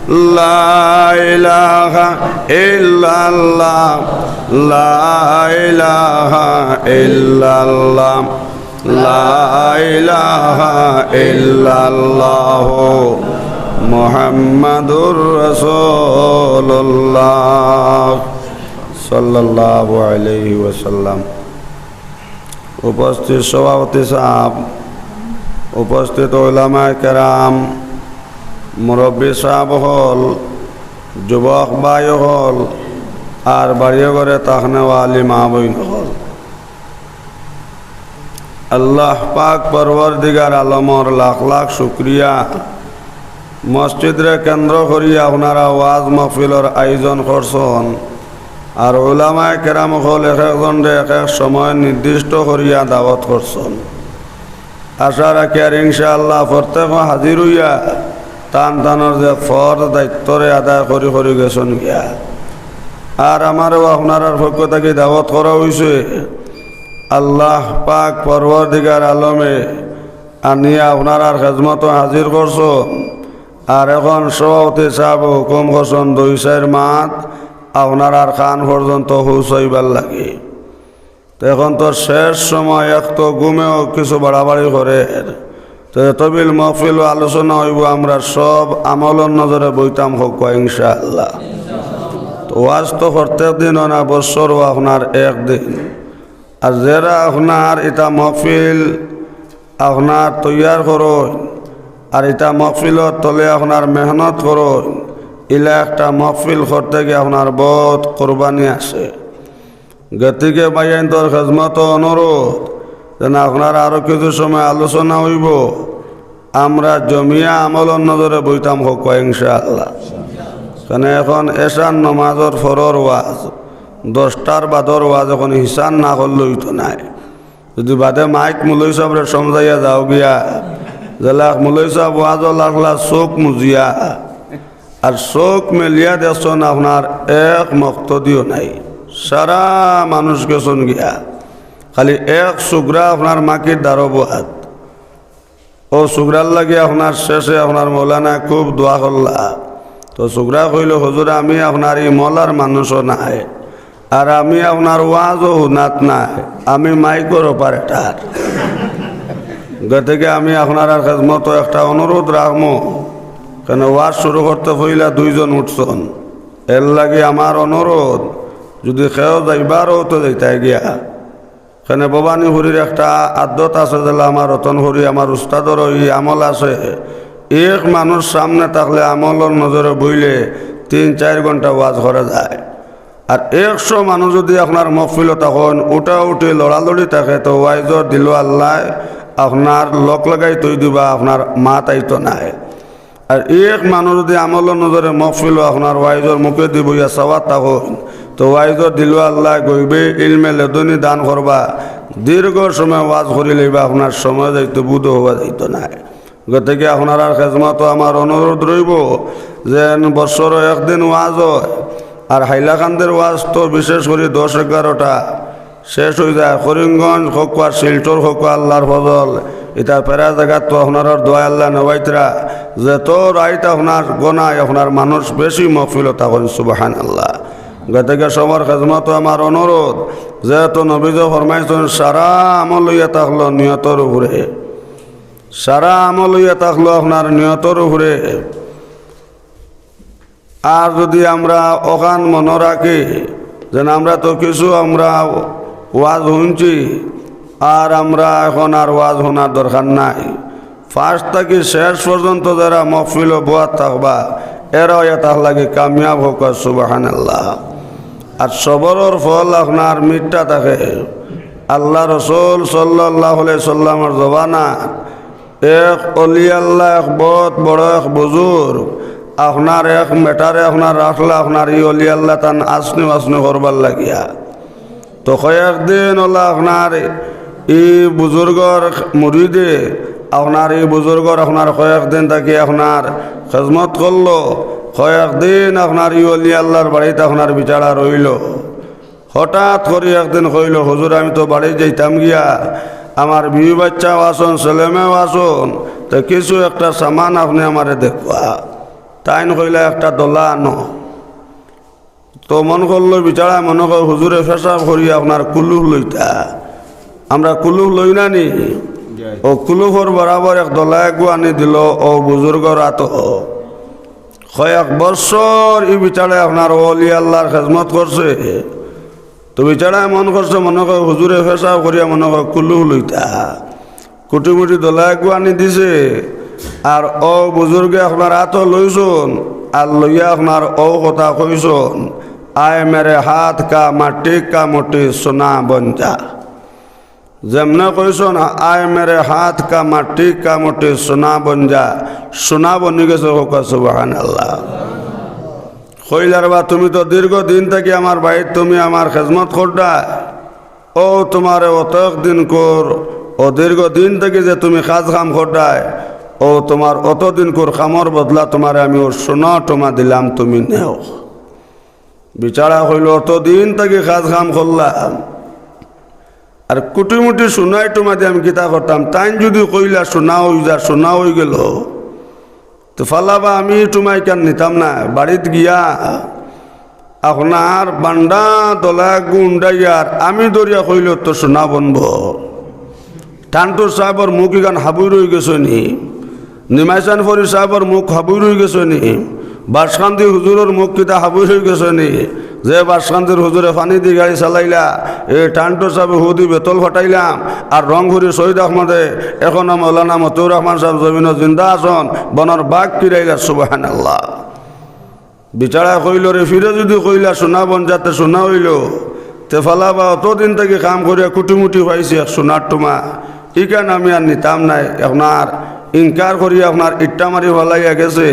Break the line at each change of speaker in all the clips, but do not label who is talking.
লা ইলাহা ইল্লাল্লাহ লা ইলাহা ইল্লাল্লাহ লা ইলাহা ইল্লাল্লাহ মুহাম্মাদুর রাসূলুল্লাহ সাল্লাল্লাহু আলাইহি ওয়াসাল্লাম। উপস্থিত সভাপতি সাহেব, উপস্থিত উলামায়ে কেরাম, মুরব্বী সাহেব হল, যুবক ভাই হল, আর বাড়িয়ে ঘরে তাহনেওয়ালি মা বইন হল, আল্লাহ পাক পরওয়ারদিগার আলমর লাখ লাখ শুক্রিয়া। মসজিদরে কেন্দ্র করিয়া আপনারা ওয়াজ মাহফিলর আয়োজন করছেন, আর উলামায়ে কেরাম হল এক একজনরে এক এক সময় নির্দিষ্ট করিয়া দাওয়াত করছেন। আশা রাখি আর ইনশাআল্লাহ প্রত্যেক হাজির হইয়া টান টানোর যে ফরজ দায়িত্বরে আদায় করি গেছেন গিয়া। আর আমারও আপনার পক্ষ থেকে দাওয়াত করা হয়েছে, আল্লাহ পাক পরওয়ারদিগার আলমে আনিয়া আপনার খেজমত হাজির করছেন। আর এখন সভাপতি সাহেব হুকুম করছেন 2-4 মাস আপনার আর খান পর্যন্ত পৌঁছাইবার লাগে। তো এখন তো শেষ সময়, এক তো ঘুমেও কিছু বাড়াবাড়ি করে, তো তবিল মহফিল আলোচনা হইব, আমরা সব আমলের নজরে বইতাম হোক ইনশাআল্লাহ। তো ওয়াজ তো প্রত্যেক দিন না, বছরও আপনার একদিন। আর যারা আপনার এটা মহফিল আপনার তৈয়ার করো, আর এটা মহফিলত তলে আপনার মেহনত করো, ইলা একটা মহফিল করতে গিয়ে আপনার বহুত কোরবানি আছে। গতিকে বাইন তোর খেজমত অনুরোধ যেন আপনার আরও কিছু সময় আলোচনা হইব, আমরা জমিয়া আমলের নজরে বইতাম হোক ইনশাআল্লাহ। কেন এখন এশার নমাজর ফরর ওয়াজ, 10টার বাদর ওয়াজ এখন হিসান না করলে হইতো নাই। যদি বাদে মাইক মুলই সাহেবরে সমঝাইয়া যাও গিয়া, জেলাক মুলই সাহেব ওয়াজ লাগলা চোখ মুজিয়া, আর চোখ মেলিয়া দেখছেন আপনার এক মক্তদিও নাই, সারা মানুষ গেছেন গিয়া, খালি এক সুগ্রা আপনার মাকির দারবাত। ও সুগ্রার লাগে আপনার শেষে আপনার মৌলানা খুব দোয়া করলা। তো সুগ্রা কইল, হুজুর আমি আপনার এই মলার মানুষও নাই, আর আমি আপনার ওয়াজও হুনাত নাই, আমি মাইকর অপারেটার। গতিকে আমি আপনার খেজমত একটা অনুরোধ রাখবো, কেন ওয়াজ শুরু করতে হইলা 2 জন উঠছেন, এর লাগে আমার অনুরোধ, যদি খেয়েও যাইবারও তো যাইতাই গিয়া। কেন ভবানী হরির একটা আদত আছে, যেটা আমার রতন হরি আমার উস্তাদর এই আমল আছে, এক মানুষ সামনে থাকলে আমলের নজরে বইলে 3-4 ঘন্টা ওয়াজ করা যায়। আর 100 মানুষ যদি আপনার মহফিল তখন উঠি লড়ালড়ি থাকে, তো ওয়াইজর দিল আল্লাহ আপনার লক লাগাই তৈ দিবা, আপনার মাত আইতো নাই। আর এক মানুষ যদি আমলের নজরে মহফিল আপনার ওয়াইজর মুখে দিবইয়া সওয়াত তখন, তো ওয়াইজর দিল আল্লাহ গইবে ইলমে লেদনি দান করবা, দীর্ঘ সময় ওয়াজ করি লইবা, আপনার সময় যাইতো বুধ হওয়া যাইতো নাই। গতিকে আপনার আর খেজমত আমার অনুরোধ রইব যে বছর একদিন ওয়াজ হয়, আর হাইলাকান্দের ওয়াজ তো বিশেষ করে 10-11টা শেষ হয়ে যায়। করিমগঞ্জ হোক আর শিলচর হোক, আল্লাহর ফজল, এটা পেরা জায়গা তো আপনার দোয়া আল্লাহ নবাইতরা যে তো রাইত আপনার গোনায় আপনার মানুষ বেশি মহফিল তখন সুবহানাল্লাহ। গতিকে সবার খেজমত আমার অনুরোধ, যেহেতু নবীজ ফরমাইছেন সারা আমল লইয়া থাকলো নিয়তর উপরে, সারা আমল লইয়া থাকলো আপনার নিয়তর উপরে। আর যদি আমরা ওখান মনে রাখি যেন আমরা তো কিছু আমরা ওয়াজ শুনছি, আর আমরা এখন আর ওয়াজ শোনার দরকার নাই। ফার্স্ট থেকে শেষ পর্যন্ত যারা মহফিল বোয়াত থাকবা, এরাও তার লাগে কামিয়াব হোক সুবহানাল্লাহ। আর সবরের ফল আপনার মিথ্যা থাকে। আল্লাহ রসুল সাল্লাল্লাহু আলাইহি সাল্লামের জবানা এক অলি আল্লাহ, এক বহুত বড় এক বুজুর্গ, আপনার এক মেটারে আপনার রাখলে আপনার ই অলি আল্লাহ তান আসনি আসনি করবার লাগিয়া। তো কয়েকদিন হলো আপনার ই বুজুর্গর মুরিদে আপনার এই বুজুর্গর আপনার কয়েকদিন থাকি আপনার খেজমত করলো, কয়েকদিন আপনার ই অলি আল্লাহর বাড়িতে আপনার বিচারা রইল। হঠাৎ করে একদিন কইল, হুজুর আমি তো বাড়ি যাইতাম গিয়া, আমার বিবি বাচ্চাও আসুন, ছেলেমেয়েও আসুন, তো কিছু একটা সামান আপনি আমারে দেখবা। টাইন কইলা একটা দলা আনো তো মন করলো বিচারা মনে কর হুজুরে পেশাব করি আপনার কুলুফ লইতা আমরা কুলুফ লই না নি ও কুলুফর বরাবর এক দলা একগু আনি দিল ও বুজুর্গর আত কয়েক বছর ই বিচারে আপনার ওলি আল্লাহর খেজমত করছে তো বিচারা মন করছে মনে কর হুজুরে পেশাব করিয়া মনে কর কুলুফ লইতা কুটিমুটি দলা একগু আনি দিছে আর ও বুজুর্গে আপনার আত লইছুন আর লইয়া আপনার ও কথা কইছুন आए मेरे हाथ का माटी का मोटी सोना बन जा जमने कैसो ना आए मेरे हाथ का माटी का मोटी सोना बन जा सोना बनी गए होगा सुबहान अल्लाह कइलार बा तुम तो दीर्घ दिन तक आमार भाई तुम आमार खेजमत करता ओ तुम्हारे अतक दिन कर ओ दीर्घ दिन तक जे तुम खाज खाम करता ओ तुम्हार अत दिन कर खामर बदला तुम्हारे आमी ओ सोना टोमा दिलाम तुम नेओ বিচারা হইল অতদিন থেকে কাজ কাম করলাম আর কুটিমুটি শোনাই তোমাদের আমি গীতা করতাম তাই যদি কইলা শোনা হই যা শোনা হয়ে গেল তো ফালাবা আমি তোমায় কেন নিতাম না বাড়িতে গিয়া আপনার বান্ডা দলা গুন্ডাইয়ার আমি দরিয়া কইল তো শোনা বনব টান্টুর সাহেবর মুখ ইগান হাবুই রয়ে গেছে নি নিমাইচান ফরি সাহেবর মুখ হাবুই রয়ে গেছে নি বাসকান্দি হুজুরের মুখ কিতা হাবুই হয়ে গেছে নি যে বাসকান্দির হুজুরে পানি দিয়ে গাড়ি চালাইলা এই টান্টো সাহেব হুদি বেতল ফাটাইলাম আর রংঘুরি শহীদ আহমদে এখন মৌলানা মতিউর রহমান সাহেব জমিন জিন্দা আসন বনর বাঘ ফিরাইলা সুবহানাল্লাহ বিচারা কইল রে ফিরে যদি কইলা সোনা বন যাতে সোনা হইল তে ফালাবা অতদিন থেকে কাম করিয়া কুটিমুটি পাইছি এক সোনার টুমা ইকান আমি আর নিতাম নাই আপনার ইনকার করিয়া আপনার ইট্টা মারি ফলাইয়া গেছে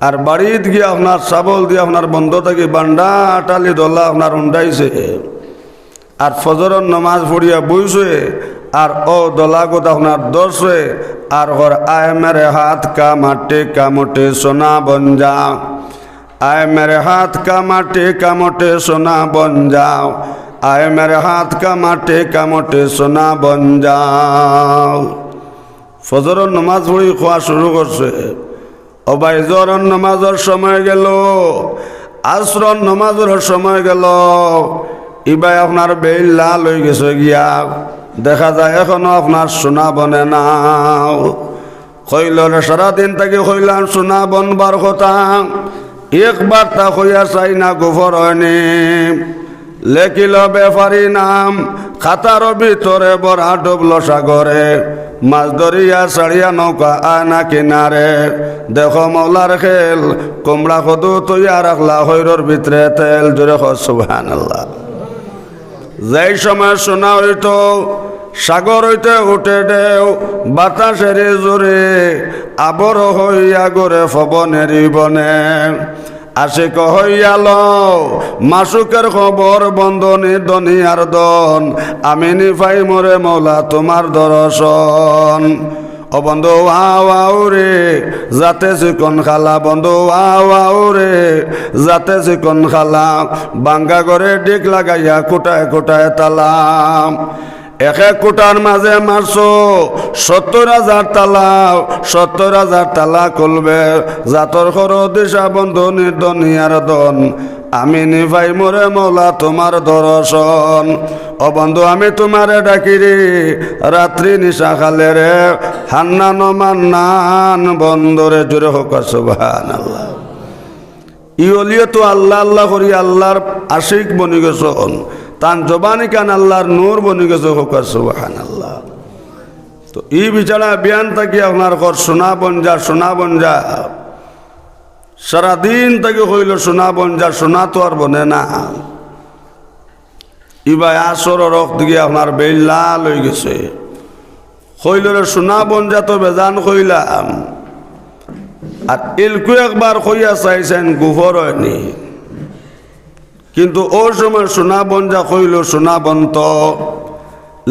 আর বাড়িতে গিয়ে আপনার চাবল দিয়ে আপনার বন্ধ থাকি বান্ডা আটালি দলা আপনার উন্ডাইছে আর ফজরের নমাজ পড়িয়া বইছে আর ও দলা গোত আপনার দর্শে আর ঘর আয় মেরে হাত কা মাটি কামটে সোনা বন যাও आए मेरे हाथ का माटी का मोटे सोना बन जाओ आए मेरे हाथ का माटी का मोटे सोना बन जाओ फजर नमाज पढ़ी खोआ शुरू करছে ও ভাই জোহরের নামাজের সময় গেল আসরের নামাজের সময় গেল ইবাই আপনার বেল লাল হয়ে গেছে গিয়া দেখা যায় এখনো আপনার সোনা বনে না কইল সারাদিন থেকে কইলাম সোনা বনবার কথা একবার তা হইয়া চাই না গোফর হয়নি লেখিল বেফারি নাম খাতার ভিতরে বড়া ডুবল সাগরে মাছ ধরিয়া ছাড়িয়া নৌকা আনা কিনারে দেখো মৌলার খেল কুমড়া কদু তৈয়া রাখলা হৈরর ভিতরে তেল জোরে সুবহানাল্লাহ যেই সময় শোনা হইতো সাগর হইতে উঠে দেও বাতাসের জোরে আবর হইয়া গরে ফবনেরি বনে আশিক হইয়াল মাসুকের খবর বন্ধনী দনিয়ার দন আমি নিফাই মরে মৌলা তোমার দর্শন ও বন্ধু আও রে যাতে চিকন খালা বন্ধু আও রে যাতে চিকন খালা বাঙ্গা করে ডিক লাগাইয়া কোটায় কোটায় তালাম এক এক কোটার মাঝে মারছো ৭০,০০০ তালা ৭০,০০০ তালা খুলবে জাতর খর দিশা বন্ধু নির্দনিয়ার দন আমি নিভাই মরে মৌলা তোমার দর্শন ও বন্ধু আমি তোমারে ডাকিরি রাত্রি নিশা খালে রে হান্নান মান্নান বন্দরে জুড়ে হোক সুবহানাল্লাহ ইলিয়ে তো আল্লাহ আল্লাহ করি আল্লাহর আশিক বনি গেছন তান জবানি কান আল্লাহর নূর বনি গেছে হোক সুবহানাল্লাহ তো এই বিচারা বিয়ান থাকি আপনার ঘর সোনা বন যা সারাদিন থেকে হইল সোনা বন যা সোনা তো আর বনে না ইবাই আসর রক দিকে আপনার বেল লাল হয়ে গেছে হইল সোনা বন যা তো বেজান কইলাম আর এলকু একবার কইয়া চাইছেন গুফর হয়নি কিন্তু ও সময় সোনা বন যা কইল সোনা বন্ত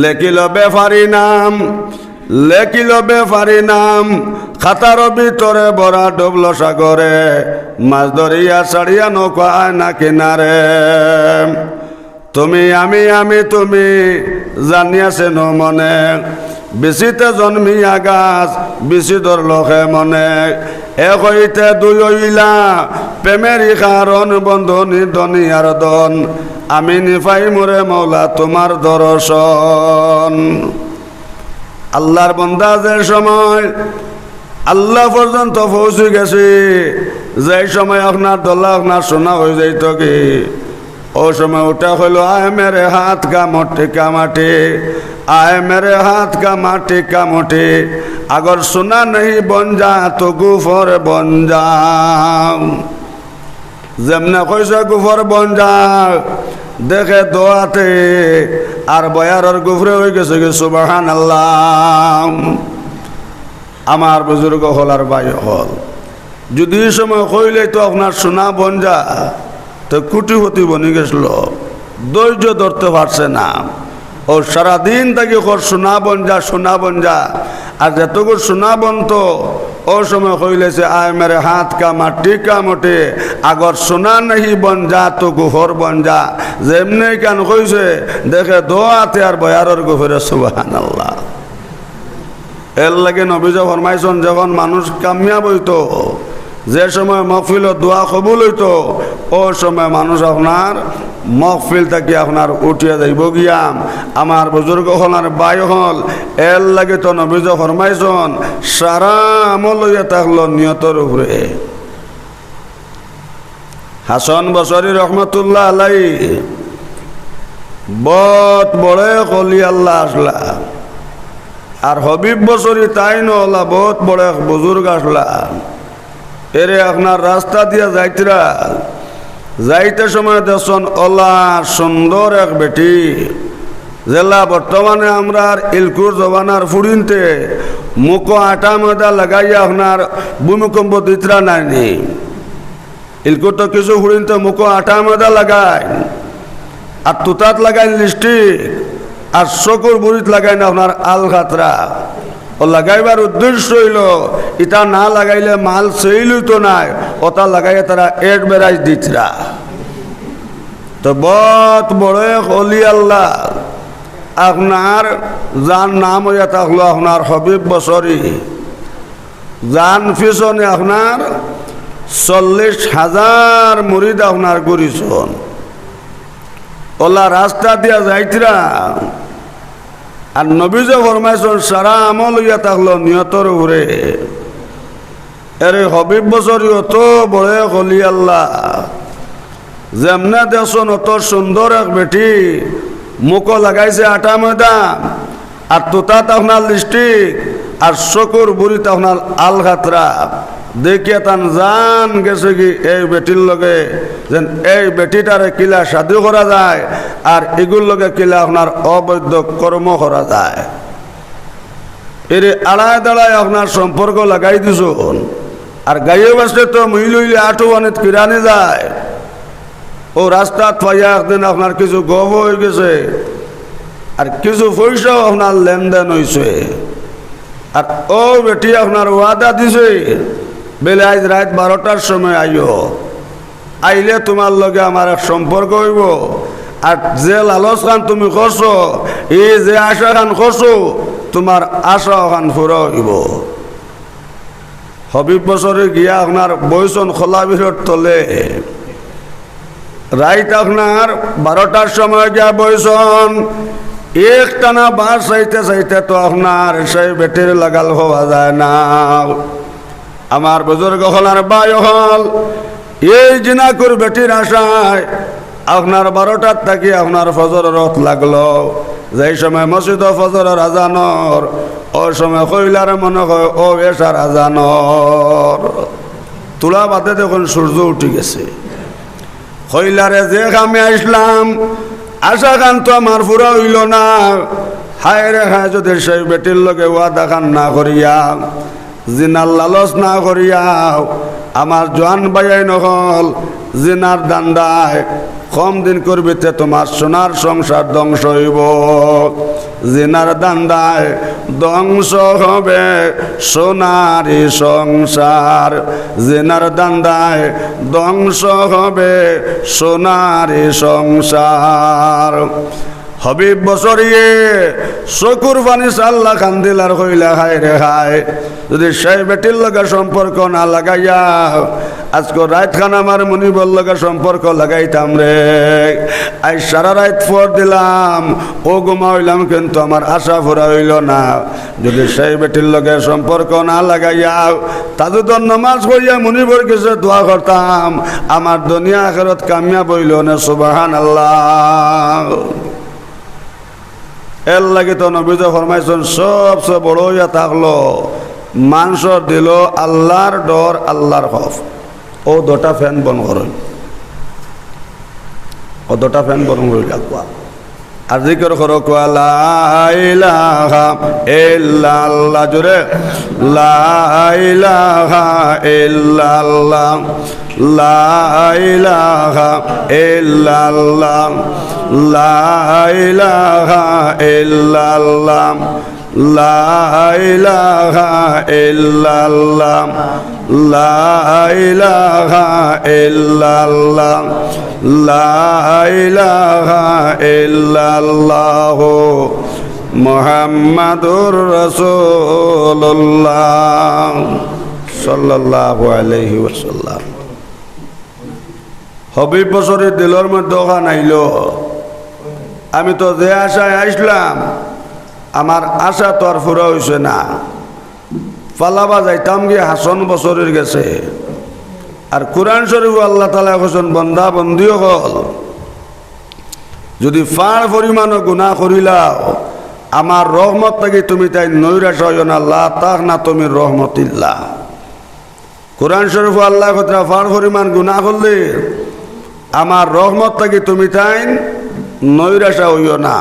লেখিল বেফারি নাম খাতার ভিতরে বড়া ডুবল সাগরে মাছ ধরিয়া ছাড়িয়া নৌকা আয়না কিনারে তুমি আমি তুমি জানিয়াছে ন মনে বিচিতে জন্মিয়া গাছ বিচি ধরলহে মনে এক হইতে দুই হইলা প্রেমেরই কারণ বন্ধনী দুনিয়ার দন আমি নিফাই মোরে মৌলা তোমার দর্শন। আল্লাহর বান্দা যে সময় আল্লাহ পর্যন্ত পৌঁছে গেছে, যে সময় আপনার দোলা আপনার শোনা হয়ে যাইত কি, ও সময় ওটা হইল আয় মেরে হাত কা মোটে কা মাটি, आए मेरे हाथ का माटी का मोटी, अगर सुना नहीं बन जा तो गुफर बन जा। যেমনে কইছে গুফর বন যা, দেখে দোয়াতে আর বয়ারর গুফরে হয়ে গেছে কি সুবহানাল্লাহ। আমার বুজুর্গ হল আর ভাই হল, যদি এই সময় কইলে তো আপনার সোনা বন যা, তো কুটিপতি বনি গেছিল, ধৈর্য ধরতে পারছে না। ও সারাদিন তাকে সোনা বন যা সোনা বন যা, আর যেতটুকু সোনা বনতো ও সময় কইলেছে আয় মেরে হাত কা মাটি কা মোটে, আগর সোনা नहीं बन जा तो गुफर बन जा। যেমনি কেন কইছে দেখে দোয়াতে আর বয়ারর গুফরে সুবহানাল্লাহ। এর লাগে নবীজ ফরমাইছেন যখন মানুষ কামিয়াব হইতো, যে সময় মহফিল দোয়া কবুল হইতো, ও সময় মানুষ আপনার মহফিল থেকে আপনার উঠিয়ে যাইব গিয়াম। আমার বুজুর্গ হল আর বাই হল, এর লাগে তো নবীজ ফরমাইছেন সারা আমল হইয়া থাকলো নিয়তর উপরে। হাসান বসরি রহমতুল্লাহ আলাই বহুত বড় কলি আল্লাহ আসলা, আর হবিব বসরি তাই নহলা বহুত বড় এক বুজুর্গ আসলা। এরে আপনার রাস্তা দিয়া যাইতরা, যাইতে সময় দেখুন ওলা সুন্দর এক বেটি, জেলা বর্তমানে আমরা ইলকুর জবানার ফুড়িনতে মুখ আটা ময়দা লাগাইয়া আপনার ভূমিকম্প দিতরা নাইনি। ইলকুর তো কিছু ফুড়িনতে মুখ আটা ময়দা লাগায়, আর তুতাত লাগাই লিপস্টিক, আর চকুর বুড়িত লাগাই না আপনার আল খাতরা। ও লাগাইবার উদ্দেশ্য হইল ইটা না লাগাইলে মাল সেইল তো নাই, ওটা লাগাইয়া তারা এড বেড়াই দিতরা। তো বহুত বড় অলি আল্লাহ আপনার যার নাম হইয়া থাকলো আপনার হবিব বসরি, যান পিছনে আপনার 40,000 মুরিদ আপনার গড়িছন। ওলা রাস্তা দিয়া যাইতরা, আর নবীজ ফরমাইছেন সারা আমল হইয়া থাকলো নিয়তর উপরে। এর হবিব বসরি অত বড় হলি আল্লাহ, যেমনে দেখুন অত সুন্দর এক বেটি, মুখ লাগাইছে আটা ময়দা, আর তোতাত আপনার লিপস্টিক, আর চকুর বুড়িতে আপনার আল খাতরা। দেখিয়া তান জান গেছে কি এই বেটির লগে যেন এই বেটিটারে কিলা সাধু করা যায়, আর এগুর লগে কিলা আপনার অবৈধ কর্ম করা যায়। এর আড়ায় দাঁড়ায় আপনার সম্পর্ক লাগাই দিছুন, আর গাইয়ে বাসলে তো মহিলইলে আঠো অনেক কিরানি যায়। ও রাস্তা পাইয়া একদিন আপনার কিছু গভ হয়ে গেছে, আর কিছু পয়সাও আপনার লেনদেন হয়েছে। আর ও বেটি আপনার ওয়াদা দিছে বেলে আজ রাত 12টার সময় আইও, আইলে তোমার লগে আমার এক সম্পর্ক হইব, আর যে লালচ খান তুমি করছো, এই যে আশা খান করছো, তোমার আশা খান ফুরা হইব। হবিব বছরে গিয়া আপনার বইছন খোলা বিরত তলে, রাইত আপনার 12টার সময় গিয়া বইছন, একটানা বাস চাইতে চাইতে তো আপনার সেই বেটির লাগাল হওয়া যায় না। আমার বুজুর্গ হল আর বাই হল, এই জিনাকুর বেটির আশায় আপনার 12টার থাকি আপনার ফজর রথ লাগলো। যেই সময় মসজিদ ফজর আজানর, ও সময় কইলার মনে হয় ও এসার আজানর। তুলা বাদে দেখুন সূর্য উঠে গেছে। কইলারে যে আমি আসলাম, আশা খান তো আমার পুরা হইল না। হায় রে হায়, যদি সেই বেটির লগে ওয়াদা খান না করিয়া, জিনার লালচ না করিয়া, আমার জোয়ান বাইয়াই নহল জিনার দান্দায় কম দিন করবিতে তোমার সোনার সংসার ধ্বংস হইব। জিনার দান্দায় ধ্বংস হবে সোনারি সংসার, জিনার দান্দায় ধ্বংস হবে সোনারি সংসার। হবিব বছরিয়ে চকুর পানি চাল্লা খান্দিল আর কইলা খায় রে খায় যদি সেই বেটির লগা সম্পর্ক না লাগাইয়া আজকে রাত খান আমার মুনিবর লগা সম্পর্ক লাগাইতাম রে আজ সারা রাত ফোর দিলাম ও ঘুমা হইলাম কিন্তু আমার আশা ফুরা হইল না যদি সেই বেটির লগে সম্পর্ক না লাগাইয়া তাজুদর নামাজ পড়িয়া মুনিবর কাছে দোয়া করতাম আমার দুনিয়া আখিরাত কামিয়াব হইল না সুবহানাল্লাহ। এর লাগে তো নবীজি ফরমাইছেন সবচেয়ে বড় ইয়া থাকলো মানুষের দিল আল্লাহর ডর আল্লাহর খৌফ। ও দুটা ফ্যান বন্ধ করুন, ও দুটা ফ্যান বন্ধ করে রাখবা আর জিকির করো লা ইলাহা ইল্লাল্লাহ জোরে লা ইলাহা ইল্লাল্লাহ লা ইলাহা ইল্লাল্লাহ লা ইলাহা ইল্লাল্লাহ লা ইলাহা ইল্লাল্লাহ লা ইলাহা ইল্লাল্লাহ লা ইলাহা ইল্লাল্লাহ মুহাম্মাদুর রাসূলুল্লাহ সাল্লাল্লাহু আলাইহি ওয়াসাল্লাম। হবিব বছরের দিলের মধ্যে ওখান আইল আমি তো যে আশায় আসলাম আমার আশা তো আর ফুরা হয়েছে না। ফালাবা যাইতাম গিয়ে হাসন বছরের গেছে আর কোরআন শরীফ আল্লাহ তাআলা কইছেন বন্দা বন্দিও হল যদি ফাড় পরিমাণও গুনাহ করিলাও আমার রহমত থেকে তুমি তাই নৈরাশ হইও না লা তাখনা তুমি রহমতিল্লাহ। কোরআন শরীফ আল্লাহ কথা ফাড় পরিমাণ গুনাহ করলে আমার রহমত থেকে তুমি তাই নৈরাশা হইও না।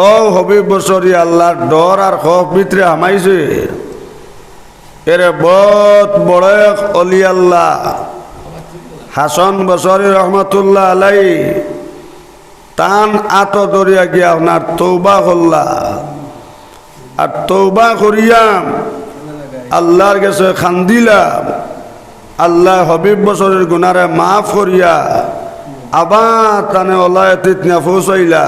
ও হবিব বছরি আল্লাহর ডর আর খৌফ ভিতরে হামাইছে এরে বহুত বড় এক অলি আল্লাহ হাসান বছরি রহমতুল্লাহ আলাই টান আত দরিয়া গিয়া আপনার তৌবা করলা আর তৌবা করিয়াম আল্লাহর কাছে খান্দিলাম আল্লাহ হবিব বছরের গুনারে মাফ করিয়া আবার তানে ওলায়তিত না পৌঁছাইলা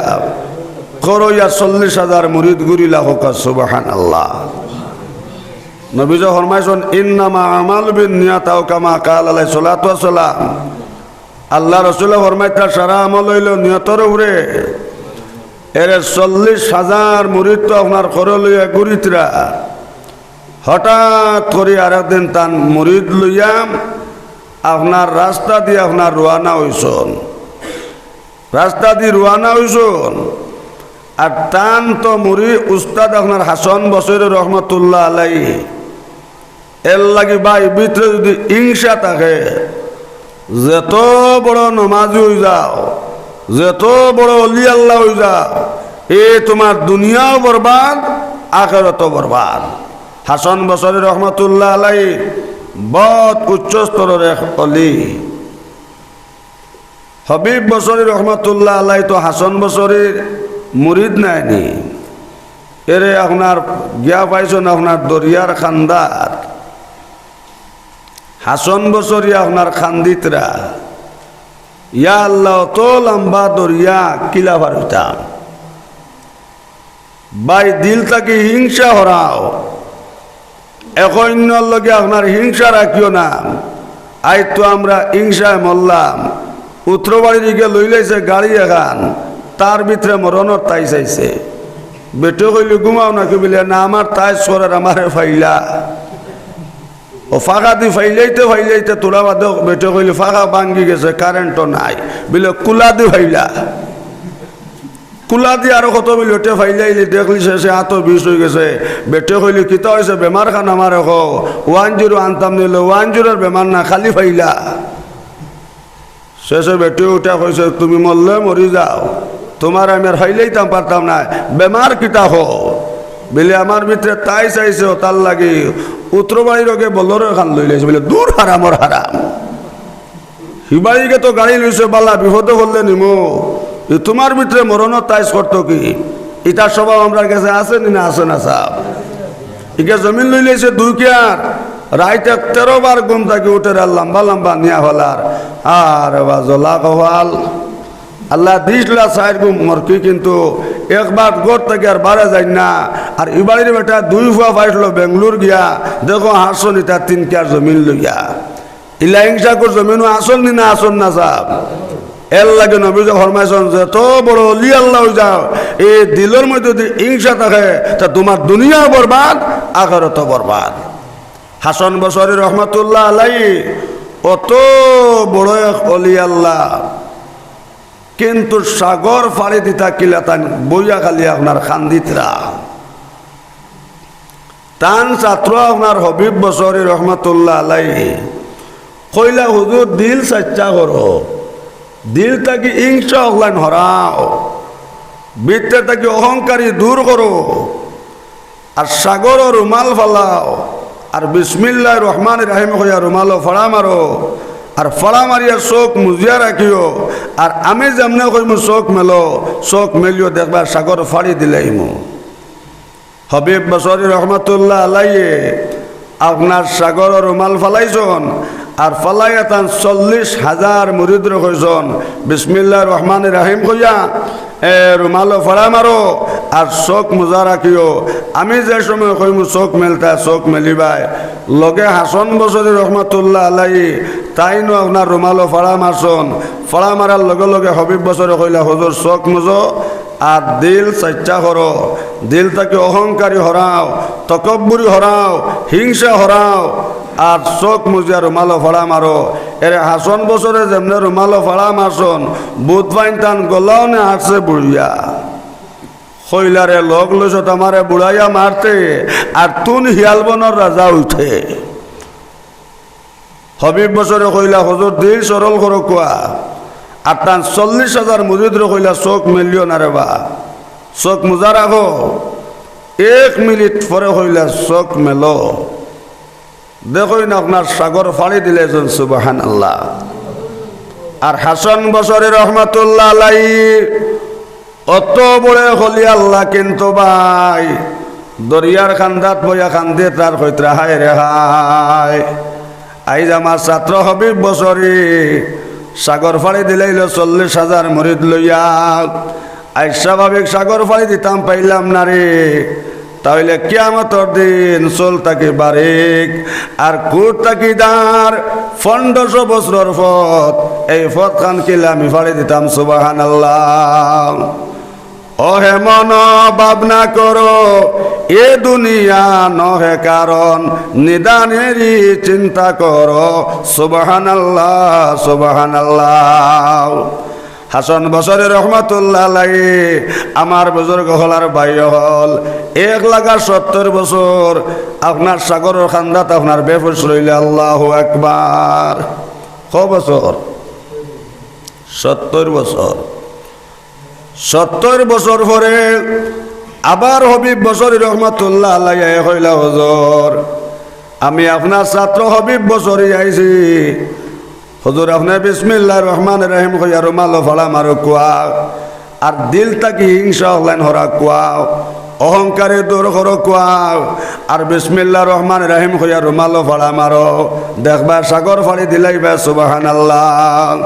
করইয়া 40,000 মুরিদ গুরিলা হোক সুবহানাল্লাহ। নবীজি ফরমাইছেন ইন্নামা আমালু বিন্নিয়াত আও কামা কাল আলাইহিস সালাতু ওয়াস সালাম। আল্লাহ রাসূল ফরমাইতা সারা আমল হইল নিয়তের উপরে এর 40,000 মুরিদ তো আপনার করে লইয়া গুরিতরা হঠাৎ করে আরেকদিন তান মুরিদ লইয়াম আপনার রাস্তা দিয়ে আপনার রওনা হইছন রাস্তা দিয়ে রওনা হইছন আর টান তো মুরি উস্তাদ আপনার হাসান বছরের রহমতুল্লাহ আলাই এর লাগি ভাই ভিতরে যদি হিংসা থাকে যত বড় নমাজি হয়ে যাও যত বড় অলি আল্লাহ হয়ে যাও এ তোমার দুনিয়াও বরবাদ আখিরাতও বরবাদ। হাসান বছরের রহমতুল্লাহ আলাই বহুত উচ্চ স্তরের এক অলি। হবিব বছরের রহমতুল্লাহ আলাই তো হাসান বছরের মুরিদ নাইনি এরে আপনার গিয়া পাইছেন আপনার দরিয়ার খান্দার হাসান বছরী আপনার খান্দিতরা ইয়া আল্লাহ তো লম্বা দরিয়া কিলা পারিতাম ভাই দিল তাকে হিংসা হরাও এখন লগে আপনার হিংসা রাখিও না। আই তো আমরা হিংসায় মরলাম উত্তরবাড়ির দিকে লইলাইছে গাড়ি এখান তার ভিতরে মরণর তাই চাইছে বেটে কইলে ঘুমাও নাকি বলে না আমার তাই সরের আমারে ফাইলা ও ফাঁকা দি ফাইলাইতে তোরা বাদে বেটে কইলে ফাঁকা ভাঙ্গি গেছে কারেন্টও নাই বলে কুলা দি ফাইলা কুলা দি আরো কত বিলটে ফাইলাইলি দেখলি শেষে হাত বিষ হয়ে গেছে বেটে কইলে কিতা হয়েছে বেমার খান আমার 10 আনতাম নিলে 10 বেমার না খালি ফাইলা শেষে বেটে উঠা কইছে তুমি মরলে মরি যাও তোমার আমি আর হাইলাইতাম পারতাম না বেমার কিতা হো বলে আমার ভিতরে তাই চাইছে তার লাগে উত্তরবাড়ির ওকে বলরে খান লই লাইছে বলে দূর হারামর হারাম হিবাড়িকে তো গাড়ি লইছে বালা বিপদে হলে নিমো তোমার ভিতরে মরণর তাইস করতো কি ইটার স্বভাব আমরা কাছে আছে না আছে না সাহ ইকে জমিন লই লাইছে 2 কেয়ার রাইতে 13 বার ঘুম থাকি উঠে লম্বা লম্বা নিয়া হলার আর বাজলা কহাল আল্লাহ দিসলা সাইড মরকি কিন্তু একবার গোর থেকে আর বাড়া যায় না। আর ইবাড়ির বেটা 2 ফুয়া পাইছিল বেঙ্গলোর গিয়া দেখো হাসো নি তার 3 কার জমিন লইয়া ইলা হিংসা কর জমিনও আসল নি না আসল না সাহেব এর লাগে নবীজ ফরমাইছেন যে তো বড় অলি আল্লাহ হয়ে যাও এই দিলের মধ্যে যদি হিংসা থাকে তা তোমার দুনিয়া বরবাদ আখিরাতও বরবাদ। হাসান বসরি রহমাতুল্লাহ আলাইহি অত বড় এক অলি আল্লাহ, কিন্তু সাগর ফাড়ি দিতা কিলা তান বইয়া খালি আপনার খান্দিতরা তান ছাত্র আপনার হবিব বসরি রহমাতুল্লাহ আলাইহি কইলা হুজুর দিল সচ্চা করো, দিল তাকে হিংসা অগলান হরাও, বৃত্তে তাকে অহংকারী দূর করো, আর সাগর রুমাল ফালাও, আর বিসমিল্লাহ রহমান রাহিম হইয়া রুমালও ফড়া মারো, আর ফড়া মারিয়া চোখ মুজিয়া রাখিও, আর আমি যেমনে কইমু চোখ মেলো, চোখ মেলিও দেখবা সাগর ফাড়ি দিলাইমু। হবিব বসরি রহমাতুল্লাহ আলাইহি আপনার সাগর রুমাল ফালাইছন, আর ফালাইয়া তান 40,000 মুরিদ রইছন বিসমিল্লাহ রহমান রাহিম কইয়া রুমালও ফড়া মারো আর চোখ মোজা রাখিও। আমি যে সময় কইমু চোখ মেলতা চোখ মেলিবাই, লগে হাসান বসরি রহমাতুল্লাহ আলাইহি তাইনো আপনার রুমালও ফড়া মারছন, ফড়া মারার লগে লগে হবিব বসরে কইলা হুজুর চোখ মুজো আর দিল সচ্চা করো, দিল তাকে অহংকারী হরাও, তকব্বুরি হরাও, হিংসা হরাও, আর চোখ মুজিয়া রুমালও ফড়া মারো। এরে হাসান বসরে যেমনে রুমালও ফড়া মারছন বুধ পাইন তান গলাও নে হাঁটছে বুড়িয়া কইলারে লগ লইছত আমারে বুড়াইয়া মারতে, আর তুন হিয়ালবনের রাজা উঠে। হবিব বসরে কইলা হুজুর দিল সরল করো কোয়া, আর তান 40,000 মুরিদ কইলা চোখ মেলিও না রে বা, চোখ মোজা রাখো। 1 মিনিট পরে কইলা চোখ মেলো, দেখই না আপনার সাগর ফাড়ি দিলেছেন সুবহানাল্লাহ। আর হাসান বসরি রহমাতুল্লাহ আলাইহি অত বড় হলি আল্লাহ, কিন্তু ভাই দরিয়ার খান্দাত বইয়া খান্দে তার কইত্রা হায় রে হায়। আইজ আমার ছাত্র হবিব বসরি সাগর ফাড়ি দিলাইল 40,000 মুরিদ লইয়া। আই স্বাভাবিক সাগর ফাড়ি দিতাম পাইলাম না রে, তাহলে কিয়ামতর দিন চল তাকি বারিক আর কুট তাকি দাঁড় 1500 বছর পথ, এই পথ খান কিলে আমি ফাড়ি দিতাম সুবহানাল্লাহ। ওহে মন ভাবনা করো এ দুনিয়া নহে কারণ, নিদানেরই চিন্তা করো সুবহানাল্লাহ সুবহানাল্লাহ। হাসান বসরি রহমাতুল্লাহ আলাইহি আমার বুজুর্গ হলার ভাই হল 1,70,000 বছর আপনার সাগরের খান্দাত আপনার বেফুস রইলে আল্লাহু আকবার। কত বছর? 70 বছর। 70 বছর পরে আবার হবিব বসরি রহমাতুল্লাহ আলাইহি কইলা হুজুর আমি আপনার ছাত্র হবিব বসরি আইছি, হুজুর আপনার বিসমিল্লাহ রহমান রাহিম কইয়া রুমালও ফড়া মারো কোয়া, আর দিল তাকি হিংসা হলেন হরা কোয়া, অহংকারে দূর করো কোয়া, আর বিসমিল্লাহ রহমান রাহিম কইয়া রুমালও ফড়া মারো, দেখবা সাগর ফাড়ি দিলাইবা সুবহানাল্লাহ।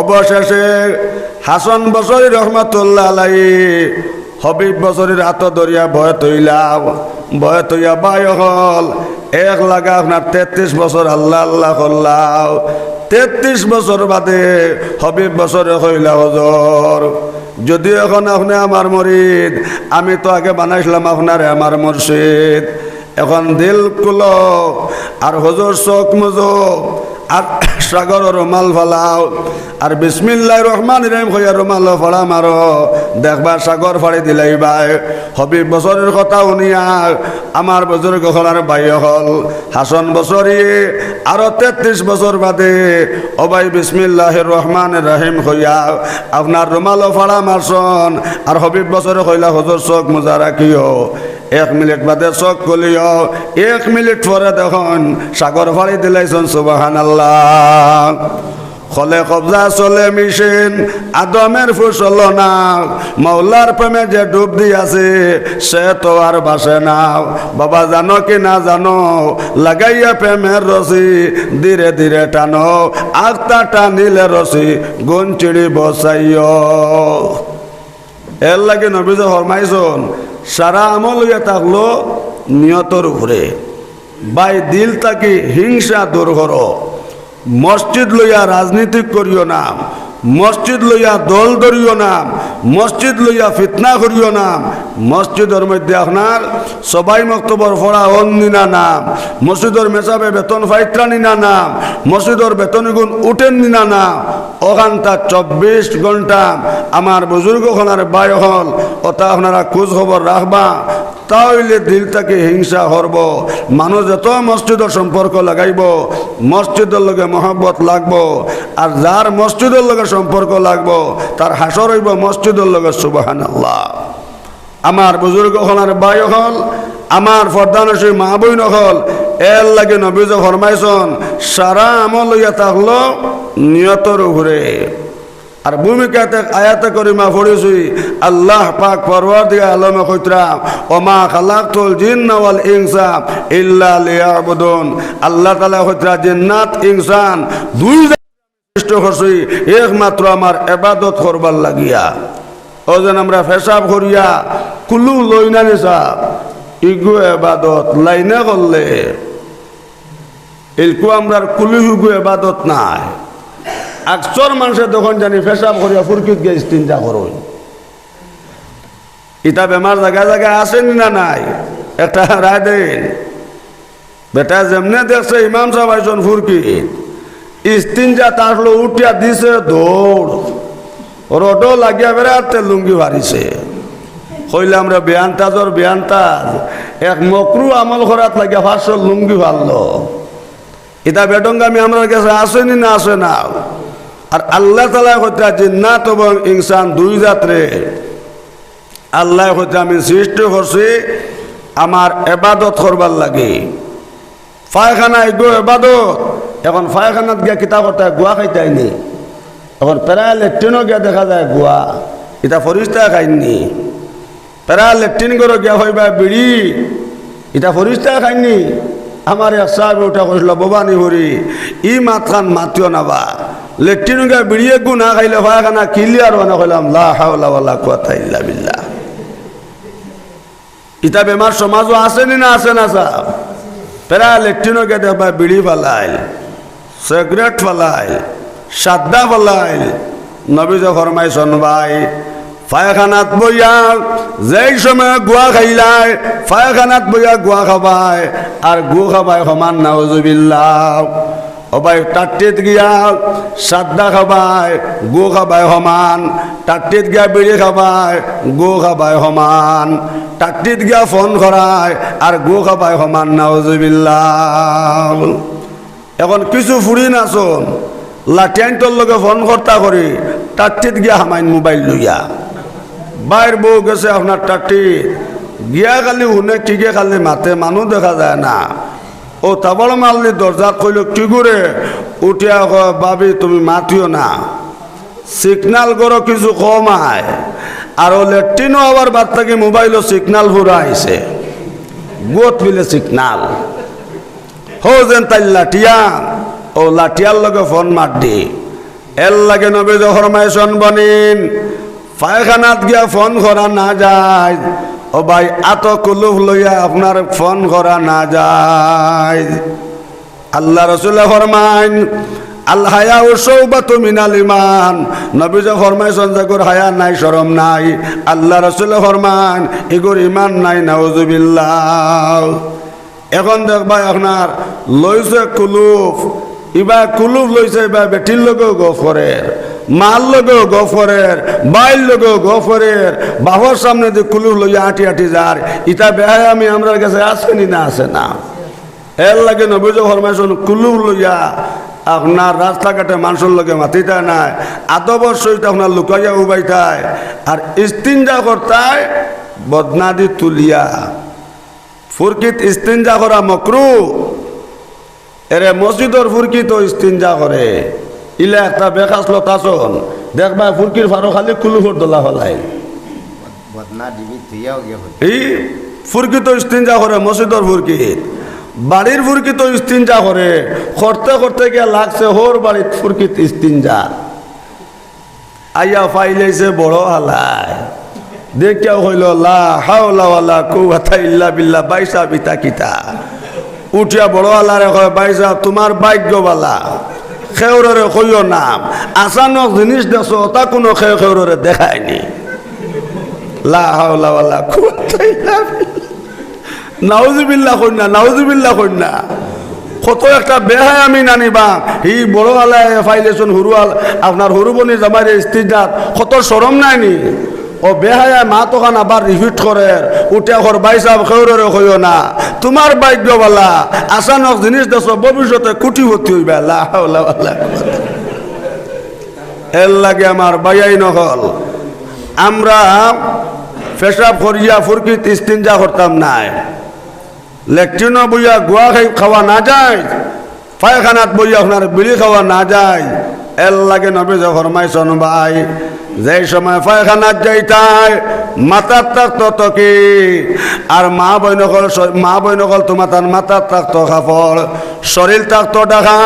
অবশেষে হাসান বসরি রহমাতুল্লাহ আলাইহি হবিব বসরির হাত দরিয়া ভয় তৈলাম, ভয় তৈয়া বাই হল 1,00,000 আপনার 33 বছর আল্লাহ আল্লাহ করলাম। 33 বছর বাদে হবিব বসরে কইলা হুজুর যদি এখন আপনি আমার মরিদ, আমি তো আগে বানাইছিলাম আপনারে আমার মুর্শিদ, এখন দিল কুলো আর হুজুর চোখ মুজো আর সাগর রুমাল ফালাও, আর বিসমিল্লাহ রহমান রহিম কইয়া রুমাল ফড়া মারো, দেখবা সাগর ফাড়ি দিলাইবাই। হবিব বসরের কথা শুনিয়া আমার বুজুর্গ হলার ভাই হল হাসান বসরি আরো 33 বছর বাদে অবাই বিসমিল্লাহ রহমান রহিম কইয়া আপনার রুমাল ফড়া মারছন, আর হবিব বসরে কইলা হুজুর চোখ মোজা রাখিও। 1 মিনিট বাদে চোখ খুলিও, 1 মিনিট পরে দেখুন সাগর ফাড়ি দিলাইছন সুবহানাল্লাহ। খলে কবজা চলে মিশেন আদমের ফুসল না মৌলার প্রেমে যে ডুব দিয়াছে সে তো আর বাসে না বাবা জানো কি না জানো লাগাইয়া প্রেমের রসি ধীরে ধীরে টানো আখতা টানিলে রসি গঞ্চিড়ি বসাইও এর লাগে নবীজ ফরমাইছন সারা আমল হইয়া থাকলো নিয়তর উপরে বাই দিল তাকে হিংসা দূর করো মসজিদ লইয়া রাজনীতি করিও না মসজিদ লইয়া দল ধরিও না মসজিদ লইয়া ফিতনা করিও না মসজিদের মধ্যে আপনার সবাই মক্তবর পড়া অন্যনা নাম মসজিদের মেসাবে বেতন ফাইত্রা নিনা নাম মসজিদের বেতন গুণ উঠেন নিনা নাম ওখানটা 24 ঘন্টা আমার বুজুর্গ খনার বায় হল ওটা আপনারা খোঁজ খবর রাখবা তাহলে দিলটাকে হিংসা করব মানুষ যত মসজিদের সম্পর্ক লাগাইব মসজিদের লগে মহব্বত লাগবো আর যার মসজিদের লগে সম্পর্ক লাগবো তার হাসর হইব মসজিদের লগে সুবহানাল্লাহ আমার বুজুর্গ হলার বায়ু হল আমার ফরদানসী মা বইন হল এর লাগে নবীজ ফরমাইছন সারা আমল লইয়া থাকলো নিয়তর উপরে আর ভূমিকাতে আয়াতে করিমা পড়েছি আল্লাহ পাক পরওয়ারদিগার আলমে কইতরা ওমা খালাকতুল জিন্না ওয়াল ইনসা ইল্লা লিয়াবুদুন আল্লাহ তাআলা কইতরা জিন্নাত ইনসান দুই সৃষ্টি করছি একমাত্র আমার ইবাদত করবার লাগিয়া ও যেন আমরা পেশাব করিয়া কুলু লইনা নিসাব ইগু ইবাদত লাইনে করলে ইলকু আমরা কুলু হুগু ইবাদত নাই আকসর মানুষের তখন জানি পেশাব করিয়া ফুরকিত গিয়ে ইস্তিনজা করুন ইটা বেমার জায়গায় জায়গায় আসেনি না নাই একটা রায় দেন বেটা যেমনে দেখছে ইমাম সাহেব আইসন ফুরকিত ইস্তিনজা তাহলে উঠিয়া দিছে দৌড় রোডও লাগিয়া বেড়াতে লুঙ্গি ভারিছে কইলে আমরা বেয়ান্তাজর বেয়ান্তাজ এক মকরু আমল করাত লাগিয়া ফাঁসর লুঙ্গি ভারলো এটা বেডঙ্গামি আমার কাছে আসেনি না আসে না আর আল্লাহ তাআলা কইতা জিন্নাত এবং ইনসান দুই জাতরে আল্লাহ কইতা আমি সৃষ্টি করছি আমার ইবাদত করবার লাগে পায়খানা এগো ইবাদত এখন পায়খানাত গিয়া কিতা করতে গুয়া খাইতাইনি এখন প্রায় লেট্রিনও গিয়া দেখা যায় গুয়া এটা ফরিস্তা খাইনি প্রায় লেট্রিন করে গিয়া হইবা বিড়ি এটা ফরিস্তা খাইনি আমার এক সাহেব ওটা কইছিল বোবানি হরি ই মাতখান মাতিও নাবা লেট্রিন গিয়া বিড়িয়ে গু না খাইলে পায়খানা ক্লিয়ার বানা কইলাম লা হাওলা ওয়ালা কুওয়াতা ইল্লা বিল্লাহ ইটা বেমার সমাজও আসেনি না আসে না সাহেব প্রায় লেট্রিনও গিয়া দেখবা বিড়ি ফালাইল সিগারেট ফালাইল সাদ্দা ফালাইল নবীজ ফরমাইছন ভাই পায়খানাত বইয়া যেই সময় গুয়া খাইলাই পায়খানাত বইয়া গুয়া খাবায় আর গু খাবায় সমান নাউজুবিল্লাহ ও ভাই টাট্টিত গিয়া সাদ্দা খাবায় গু খাবায় সমান টাট্টিত গিয়া বিড়ি খাবায় গু খাবায় সমান টাট্টিত গিয়া ফোন করায় আর গু খাবায় সমান নাউজুবিল্লাহ এখন কিছু ফুরি নাচন লাঠিয়াইনটোর লগে ফোন কর্তা করি টাট্টিত গিয়া হামাইন মোবাইল লইয়া বাইর বউ গেছে আপনার টাট্টিত গিয়া খালি শুনে ঠিকে খালি মাতে মানুষ দেখা যায় না ও তাবল মারলি দরজাত কইল কি করে উঠিয়া কয় বাবি তুমি মাতিও না সিগনাল করো কিছু কমায় আর ও লেট্রিনও আবার বাদ থেকে মোবাইলও সিগনাল ফুরা আইছে গোট মিলে সিগনাল হো যেন তাই লাঠিয়া ও লাঠিয়ার লগে ফোন মার দি এর লাগে নবীজ ফরমাইছন বনিন পায়খানাত গিয়া ফোন করা না যায় ও ভাই আত কুলুফ লইয়া আপনার ফোন করা না যায় আল্লাহ রাসূল ফরমাইন আল হায়া ও শাওবাতু মিনাল ঈমান নবীজ ফরমাইছন যাগর হায়া নাই শরম নাই আল্লাহ রাসূল ফরমান এগোর ঈমান নাই নাউজুবিল্লাহ এখন দেখবা আপনার লইছে কুলুফ ইবা কুলুফ লইছে ইবা বেটির লগেও গফরের মাল লগেও গফরের বাইল লগেও গফরের বাবার সামনে যে কুলুফ লইয়া আটি আটি যার ইটা বেহায় আমি আমার কাছে আসেনি না আসে না এর লাগে নবীজ ফরমাইছন কুলুফ লইয়া আপনার রাস্তাঘাটে মানুষের লগে মাতিতায় নাই আদবর সহিত আপনার লুকাইয়া উবাইতায় আর ইস্তিনজা করতায় বদনাদি তুলিয়া ফুরকিত ইস্তিনজা করা মকরু এরে মসজিদর ফুরকিত ইস্তিনজা করে ইলা একটা বেখাস লতাছন দেখবা ফুরকির ফারো খালি কুলুফর দোলা হলাই
বদনা ডিবি থিয়াও গিয়ে হল
এই ফুরকি তো ইস্তিনজা করে মসজিদর ফুরকি বাড়ির ফুরকি তো ইস্তিনজা করে করতে করতে গিয়ে লাগছে হোর বাড়ির ফুরকিত ইস্তিনজা আইয়া ফাইলেছে বড় হালায় দেখিয়া হইল লা হাওলা ওয়ালা কুওয়াতা ইল্লা বিল্লাহ বাইসা বিতা কিতা উঠিয়া বড় হালারে কয় বাইসা তোমার ভাগ্যবালা খেউরে কইও নাম আসানক জিনিস দেখছো তা কোনো খেউরে দেখায়নি লা হাওলা ওয়ালা কুওয়াতা ইল্লা বিল্লাহ নাউজুবিল্লাহ কইনা নাউজুবিল্লাহ কইনা কত একটা বেহায় আমি নানিবা এই বড় আলায় ফাইলেশন হুরুয়াল আপনার হুরুবনি জামাইরে স্ত্রীজাত কত শরম নাইনি ও বেহায় মা তখন আবার রিপিট করে উঠে কর বাইসাব খেউরে কইও না তোমার ভাগ্যবালা আসানক জিনিস দেখো ভবিষ্যতে কুটিপতি হইবা লা হাওলা ওয়ালা কুওয়াতা এর লাগে আমার বাইয়াই নকল আমরা পেশাব করিয়া ফুরকিত ইস্তিনজা করতাম নাই লেট্রিনও বইয়া গোয়া খাওয়া না যায় পায়খানাত বইয়া আপনার বিড়ি খাওয়া না যায় এর লাগে নবী ফরমাইছেন ভাই যেই সময় পায়খানাত যাইতাই মাথার থাকতো তকি আর মা বইনকল তোমার তার মাথার থাকতো কাপড় শরীর থাকতো ঢাকা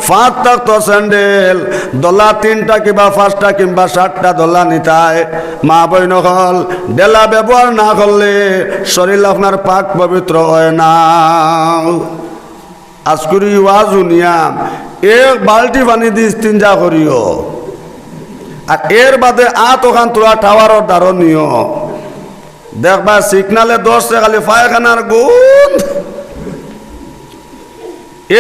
ফাঁক থাকতো স্যান্ডেল দোলা 3টা কিংবা 5টা কিংবা 7টা দোলা নিতায় মা বইনকল ডেলা ব্যবহার না করলে শরীর আপনার পাক পবিত্র হয় না আজকুরি ওয়াজ নিয়াম এক বালতি পানি দিয়ে ইস্তিনজা করিও আর এর বাদে ওখান তোরা টাওয়ারর দ্বারো নিও দেখবা সিগনালে 10 খালি পায়খানার গুণ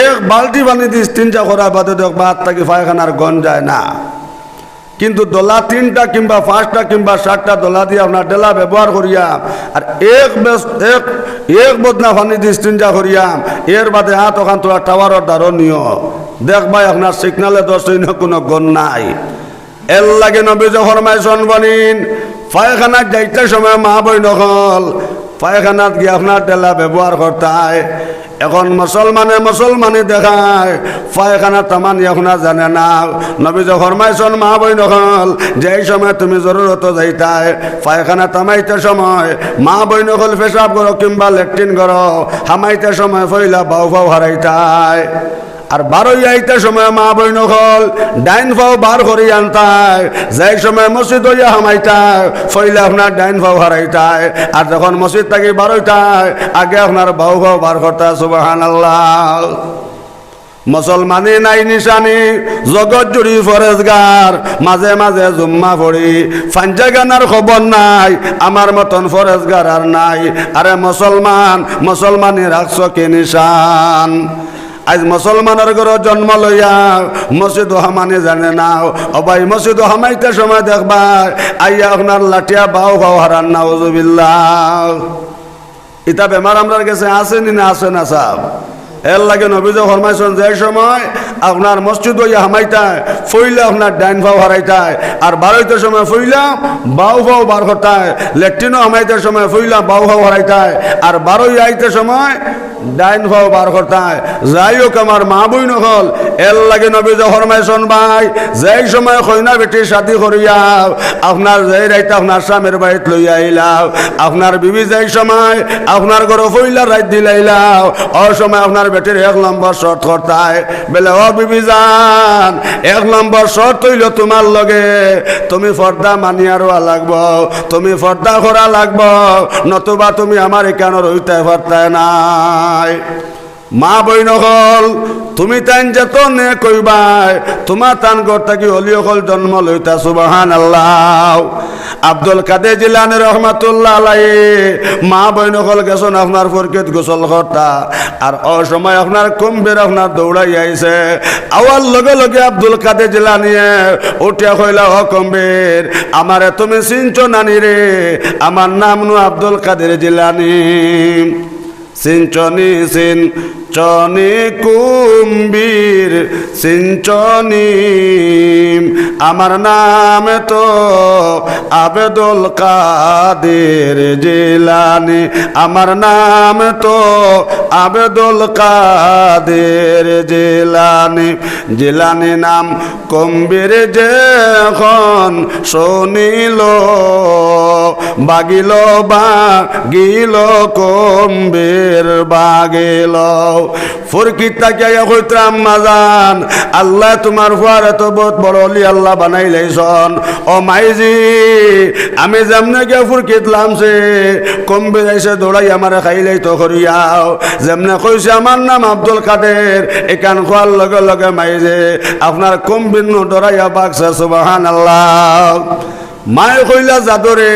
এক বালতি পানি দিয়ে ইস্তিনজা করার বাদে দেখবা থাকি পায়খানার গন যায় না কিন্তু দোলা 3টা কিংবা 5টা কিংবা 7টা দোলা দিয়ে আপনার ডেলা ব্যবহার করিয়া আর এক বদনা পানি দিয়ে ইস্তিনজা করিয়া এর বাদে ওখান তোরা টাওয়ারর দ্বারো নিও দেখবা আপনার সিগনালে 10 কোনো গন নাই এর লাগে নবী ফরমাইছেন বনিন পায়খানাত যাইতে সময় মা বইনকল পায়খানাত গিয়ে আপনার ডেলা ব্যবহার করতায় এখন মুসলমানে দেখায় পায়খানা তামান এখন জানে না নবী ফরমাইছেন মা বইনকল যেই সময় তুমি জরুরত যাইতায় পায়খানা তামাইতে সময় মা বইনকল পেশাব করো কিংবা লেট্রিন করো হামাইতে সময় ফইলা বাউ হারাইতায় আর বারোই আইতে সময় মা বইনকল ডাইন ফাও বার করি আনতায় যাই সময় মসজিদ হইয়া হামাইতায় ফইলে আপনার ডাইন ফাও হারাইতায় আর যখন মসজিদ থাকি বারোইতায় আগে আপনার বাউ ফাও বার করতা সুবহানাল্লাহ মুসলমানি নাই নিশানি জগৎ জুড়ি ফরেজগার মাঝে মাঝে জুম্মা পড়ি ফাঞ্জাগানার খবর নাই আমার মতন ফরেজগার আর নাই আরে মুসলমানি রাখছ কি নিশান আজ মুসলমানের ঘর জন্ম লইয়া মসজিদ হামানি জানে না ও ভাই মসজিদ হামাইতে সময় দেখবা আইয়া আপনার লাঠিয়া বাউ হারান নাউজুবিল্লাহ ইতা বেমার আমরার কাছে আসেনি না আসে না সাহেব এর লাগে নবী ফরমাইছেন যে সময় আপনার মসজিদ হইয়া হামাইতায় ফইলে আপনার ডাইন ফাও হারাইতায় আর বারোইতে সময় ফইলা বাউ ফাও বার করতায় লেট্রিনও হামাইতে সময় ফইলা বাউ ফাও হারাইতায় আর বারোই আইতে সময় ডাইন ফাও বার করতায় যাই হোক আমার মা বই নকল এর লাগে নবী ফরমাইছেন ভাই যেই সময় কইনা বেটি শাদি করিয়া আপনার যেই রাইতে আপনার স্বামীর বাড়িত লইয়া আইলাও আপনার বিবি যেই সময় আপনার ঘরে ফইলা রাইত দিলাইলাও ও সময় আপনার বেটির 1 নম্বর শর্ত করতায় বেলে ও বিবি জান 1 নম্বর শর্ত হইল তোমার লগে তুমি পর্দা মানিয়ারও লাগব তুমি পর্দা করা লাগব নতুবা তুমি আমার এখানে রইতে পারতায় নাই মা বইনকল তুমি তান যেত নে কইবাই তোমার তান ঘর থাকি অলিয়কল জন্ম লইতা সুবহানাল্লাহ আব্দুল কাদের জিলানী রহমাতুল্লাহ আলাইহি মা বইনকল গেছন আপনার ফরকেত গোসল করতা আর ও সময় আপনার কুম্ভের আপনার দৌড়াই আইছে আওয়ার লগে লগে আব্দুল কাদের জিলানিয়ে উঠিয়া কইলা ও কুম্ভের আমারে তুমি চিনছ নানি রে আমার নাম নু আব্দুল কাদের জিলানী সিনচনি সিন চনি কুম্বীর সিঞ্চনি আমার নাম তো আবেদুল কাদের জিলানি আমার নাম তো আবেদুল কাদের জিলানি জিলানি নাম কুম্বীর যখন শুনিল বাগিল বাগিল কুম্বীর বাগিল ফুরকিত তাকিয়া কইতাম মাজান আল্লাহ তোমার ফুয়ারে তো বহুত বড় অলি আল্লাহ বানাইলেছন ও মাইজি আমি যেমনে গিয়ে ফুরকিত লামছে কুম্বীর এসে দৌড়াই আমার খাইলেই তো করিয়াও যেমনে কইছে আমার নাম আব্দুল কাদের এখান খোয়ার লগে লগে মাইজে আপনার কুম্বীর ডরাইয়া বাগছে সুবহানাল্লাহ মায়ে কইলা জাদরে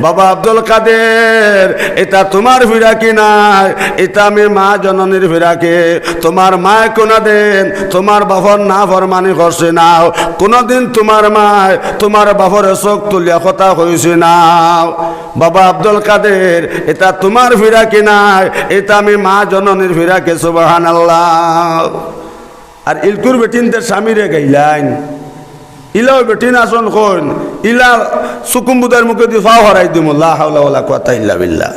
বাবা আব্দুল কাদের এটা তোমার ফিরাকি নাই এটা আমি মা জননীর ফিরাকে তোমার মায় কোনা দেন তোমার বাপর না ফরমানি করছে নাও কোনদিন তোমার মায় তোমার বাপরে চোখ তুলিয়া কথা কইছে নাও বাবা আব্দুল কাদের এটা তোমার ফিরাকি নাই এটা আমি মা জননীর ফিরাকে সুবহানাল্লাহ আর ইলকুর বেটিনদের স্বামীরে গাইলাইন ইলাও বেটিন আসন কোন ইলা সুকুম্বুদের মুখে দিয়ে ফাও হরাই দিম লা হাওলা ওয়ালা কুওয়াতা ইল্লা বিল্লাহ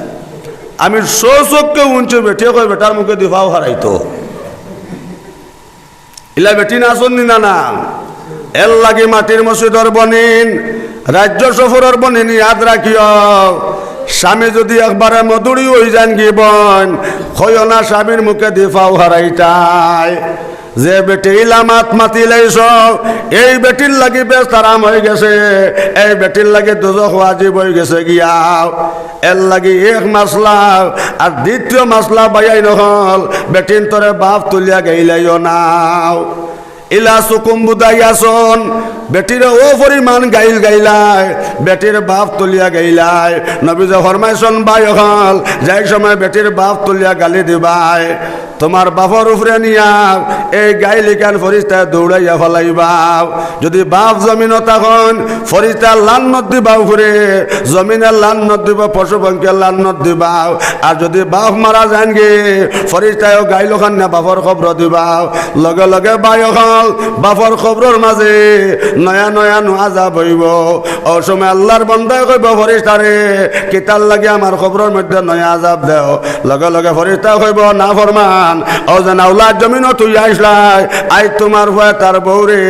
আমি চোখকে উঞ্চে বেটিয়ে কই বেটার মুখে দিয়ে ফাও হরাইতো ইলা বেটিন আসন নি না এল লাগি মাটির মসজিদর বনিন রাজ্য সফরের বনিন ইয়াদ রাখিও স্বামী যদি একবারে মধুরি হয়ে যান কি বন কইও না স্বামীর মুখে দিয়ে ফাও হরাইতাই যে বেটি ইলামাত মাতিলেছ এই বেটির লাগি বেশ তারাম হয়ে গেছে এই বেটির লাগি দুজখ ওয়াজিব হয়ে গেছে গিয়াও এর লাগি এক মাসলা আর দ্বিতীয় মাসলা বাইয়াই নহল বেটিন তোরে বাপ তুলিয়া গাইলাইও নাও ইলা সুকুম্বুদাইয়াছন বেটির ও পরিমাণ গাইল গাইলাই বেটির বাপ তুলিয়া গাইলাই নবীজে ফরমাইছন বাই হল যাই সময় বেটির বাপ তুলিয়া গালি দিবাই তোমার বাপর উপরে নিয়া এই গাইলিকান ফরিস্তা দৌড়াইয়া ফেলাইবা যদি বাপ জমিন তখন ফরিস্তা লান্নত দিবা উপরে জমিনের লান্নত দিব পশু পঙ্খের লান্নত দিবা আর যদি বাপ মারা যান গে ফরিস্তায়ও গাইল খান না বাপর খবর দিবা লগে লগে বাই হল বাপর খবরের মাঝে নয়া নয়া আযাব হইব ও সময় আল্লাহর বান্দায় কইব ফরিস্তারে কিতার লাগে আমার খবরের মধ্যে নয়া আযাব দেও লগে লগে ফরিস্তা কইব না ফরমান ও যেন আওলাদ জমিন তুই আইসলাই আই তোমার ভয় তার বউরে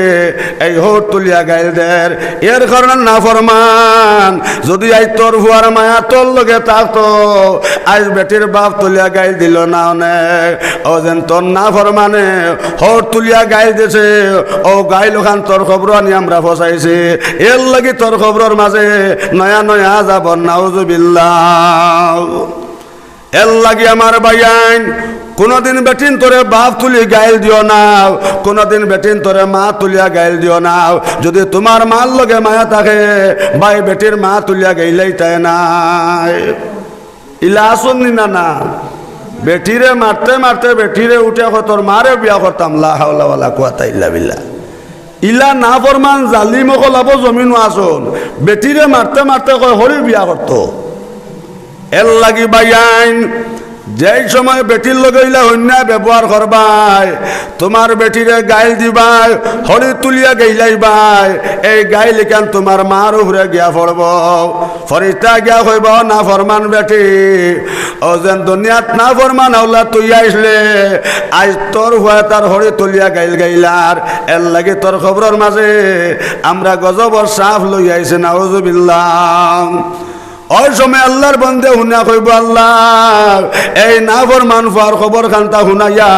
এই হোট তুলিয়া গাইল দের এর কারণে না ফরমান যদি আই তোর ভুয়ার মায়া তোর লগে থাকতো আজ বেটির বাপ তুলিয়া গাইল দিল না অনেক ও যেন তোর না ফরমানে হোট তুলিয়া গাইল দিছে ও গাইল খান তোর খবর আনি আমরা ফসাইছি এর লাগি তোর খবরের মাঝে নয়া নয়া যাব নাউজুবিল্লাহ এর লাগি আমার বাইয়ান কোনদিন বেটিন তোরে বাপ তুলি গাইল দিও না কোনদিন বেটিন তোরে মা তুলিয়া গাইল দিও না যদি তোমার মার লগে মায়া থাকে ভাই বেটির মা তুলিয়া গাইলেই তাই নাই ইলা আসুন না বেটিরে মারতে মারতে বেটিরে উঠে তোর মারে বিয়া করতাম লা হাওলা ওয়ালা কুওয়াতা ইল্লা বিল্লাহ ইলা না ফরমান জালিম কলাবো জমিন আসুন বেটিরে মারতে মারতে কয় হরি বিয়া করতো এর লাগি বাইয়াইন যেই সময় বেটির লগইলা অন্যায় ব্যবহার করবাই তোমার বেটিরে গাইল দিবাই হরি তুলিয়া গাইলাইবাই এই গাইল কেন তোমার মার উপরে গিয়া পড়ব ফরিস্তা গিয়া কইব না ফরমান বেটি ও যেন দুনিয়াত না ফরমান আওলা তুই আইসলে আজ তোর হয়ে তার হরি তুলিয়া গাইল গাইলার এর লাগে তোর খবরের মাঝে আমরা গজবর সাফ লই আইছে নাউজুবিল্লাহ ওই সময় আল্লাহর বন্দে হুনা কইব আল্লাহ এই না ফরমান ফার খবর খানতা হুনাইয়া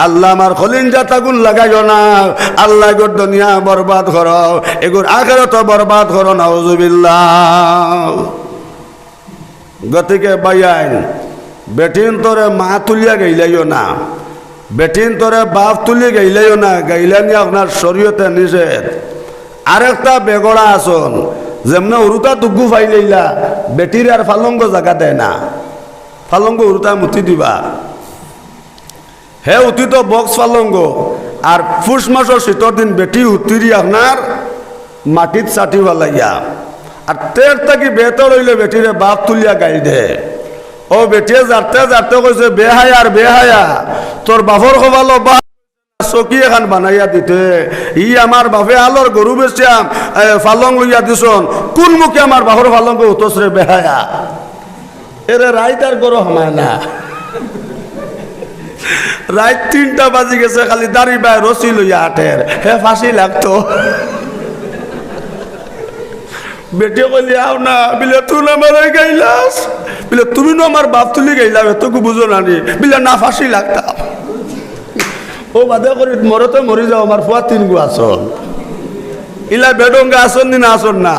আল্লাহ আমার খলিঞ্জা তাগুন লাগাইও না আল্লাহ গোর দুনিয়া বরবাদ করো এগুর আখিরাত বরবাদ করো নাউজুবিল্লাহ গতিকে বাইয়াইন বেটিন তোরে মা তুলিয়া গাইলাইও না বেটিন তোরে বাপ তুলি গাইলাইও না গাইলানি আপনার শরীয়তে নিষেধ আরেকটা বেগড়া আসন যেমন উরুতা দুগু ফাইলাইলা বেটির আর ফালঙ্গ জায়গা দেয় না ফালঙ্গ উরুতা মুতি দিবা হে উতি তো বক্স ফালঙ্গ আর ফুস মাসের শীতর দিন বেটি উতিরি আপনার মাটিত চাটি ফেলাইয়া আর তের থাকি বেতর হইলে বেটিরে বাপ তুলিয়া গাইল দে ও বেটিয়ে যাতে যাতে কইছে বেহায়ার বেহায়া তোর বাপর খোবালো বা চকি এখন বানাইয়া দিতে ই আমার বাপে আলোর গরু বেচাম ফালং লইয়া দিছন কোন মুখে আমার বাপর ফালং উতসরে বেহায়া এরে রাইত আর গরু হামায় না রাত 3টা বাজি গেছে খালি দাড়ি বাই রসি লইয়া আটের হে ফাঁসি লাগতো বেটে কইলি আও না বিলে তুই আমার গাইলাস বিলে তুমি না আমার বাপ তুলি গাইলাম এতকু বুঝো না নি বিলে না ফাঁসি লাগতাম ও বাদে করি মরে তো মরি যাও আমার ফুয়া 3 গু আসন ইলা বেডঙ্গা আসন নি না আসন না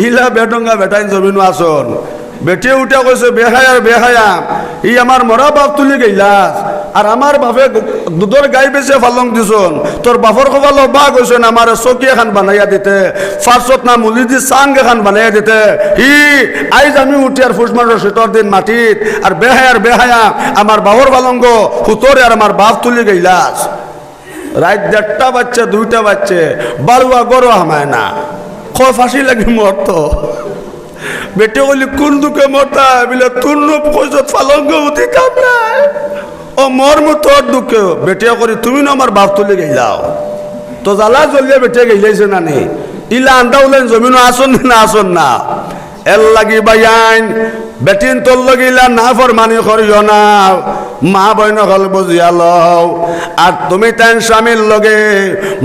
ইলা বেডঙ্গা বেটাইন জমিনও আসন বেটে উঠে কইছে বেহায়ার বেহায়া ই আমার মরা বাপ তুলি গাইলাস আর আমার বাপে দুধর গাই বেছে ফালং দিছন তোর বাপর খোবালো বা কইছেন আমার চকি এখন বানাইয়া দিতে ফার্সত না মুলি দি চাং এখন বানাইয়া দিতে হি আইজ আমি উঠি আর ফুস মাসের শীতর দিন মাটিত আর বেহায়া আমার বাপর ফালঙ্গ হুতরে আর আমার বাপ তুলি গাইলাস রাত 1:30 বাচ্চা 2টা বাচ্চে বারুয়া গরো হামায় না খ ফাঁসি লাগি মরতো বেটে বলি কোন দুঃখে মরতা বিলে তুর্ণ কইছত ফালঙ্গ উঠি কামড়ায় ও মর্ম তোর দুঃখে বেটে করি তুমি না আমার বাপ তুলে গেলাও তো জ্বালা জ্বলিয়ে বেটে গেলাইছে না নি ইলা আন্দা উলেন জমিনও আসন না আসন না এর লাগি বাইন বেটিন তোর লগিলা না ফরমানি করিও না মা বইন হল বুঝিয়া লও আর তুমি তাই স্বামীর লগে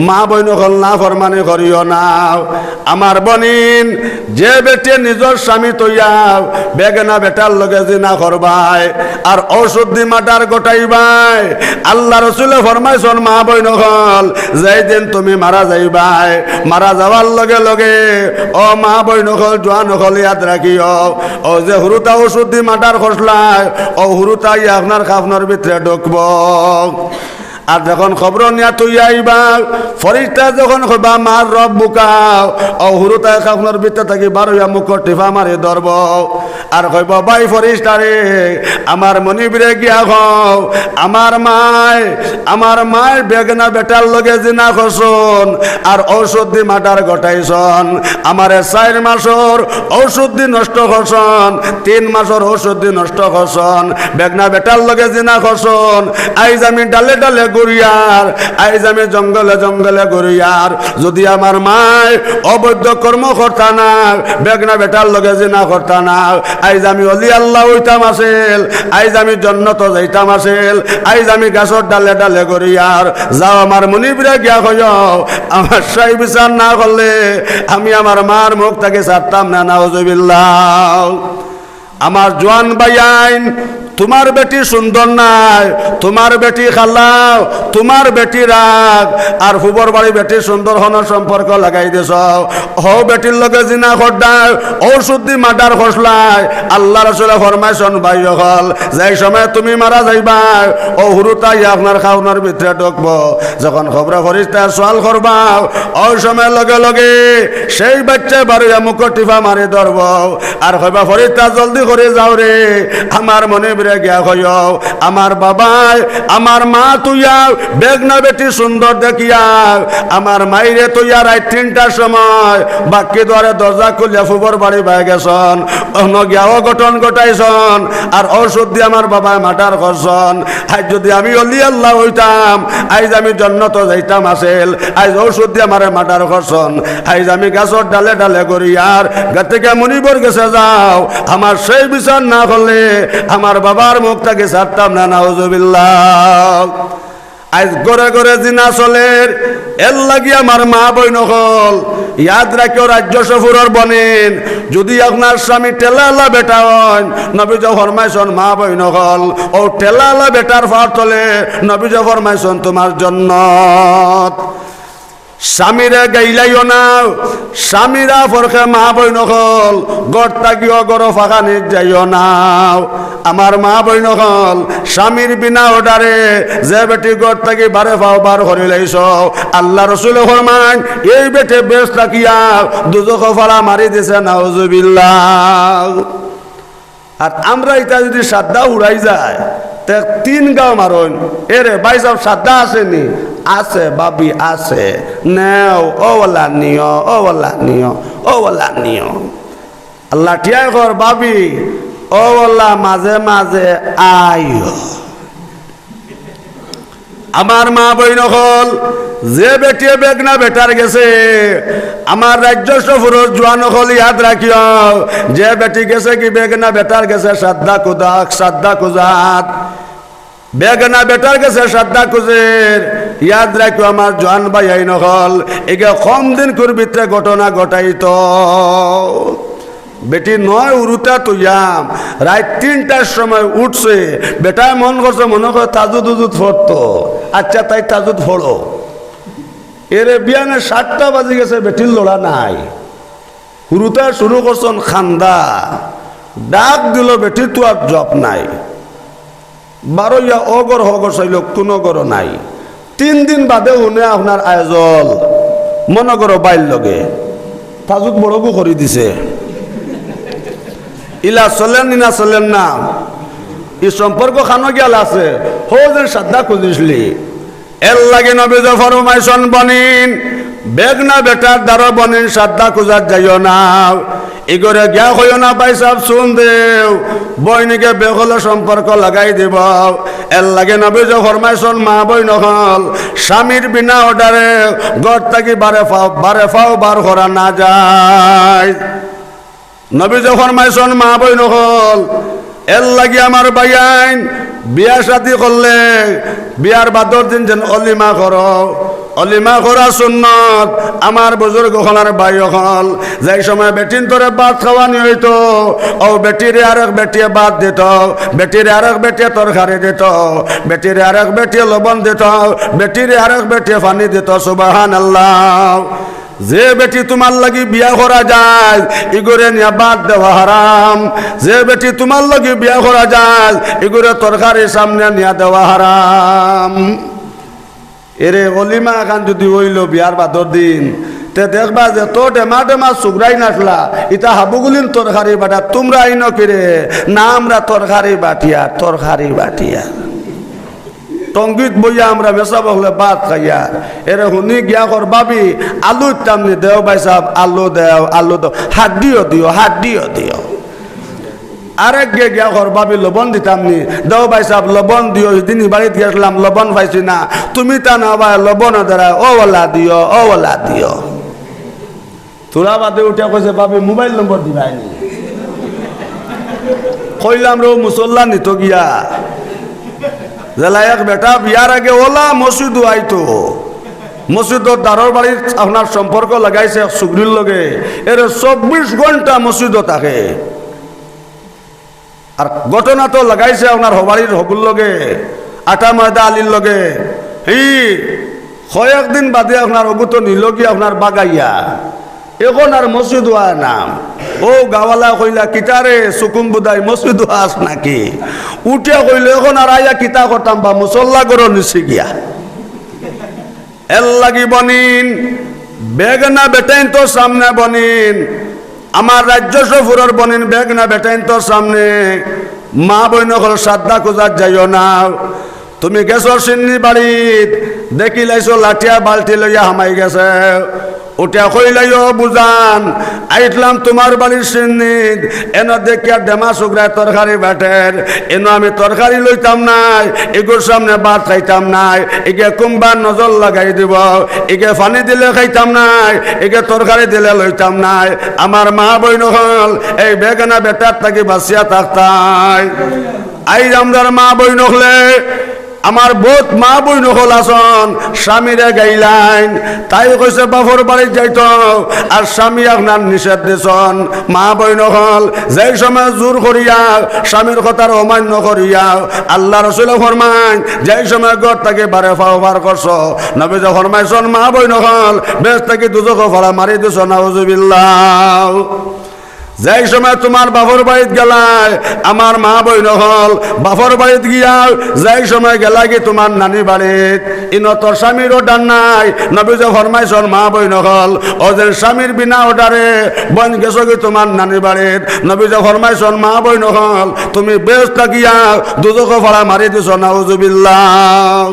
মা বইন হল না ফরমানি করিও না আমার বনিন যে বেটে নিজের স্বামী তৈয়া বেগনা বেটার লগে জিনা করবাই আর ঔষধ দি মাটার গোটাইবাই আল্লাহ রসুলে ফরমাইছন মা বইন হল যেই দিন তুমি মারা যাইবাই মারা যাওয়ার লগে লগে ও মা বইন হল জোয়ান হল ইয়াদ রাখিও ও যে হুরুতা ওষুধ দি মাটার খসলায় ও হুরুতাই আপনার খাফনার ভিতরে ঢুকব আর যখন খবর নিয়া তুই আইবা ফরিস্তা যখন কইবা মার রব বুকাও ও হুরুতাই খাফনার ভিতরে থাকি বারোয়া মুখ টিফা মারি ধরব আর কইব বাই ফরিস্তারে আমার মনিবরে গিয়া কও আমার মায় বেগনা বেটার লগে জিনা খসন আর ঔষধ দি মাটার গটাইছন আমারে 4 মাসর ঔষধ দি নষ্ট খসন 3 মাসর ঔষধ দি নষ্ট খসন বেগনা বেটার লগে জিনা খসন আইজ আমি ডালে ডালে গড়িয়ার আইজ আমি জঙ্গলে জঙ্গলে গড়িয়ার যদি আমার মায় অবৈধ কর্ম করতা না বেগনা বেটার লগে জিনা করতা না আইজ আমি অলি আল্লাহ হইতাম আসেল আইজ আমি জন্নত যাইতাম আসেল আইজ আমি গাছর ডালে ডালে গড়িয়ার যাও আমার মনিবরে গিয়া কইও আমার সাই বিচার না করলে আমি আমার মার মুখ তাকে ছাড়তাম না নাউজুবিল্লাহ আমার জোয়ান বাইন তোমার বেটি সুন্দর নাই তোমার বেটি খালাও তোমার বেটি রাগ আর ফুবর বাড়ি বেটি সুন্দর হনার সম্পর্ক লাগাই দিছ হো বেটির লগে জিনা খড্ডায় ঔষধ দি মাটার খসলায় আল্লাহ রাসূলে ফরমাইছেন ভাই হল যেই সময় তুমি মারা যাইবা ও হুরুতাই আপনার খাওনার ভিতরে ঢুকব যখন খবর ফরিস্তা সওয়াল করবা ওই সময় লগে লগে সেই বাচ্চা বারোয়া মুখ টিফা মারি ধরব আর কইবা ফরিস্তা জলদি করে যাও রে আমার মনে গিয়া কইও আমার বাবাই আমার মা তুইয়া বেগনা বেটি সুন্দর দেখিয়া আমার মাইরে তুইয়া রাত 3টার সময় বাক্কি দ্বারে দরজা খুলিয়া ফুবর বাড়ি পাই গেছন অন্য গিয়াও গঠন ঘটাইছন আর ঔষধ দিয়ে আমার বাবায় মাটার করছন আজ যদি আমি অলি আল্লাহ হইতাম আইজ আমি জন্নত যাইতাম আসেল আইজ ঔষধ দিয়ে আমার মাটার করছন আইজ আমি গাছর ডালে ডালে গড়িয়ার গা থেকে মনিবর গেছে যাও আমার সেই বিচার না করলে আমার বাবার মুখটাকে ছাড়তাম না নাউজুবিল্লাহ আজ গড়ে গড়ে জিনা চলের এর লাগি আমার মা বইন হল ইয়াদ রাখিও রাজ্য সফুরর বনেন যদি আপনার স্বামী টেলালা বেটা হন নবীজ ফরমাইছন মা বইন হল ও টেলালা বেটার ফার তলে নবীজ ফরমাইছন তোমার জন্নত স্বামীরে গাইলাইও না স্বামীরা ফরকে মা বইন হল গড় তাকিও গড় ফাঁকানি যাইও না আমার মা বইন হল স্বামীর বিনা অর্ডারে যে বেটি গড় তাকি বারে পাও বার করে লাইছ আল্লাহ রসুল ফরমান এই বেটে বেশ তাকিয়া দুজখ ফাড়া মারি দিছে নাউজুবিল্লাহ আর আমরা এটা যদি সাদ্দা উড়াই যায় তে 3 গাঁও মারন এরে ভাই সব সাদ্দা আসেনি আছে বাবি আছে নেও ওলা নিও ওলা নিও ওলা নিও আল্লাহ টিয়াই কর বাবি ও আল্লাহ মাঝে মাঝে আইও। আমার মা বইন হল যে বেটিয়ে বেগনা বেটার গেছে আমার রাজ্য সফর জোয়ান হল ইয়াদ রাখিও যে বেটি গেছে কি বেগনা বেটার গেছে শ্রদ্ধা কুদাক শ্রদ্ধা কুজাত বেগনা বেটার গেছে শ্রদ্ধা কুজের ইয়াদ রাখিও আমার জোয়ান ভাই আইন হল একে কম দিন করে ভিতরে ঘটনা ঘটাইত বেটি নয় উরুটা তুইয়াম রাত 3টার সময় উঠছে বেটায় মন করছে মনে করে তাজুদ উজুদ ফরতো আচ্ছা তাই তাজুদ ফড়ো এরে বিয়ানে 7টা বাজে গেছে বেটির লড়া নাই হুরুটা শুরু করছেন খান্দা ডাক দিল বেটির তো আর জব নাই 12 ইয়া অগর হগর চাইল কোনো গর নাই 3 দিন বাদে শুনে আপনার আয়োজন মনে করো বাইর লগে তাজুদ বড়বু করে দিছে ইলা চলেন না চলেন না এই সম্পর্ক খানো গেল আছে হো যে শ্রদ্ধা খুঁজিসলি এর লাগে নবীজ ফরমাইশন বনিন বেগনা বেটার দ্বারা বনিন শ্রদ্ধা খুঁজার যাইও না ইগরে গিয়া হইও না পাইসাব শুন দেও বইনিকে বেগলে সম্পর্ক লাগাই দিব এর লাগে নবীজ ফরমাইশন মা বই নহল স্বামীর বিনা অর্ডারে ঘর থাকি বারে ফাও বার করা না যায় নবী যখন মাইসন মা বই নহল এর লাগি আমার বাইয়াইন বিয়া শাদি করলে বিয়ার বাদর দিন যেন অলিমা করো অলিমা করা সুন্নত আমার বুজুর্গ হলার ভাই হল যাই সময় বেটিন তোরে ভাত খাওয়ানি হইতো ও বেটিরে আরেক বেটিয়ে ভাত দিত বেটিরে আরেক বেটিয়ে তরকারি দিত বেটিরে আরেক বেটিয়ে লবণ দিত বেটিরে আরেক বেটিয়ে পানি দিত সুবহানাল্লাহ যে বেটি তোমার লাগি বিয়া করা যায় ইগরে নিয়া বাদ দেওয়া হারাম যে বেটি তোমার লাগি বিয়া করা যায় ইগরে তরকারি সামনে নিয়া দেওয়া হারাম এরে অলিমা খান যদি হইল বিয়ার বাদর দিন তে দেখবা যে তো ডেমা ডেমা সুগরাই নাসলা ইটা হাবুগুলিন তরকারি বাটা তোমরা আইন কিরে না আমরা তরকারি বাটিয়া টঙ্গিত বইয়া আমরা বেসা বহলে ভাত খাইয়া এরে শুনি গিয়া কর ভাবি আলু তামনি দেও ভাই সাহেব আলু দেও হাড্ডিও দিও আরেক গিয়া কর ভাবি লবণ দিতামনি দেও ভাই সাহেব লবণ দিও সেদিন বাড়িতে গেছিলাম লবণ পাইছি না তুমি তা না ভাই লবণ দ্বারা ওলা দিও তোরা বাদে উঠে কইছে ভাবি মোবাইল নম্বর দিবাইনি কইলাম রে মুসল্লা নিত গিয়া জেলায়ক বেটা বিয়ার আগে ওলা মসজিদ আইতো মসজিদর দারোর বাড়ির আপনার সম্পর্ক লাগাইছে সুগ্রির লগে এর 24 ঘন্টা মসজিদ থাকে আর ঘটনা তো লাগাইছে আপনার হবাড়ির হকুল লগে আটা ময়দা আলির লগে কয়েকদিন বাদে আপনার অগুত নিল কি আপনার বাগাইয়া এখন আর মসজিদ নাম ও গাওয়ালা কইলা কিতারে সুকুম বুদাই মসজিদ আস নাকি উঠিয়া কইলে এখন আর আইয়া কিতা করতাম বা মুসল্লা করো নিছি গিয়া এর লাগি বনিন বেগনা বেটাইন তো সামনে বনিন আমার রাজ্য সফরের বনিন বেগনা বেটাইন তো সামনে মা বইন হল শ্রদ্ধা খুঁজার যাইও না তুমি গেছো সিন্নি বাড়িত দেখি লাইছো লাঠিয়া বালতি লইয়া হামাই গেছে উঠিয়া কইলাইও বুঝান আইতলাম তোমার বাড়ির সিন্নিত এন দেখিয়া ডেমা সুগরায় তরকারি বাটের এন আমি তরকারি লইতাম নাই এগুর সামনে ভাত খাইতাম নাই এগে কুম্বার নজর লাগাই দিব এগে পানি দিলে খাইতাম নাই এগে তরকারি দিলে লইতাম নাই আমার মা বই নহল এই বেগানা বেটার থাকি বাঁচিয়া থাকতাই আই আমরার মা বই নহলে আমার বহুত মা বই নহল আসন স্বামীরে গাইলাইন তাই কইছে বাপর বাড়ি যাইত আর স্বামী আপনার নিষেধ দিছন মা বই নহল যেই সময় জোর করিয়া স্বামীর কথার অমান্য করিয়া আল্লাহ রসুল ফরমাইন যেই সময় ঘর থেকে বারে ফাও বার করছ নবীজ ফরমাইছন মা বই নহল বেশ থেকে দুজক ফাড়া মারি দিছ নাউজুবিল্লাহ যেই সময় তোমার বাপর বাড়িত গেলাই আমার মা বই নহল বাপর বাড়িত গিয়া যেই সময় গেলা কি তোমার নানি বাড়িত ইন তোর স্বামীর অর্ডার নাই নবীজ ফরমাইছন মা বই নহল ও যে স্বামীর বিনা অর্ডারে বন গেছো কি তোমার নানি বাড়িত নবীজ ফরমাইছন মা বই নহল তুমি বেশ থাকিয়া দুজক ফাড়া মারি দিছ নাউজুবিল্লাহ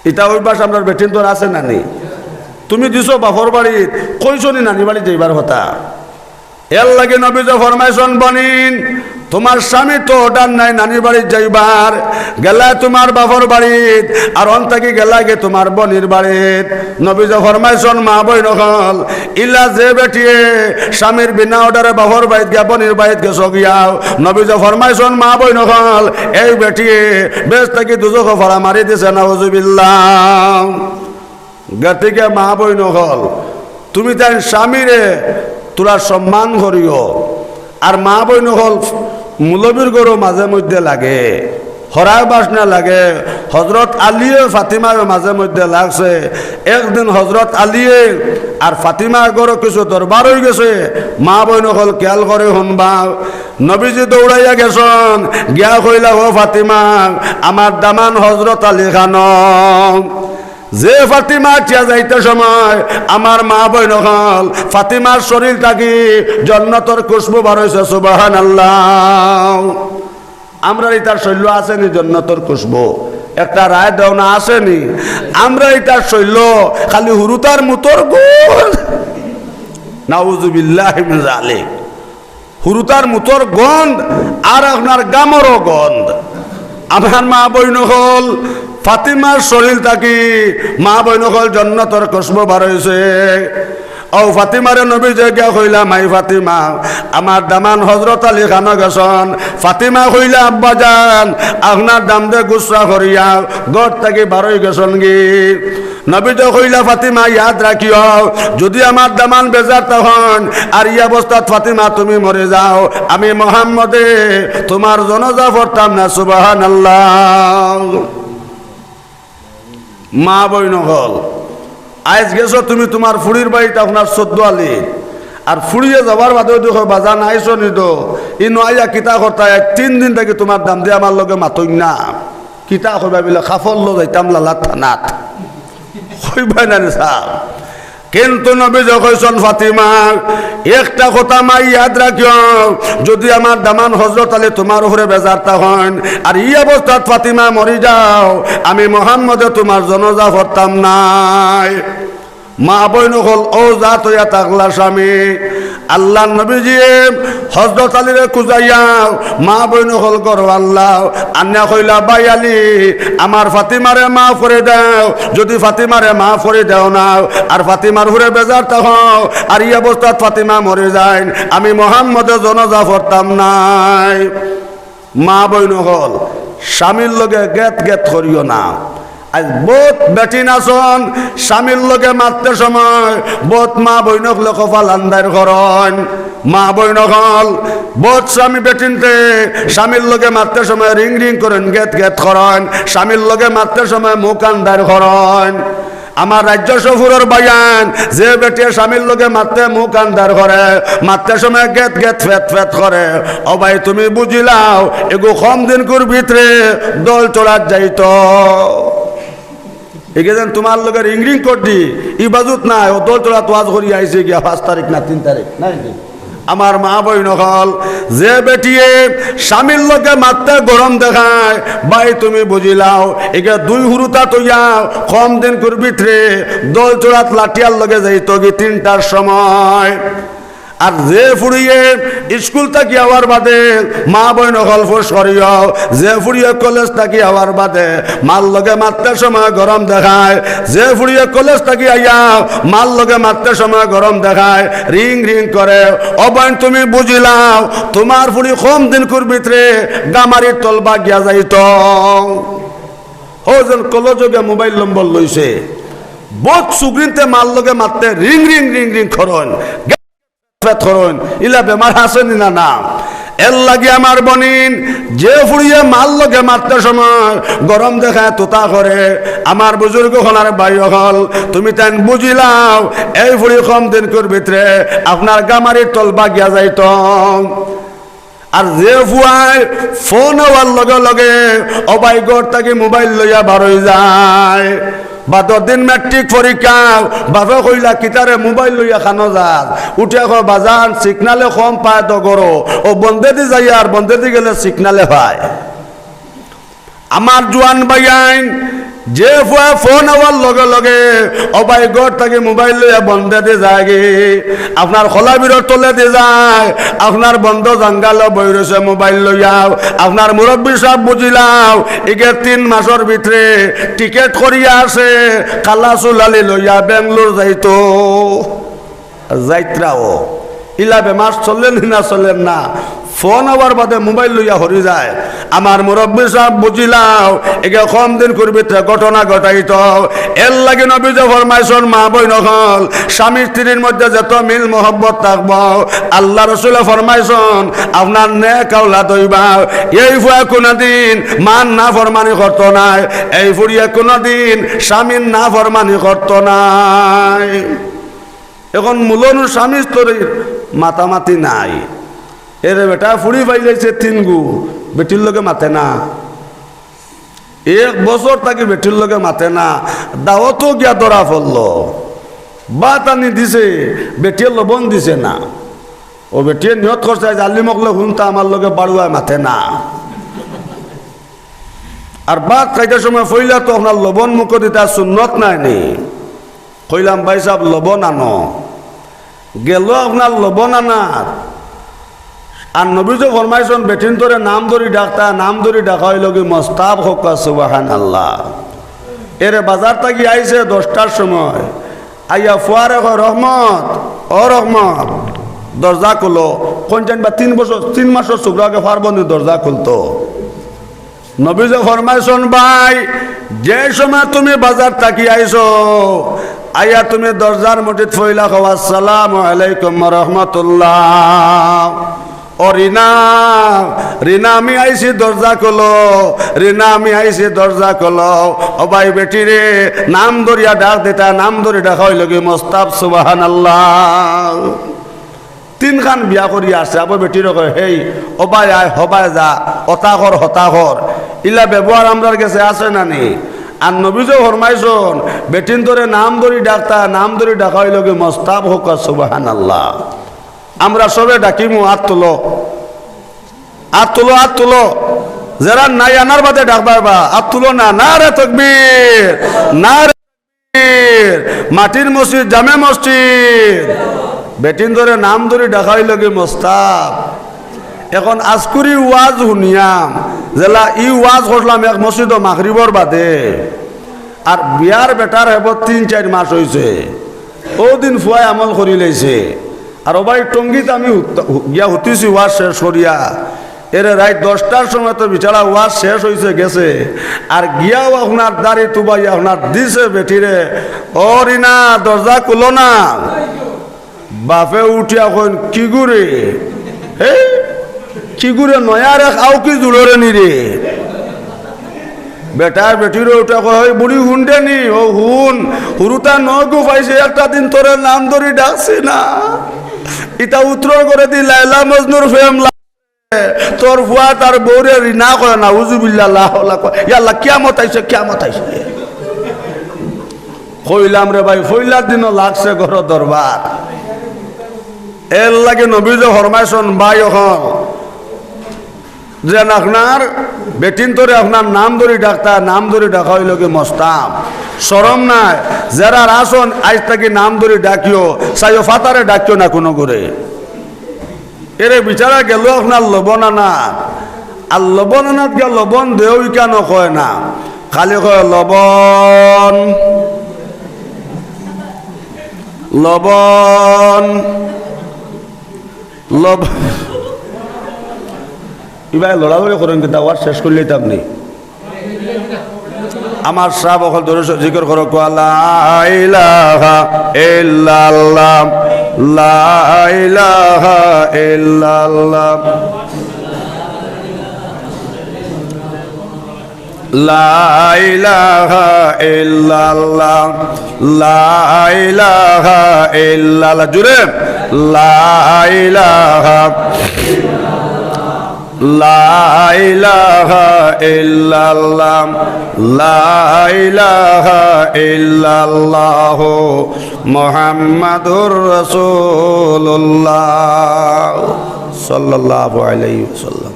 এটা অভ্যাস আপনার বেটিন তোর আছে নানি তুমি দিছো বাপর বাড়িত কইছো নি নানি বাড়িত যাইবার কথা এর লাগে নবীজ ফরমাইছন বনিন তোমার স্বামী তো অর্ডার নাই নানির বাড়ি যাইবার, গেলা তোমার বাপর বাড়িত, আর অন থাকি গেলা গে তোমার বনির বাড়িত। নবীজি ফরমাইছন মা বই নকল ইলা যে বেটিয়ে স্বামীর বিনা অর্ডারে বাপর বাড়িত গিয়া বনির বাড়িত গেছ গিয়াও, নবীজি ফরমাইছন মা বই নকল এই বেটিয়ে বেশ থাকি দুজক ফাড়া মারি দিছে নাউজুবিল্লাহ। গতিকে মা বই নকল তুমি তাই স্বামীরে তোরা সম্মান করিও। আর মা বই নকল মুলবির গরু মাঝে মধ্যে লাগে, হরায় বাসনা লাগে। হজরত আলিয়ে ফাতিমার মাঝে মধ্যে লাগছে। একদিন হজরত আলিয়ে আর ফাতিমার গরু কিছু দরবার হয়ে গেছে, মা বই নকল খেয়াল করে শুনবা। নবীজি দৌড়াইয়া গেছন, গিয়া কইলা ও ফাতিমা আমার দামান হজরত আলী খান। যে ফাতিমা টিয়া যাইতে সময় আমার মা বই নকল ফাতিমার শরীর থাকি জন্নতর খুশবু বার হইছে সুবহানাল্লাহ। আমরা এটার শৈল্য আসেনি জন্নতর খুশবু, একটা রায় দেও না আসেনি। আমরা এটার শৈল্য খালি হুরুতার মুতর গন্ধ, নাউজুবিল্লাহি মিন যালিক। হুরুতার মুতর গন্ধ আর আপনার গামরও গন্ধ। আমার মা বই নকল ফাতিমার শরীর থাকি মা বই নকল জন্নতর খুশবু বার হইছে। ও ফাতিমারে নবী যে গিয়া কইলা মাই ফাতিমা আমার দামান হজরত আলী খান গেছন। ফাতিমা কইলা আব্বা যান আপনার দাম দে গুসা করিয়া গড় থেকে বারোই গেছন গি। নবী যে কইলা ফাতিমা ইয়াদ রাখিও যদি আমার দামান বেজার তখন আর এই অবস্থাত ফাতিমা তুমি মরে যাও, আমি মুহাম্মদে তোমার জনাজা পড়তাম না সুবহানাল্লাহ। মা বই নকল আজ গেছো তুমি তোমার ফুড়ির বাড়িতে আপনার 14 আলি, আর ফুড়িয়ে যাবার বাদে দেখো বাজান আইসো নিদ ই নয়া কিতা করতা 3 দিন থেকে তোমার দাম দিয়ে আমার লগে মাতই না কিতা করবা বলে খাফল লো যাইতাম লালা থানাত কইবা না রে সাহেব। কিন্তু নবী যখন ফাতিমা একটা কথা মা ইয়াদ রাখিও যদি আমার দামান হজরত আলী তোমার উপরে বেজার তখন আর এই অবস্থাত ফাতিমা মরি যাও, আমি মুহাম্মদে তোমার জনাজা পড়তাম নাই। মা বই নকল ও জাত হইয়া থাকলা স্বামী আল্লাহ নবীজি হজরত আলীরে খুঁজাইয়া মা বই নকল করো আল্লাহ আন্না কইলা বাই আলী আমার ফাতিমারে মা করে দাও, যদি ফাতিমারে মা করে দাও না আর ফাতিমার হুরে বেজার তখন আর এই অবস্থাত ফাতিমা মরে যায়, আমি মুহাম্মদে জনাজা পড়তাম নাই। মা বই নকল স্বামীর লগে গেত গেত করিও না। আজ বহুত বেটি নাচন স্বামীর লগে মারতে সময় বহুত মা বইনক লোক কপাল আন্দার করেন। মা বইনকল বহুত স্বামী বেটিনতে স্বামীর লগে মারতে সময় রিং রিং করেন গেত গেত করেন, স্বামীর লগে মারতে সময় মুখ আন্দার করেন। আমার রাজ্য সফুরের বায়ান যে বেটে স্বামীর লগে মারতে মুখ আন্দার করে মারতে সময় গেত গেত ফেত ফেত করে, ও ভাই তুমি বুঝিলাও এগো কম দিন কুর ভিতরে দল চড়ার যাইত। এগেছেন তোমার লোকের ইংরিং করদি ই বাজুত নাই ও দল তোলা তোয়াজ করি আইসে গিয়া 5 তারিখ না 3 তারিখ নাই। আমার মা বই নকল যে বেটিয়ে স্বামীর লোকে মারতে গরম দেখায় ভাই তুমি বুঝিলাও একে 2 হুরুতা তৈয়া কম দিন করবি থ্রে দল চোড়াত লাঠিয়ার লগে যাইত কি 3টার সময়। আর যে ফুড়িয়ে স্কুল থাকি আওয়ার বাদে মা বই নকল ফোস করিও, যে ফুড়িয়ে কলেজ থাকি আওয়ার বাদে মাল লগে মারতে সময় গরম দেখায়, যে ফুড়িয়ে কলেজ থাকি আইয়া মাল লগে মারতে সময় গরম দেখায় রিং রিং করে, অবৈন তুমি বুঝিলাও তোমার ফুড়ি কম দিন ভিতরে গামারির তলবা গিয়া যাইত। হোজন কলেজে মোবাইল নম্বর লইছে বহুত সুগ্রিনতে মাল লগে মারতে রিং রিং রিং রিং খরন ইলা বেমার হাসেনি না না। এর লাগে আমার বনিন যে ফুড়িয়ে মাল লগে মারতে সময় গরম দেখায় তোতা করে, আমার বুজুর্গ হলার ভাই হল তুমি তেন বুঝিলাও এই ফুড়ি কম দিন ভিতরে আপনার গামারির তল বাগিয়া যাইত। আর যে ফুয়ায় ফোন হওয়ার লগে লগে অবাই ঘর থেকে মোবাইল লইয়া বারোই যায়, বা 10 দিন ম্যাট্রিক পরীক্ষা বাপে কইলা কিতারে মোবাইল লইয়া খানো যান উঠে এখন বাজান সিগনালে কম পায় তো করো ও বন্ধে দি যাই আর বন্ধে দি গেলে সিগনালে পায়। আমার জোয়ান বাইন যে ফুয়া ফোন হওয়ার লগে লগে অবাই ঘর থেকে মোবাইল লইয়া বন্ধে দিয়ে যায় গে, আপনার খোলা বিরর তলে দিয়ে যায়, আপনার বন্ধ জাঙ্গাল বই রয়েছে মোবাইল লইয়াও, আপনার মুরব্বী সব বুঝিলাও এগে 3 মাসের ভিতরে টিকেট করিয়া আসে কালা চুলালি লইয়া বেঙ্গলোর যাইতো, যাইত্রাও ইলা বেমার চললেন না চলেন না, ফোন হওয়ার বাদে মোবাইল লইয়া হরি যায়। আমার মুরব্বী সাহেব বুঝিলাও একে কম দিন করবি ঘটনা ঘটাইত, এর লাগে নবীজ ফরমাইছন মা বই নকল স্বামী স্ত্রীর মধ্যে যত মিল মোহব্বত থাকব, আল্লাহ রসুলে ফরমাইছন আপনার নেক আওলাদ হইবা। এই ফুয়া কোনদিন মান না ফরমানি করত নাই, এই ফুড়িয়া কোনদিন স্বামীর না ফরমানি করত নাই। এখন মূলন স্বামী স্তরের মাতামাতি নাই, এর বেটা ফুড়ি পাইলাইছে 3 গু, বেটির লগে মাতে না, 1 বছর তাকে বেটির লগে মাতে না, দাওয়াতও গিয়া ধরা পড়ল, বাত আনি দিছে বেটির লবণ দিছে না, ও বেটিয়ে নিয়ত করছে আল্লি মকলে শুনতা আমার লগে বাড়ুয়ায় মাতে না, আর বাত খাইতে সময় ফইলা তো আপনার লবণ মুখ দিতে সুন্নত নাই নি, কইলাম ভাই সাহেব লবণ আনো, গেল আপনার লবণ আনার, আর নবীজ ফরমাইছন বেটিন তোরে নাম ধরি ডাকতা, নাম ধরি ডাকা হইল কি মস্তাব হোক সুবহানাল্লাহ। এরে বাজার থাকি আইছে 10টার সময়, আইয়া ফুয়ারে কয় রহমত ও রহমত দরজা খুলো, কোনটান বা 3 মাসের শুক্রাকে ফারবন্দি দরজা খুলতো। নবীজ ফরমাইছন ভাই যে সময় তুমি বাজার থাকি আইছো, আইয়া তুমি দরজার মধ্যে ফইলা কও আসসালামু আলাইকুম ওয়া রাহমাতুল্লাহ, ও রিনা রিনা আমি আইছি দরজা খোলো, রিনা আমি আইছি দরজা খোলো, ও ভাই বেটি রে নাম ধরিয়া ডাক দিতা, নাম ধরে ডাকা হইল কি মোস্তাব সুবহানাল্লাহ। 3 খান বিয়া করি আসছে, আবার বেটির কয় হেই ও ভাই আয় হবাই যা, অতাকর হতাকর ইলা ব্যবহার আমরার কাছে আছে না নি। আর নবীজ ফরমাইছন বেটিন ধরে নাম ধরি ডাকতা, নাম ধরি ডাকা হইল কি মোস্তাব হোক সুবহানাল্লাহ। আমরা সবে ডাকিমু হাত তুলো, হাত তুলো, হাত তুলো, যারা নাই আনার বাদে ডাকবা হাত তুলো না, না রে তাকবীর, না রে তাকবীর, মাটির মসজিদ জামে মসজিদ, বেটিন ধরে নাম ধরে ডাকা হইল কি মোস্তাব। এখন আজকুরি ওয়াজ শুনিয়াম জেলা ই ওয়াজ করলাম এক মসজিদ মাগরিবর বাদে, আর বিয়ার বেটার হেব 3-4 মাস হয়েছে, ও দিন ফুয়াই আমল করি লাইছে, আর ওবাই টঙ্গিত আমি গিয়া হুতিছি ওয়াজ শেষ করিয়া, এরে রাত 10টার সময় তো বিছাড়া ওয়াজ শেষ হয়েছে গেছে, আর গিয়াও আপনার দাড়ি তুবাই আপনার দিছে বেটিরে, ও রিনা দরজা খুলো না। বাপে উঠিয়া কইন কি গুরে, হে কি গুরে নয়া রে আও কি জুড়রে নি রে, বেটা বেটির উঠা কয় বুড়ি হুন্ডে নি, ও হুন হুরুতা নগু পাইছে, একটা দিন তোরে নাম ধরি ডাকছি না, ইটা উত্তর করে দি লাইলা মজনুর ফেম তোর ফুয়া তার বউরে রিনা কয় না, উজুবিল্লাহ আল্লাহ কিয়ামত আইছে, কিয়ামত আইছে। কইলাম রে ভাই ফইলার দিনও লাগছে ঘর দরবার, এর লাগে নবীজ ফরমাইছন ভাই এখন যে আপনার বেটিন তোরে আপনার নাম ধরি ডাকতা, নাম ধরি ডাকা হইল কি মস্তাব, শরম নাই। যারা আসন আজ তাকে নাম ধরি ডাকিও, সাইও ফাতারে ডাকিও না কোনো করে। এরে বিচারা গেল আপনার লবণ আনা, আর লবণ আনাত গিয়া লবণ দেও কেন কয় না, খালি কয় লবণ লবণ লবণ। এবার লড়ালড়ি করেন কিন্তু আওয়াজ শেষ করলেই তো আপনি আমার সাহেব অকল ধরে জিকির করো, লা ইলাহা ইল্লাল্লাহ, লা ইলাহা ইল্লাল্লাহ, লা ইলাহা ইল্লাল্লাহ, লা ইলাহা ইল্লাল্লাহ, জুড়ে লা ইলাহা, লা ইলাহা ইল্লাল্লাহ, লা ইলাহা ইল্লাল্লাহ মুহাম্মাদুর রাসূলুল্লাহ সাল্লাল্লাহু আলাইহি ওয়াসাল্লাম।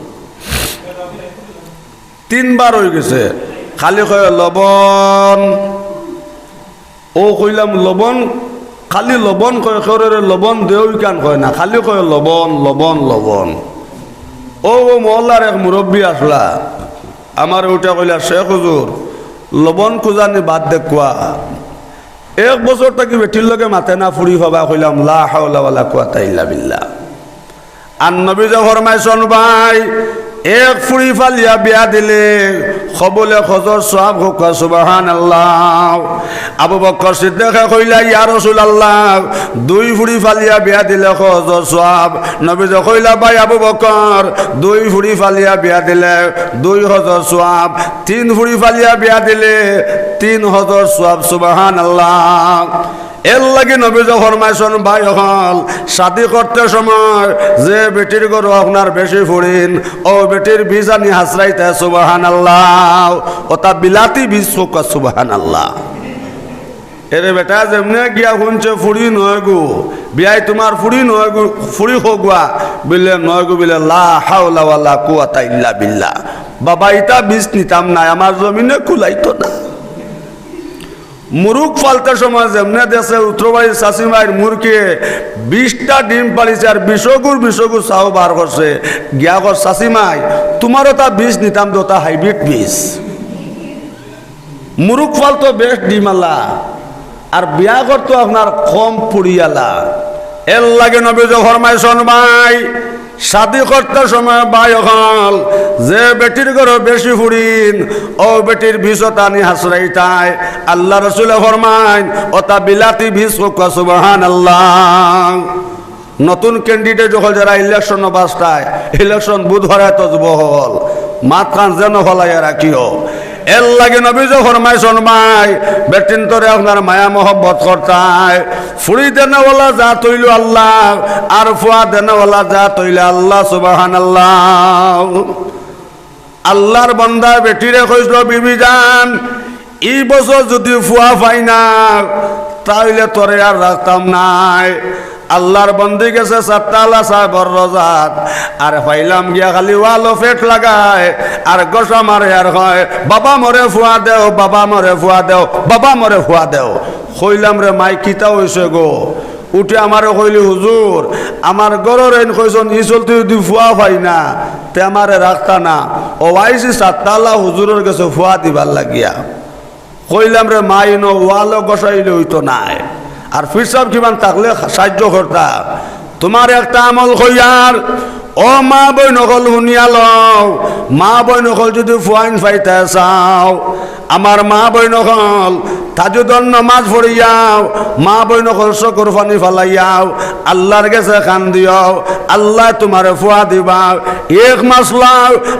3 বার হয়ে গেছে, খালি কয় লবণ। ও কইলাম লবণ, খালি লবণ কয়, কেউরে লবণ দেও কেন কয় না, খালি কয় লবণ লবণ লবণ। ও মহল্লার এক মুরব্বী আসলা, আমার ওটা কইলা শেখ হুজুর লবণ খুঁজানি বাদ দেখুয়া, 1 বছর থাকি বেটির লগে মাতে না ফুরি হবা। কইলাম লা হাওলা ওয়ালা কুওয়াতা ইল্লা বিল্লাহ। আর নবী যে ফরমাইছেন ভাই, 1 ফুরি ফালিয়া বিয়া দিলে কবলে খজর সওয়াব হোক, সুবহানাল্লাহ। আবু বকর সিদ্দিক কইলা ইয়া রাসূলুল্লাহ 2 ফুরি ফালিয়া বিয়া দিলে খজর সওয়াব। নবী যে কইলা ভাই আবু বকর 2 ফুরি ফালিয়া বিয়া দিলে 2 হজর সওয়াব, 3 ফুরি ফালিয়া বিয়া দিলে 3 হজর সওয়াব, সুবহানাল্লাহ। এর লাগে নবী যে ফরমাইছেন ভাই হল শাদি করতে সময় যে বেটির গরু আপনার বেশি ফুরিন, ও বেটির বীজ আনি হাসরাইতে, সুবহানাল্লাহ। ওটা বিলাতি বীজ হোক, সুবহানাল্লাহ। এরে বেটা যেমনে গিয়া শুনছে ফুরি নয় গো বিয়াই তোমার ফুরি নয় গো, ফুরি হোকা বিলে নয় গো বিলে লা হাওলা ওয়ালা কুওয়াতা ইল্লা বিল্লাহ। বাবা ইটা বীজ নিতাম না, আমার জমিনে কুলাইতো না। মুরুখ ফালতে সময় যেমনে দেশে উত্তরবাড়ির শাসিমাইয়ের মুরকে 20টা ডিম পালিছে আর বিষগু চাও বার করছে, গিয়া কর শাসিমাই তোমারও তা বীজ নিতাম তো, তা হাইব্রিড বীজ। মুরুখ ফালতো বেশ ডিমালা আর বিয়া করতো আপনার কম পুড়িয়ালা। এর লাগে নবী যে ফরমাইছেন ভাই শাদি করতে সময় ভাই হল যে বেটির ঘরে বেশি ফুরিন, ও বেটির ভিসতা নি হাসরাইতায়। আল্লাহ রাসূল ফরমাইন ওটা বিলাতি ভিস হোক, সুবহানাল্লাহ। নতুন ক্যান্ডিডেট যখন যারা ইলেকশন বাস্তায়, ইলেকশন বুধবারে তজব হল, মাত খান যেন হলাইয়া রাখিও। এর লাগে নবী যে ফরমাইছেন ভাই বেটিন তোরে আপনার মায়া মহব্বত করতায়। ফুরি দেনেওয়ালা যা তৈল আল্লাহ, আর ফুয়া দেনেওয়ালা যা তৈলে আল্লাহ, সুবহানাল্লাহ। আল্লাহর বান্দা বেটিরে কইছিল বিবি জান এই বছর যদি ফুয়া পাই না তাইলে তোরে আর রাখতাম নাই। আল্লাহর বন্দি গেছে 4টা সাহেবর রোজাত, আর পাইলাম গিয়া খালি ওয়ালো ফেট লাগায় আর গোসা মারে আর হয় বাবা মরে ফুয়া দেও, বাবা মরে ফুয়া দেও, বাবা মরে ফুয়া দেও। কইলাম রে মাই কিতা হইছে গো, উঠে আমারে কইলি হুজুর আমার গরর এন কইছন ই চলতে যদি ফুয়া পাই না তে আমারে রাখতা না। ও আইসি 4টা হুজুরের কাছে ফুয়া দিবার লাগিয়া। কইলাম রে মাই ন ওয়ালো গোসাইলে হইতো নাই, আর ফিরসাব কিমান থাকলে সাহায্য করতা। তোমার একটা আমল কইয়ার, ও মা বই নকল শুনিয়া লও, মা বই নকল যদি ফুয়াইন পাইতে চাও, আমার মা বই নকল তাজুদর নমাজ পড়িয়াও, মা বই নকল চকুর পানি ফালাইয়াও, আল্লাহর কাছে কান দিও, আল্লাহ তোমার ফুয়া দিবা। 1 মাসলা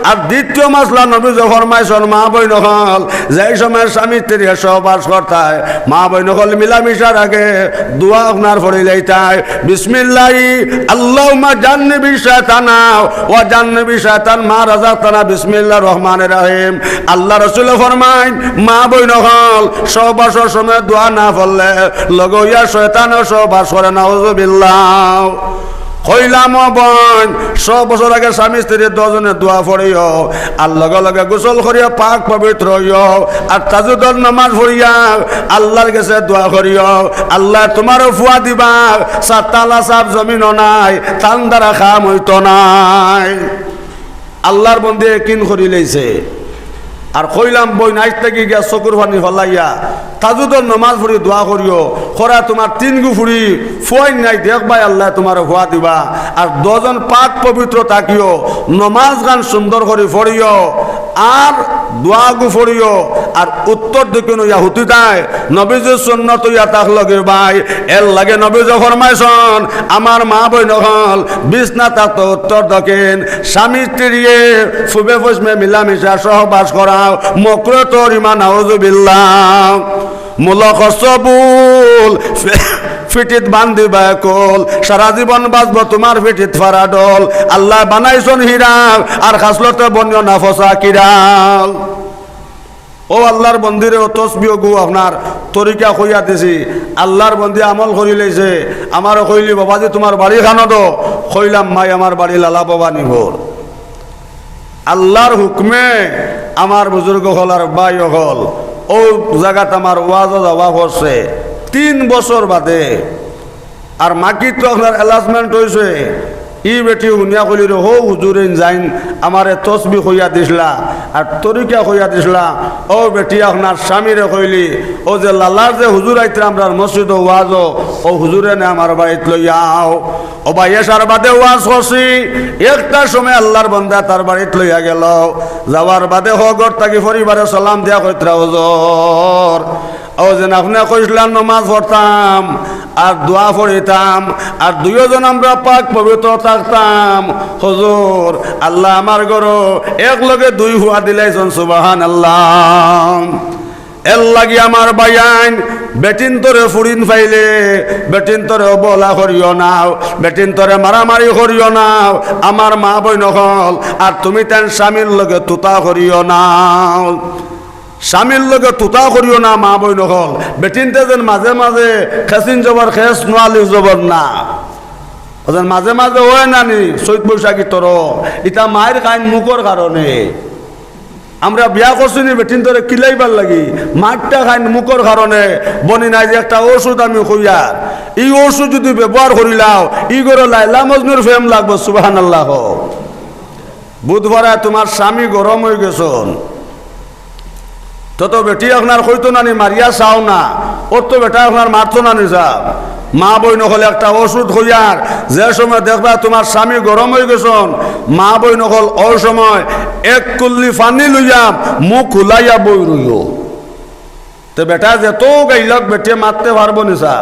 আর 2য় মাসলা নবী যে ফরমাইছেন মা বই নকল যেই সময় স্বামী স্ত্রী সহবাস করতায়, মা বই নকল মিলামিশার আগে দোয়া আপনার পড়িলেই তাই বিসমিল্লাহি আল্লাহুম্মা জান্নিবি শায়তানা ওয়া জান্নিবি শায়তান মা রাযাকতানা, বিসমিল্লাহির রহমানির রহিম। আল্লাহ রাসূল ফরমায় মা বই নকল সহবাসের সময় দোয়া না পড়লে লগইয়া শয়তানও সহবাস করে, নাউযুবিল্লাহ। কইলাম বোন 100 বছর আগে স্বামী স্ত্রী 2 জনে দোয়া পড়িও, আর লগে লগে গোসল করিয়া পাক পবিত্র হইও, আর তাজুদর নামাজ পড়িয়া আল্লাহর কাছে দোয়া করিও, আল্লাহ তোমারও ফুয়া দিবা। 4টা সাপ জমিনও নাই, তান দ্বারা খাম হইতো নাই। আল্লাহর বন্দে কিন করি লইছে। আর কইলাম বই নাইট থেকে গিয়া চকুর পানি ফলাইয়া তাজুদর নমাজ পড়ি দোয়া করিও, খরা তোমার 3 গু ফুড়ি ফুয়াই নাই দেখবাই আল্লাহ তোমার ফুয়া দিবা। আর 2 জন পাক পবিত্র থাকিও, নমাজ গান সুন্দর করে পড়িও, আর দোয়া গু পড়িও, আর উত্তর দিকে ইয়া হুতি দেয় নবীজির সুন্নত ইয়া তাক লগে ভাই। এর লাগে নবীজি ফরমাইছেন আমার মা বই নকল বিছনা থাকতো উত্তর দক্ষিণ, স্বামী স্ত্রী ফুবে ফুসমে মিলামিশা সহবাস করা মকরুহ তরিমা, নাউযুবিল্লাহ। মুলক সবুল ফিটিত বান্ধিবা কল, সারা জীবন বাঁচব তোমার ফিটিত ফারাডল। আল্লাহ বানাইছন হীরা আর খাসলতে বনিও না ফসা কিরাল। ও আল্লাহর বন্দিরে ও তসবিহ গু আপনার তরিকা কইয়া দিছি, আল্লাহর বন্দি আমল করি লইছে। আমারও কইলি বাবাজি তোমার বাড়ি খানো তো, কইলাম মাই আমার বাড়ি লালা বাবা নিভর। আল্লাহর হুকমে আমার বুজুর্গ হল আর বাই হল ও জায়গাত আমার ওয়াজ যাওয়া হচ্ছে 3 বছর বাদে আর মাকি তো আপনার অ্যালাউন্সমেন্ট হয়েছে ই বেটি উনিয়া কলির হো হুজুরিন যাইন আমারে তসবি হইয়া দিসলা আর তরিকা হইয়া দিসলা ও বেটি আপনার স্বামীরে কইলি ও যে লালার যে হুজুর আইতে আমরা মসজিদ ওয়াজ ও হুজুরে নে আমার বাড়িতে লইয়াও ও ভাই এসার বাদে ওয়াজ করছি একটা সময় আল্লাহর বান্দা তার বাড়িতে লইয়া গেল যাওয়ার বাদে হগর তাকে পরিবারে সালাম দিয়া কইতরা হুজুর ও যেন আপনি কইসলাম নমাজ পড়তাম আর দোয়া পড়িতাম আর দুইজন আমরা পাক পবিত্র থাকতাম হুজুর আল্লাহ আমার গরো এক লগে 2 হুয়া দিলাইছেন সুবহানাল্লাহ এর লাগি আমার বায়ান বেটিন তোরে ফুরিন ফাইলে বেটিন তোরে বলা করিও নাও বেটিন তোরে মারামারি করিও নাও আমার মা বইন হল আর তুমি তেন স্বামীর লগে তুতা করিও নাও স্বামীর লগে তুতা করিও না মা বই নকল বেটিনতে যেন মাঝে মাঝে খেসিন জবর খেস নোয়ালি জবর না ওদের মাঝে মাঝে হয় নানি চৈত বৈশাখী তোর ইটা মায়ের কাইন মুখর কারণে আমরা বিয়া করছি নি বেটিন তোরে কিলাইবার লাগি মাঠটা খাইন মুখর কারণে বনি নাই যে একটা ওষুধ আমি কইয়ার এই ওষুধ যদি ব্যবহার করিলাও ই করে লাইলা মজনুর ফেম লাগবো সুবহানাল্লাহ বুধবারে তোমার স্বামী গরম হয়ে গেছন তো বেটি আপনার হইতো নানি মারিয়া চাও না ওর তো বেটা আপনার মারতো নানি যাও মা বই নকল একটা ওষুধ হইয়ার যে সময় দেখবা তোমার স্বামী গরম হয়ে গেছন মা বই নকল ওই সময় 1 কুল্লি পানি লইয়া মুখ খুলাইয়া বই রইও তো বেটা যেত গাইলক বেটে মারতে পারবো নি সাহ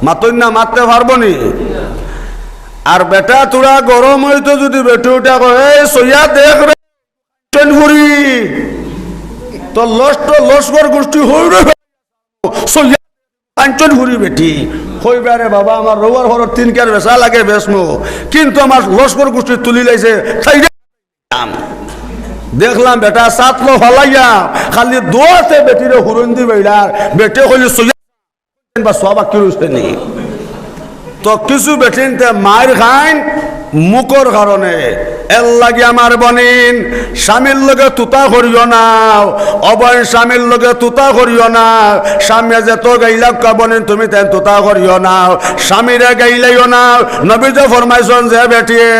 মাতই না মারতে পারবো নি আর বেটা তোরা গরম হইতো যদি বেটে উঠা কয় সইয়া দেখ রে ঘুরি তো লস্কর গোষ্ঠী হই রে কাঞ্চন ঘুরি বেটি হইবারে বাবা আমার রোবার ঘর 3 কের বেচা লাগে বেসমো কিন্তু আমার লস্কর গোষ্ঠী তুলি লাইছে দেখলাম বেটা সাতলো হলাইয়া খালি দোয়াতে বেটিরে হুরন্দি বেড়ার বেটে হইলে বা সবা কি হইছে নি তো কিছু বেটিনতে মার খাইন মুখর কারণে এর লাগে আমার বনিন স্বামীর লগে তুতা করিও না অবয় স্বামীর লগে তুতা করিও না স্বামী যে তো গাইলা বনিন তুমি তেন তুতা করিও না স্বামীরে গাইলাইও না নবী যে ফরমাইছেন যে বেটিয়ে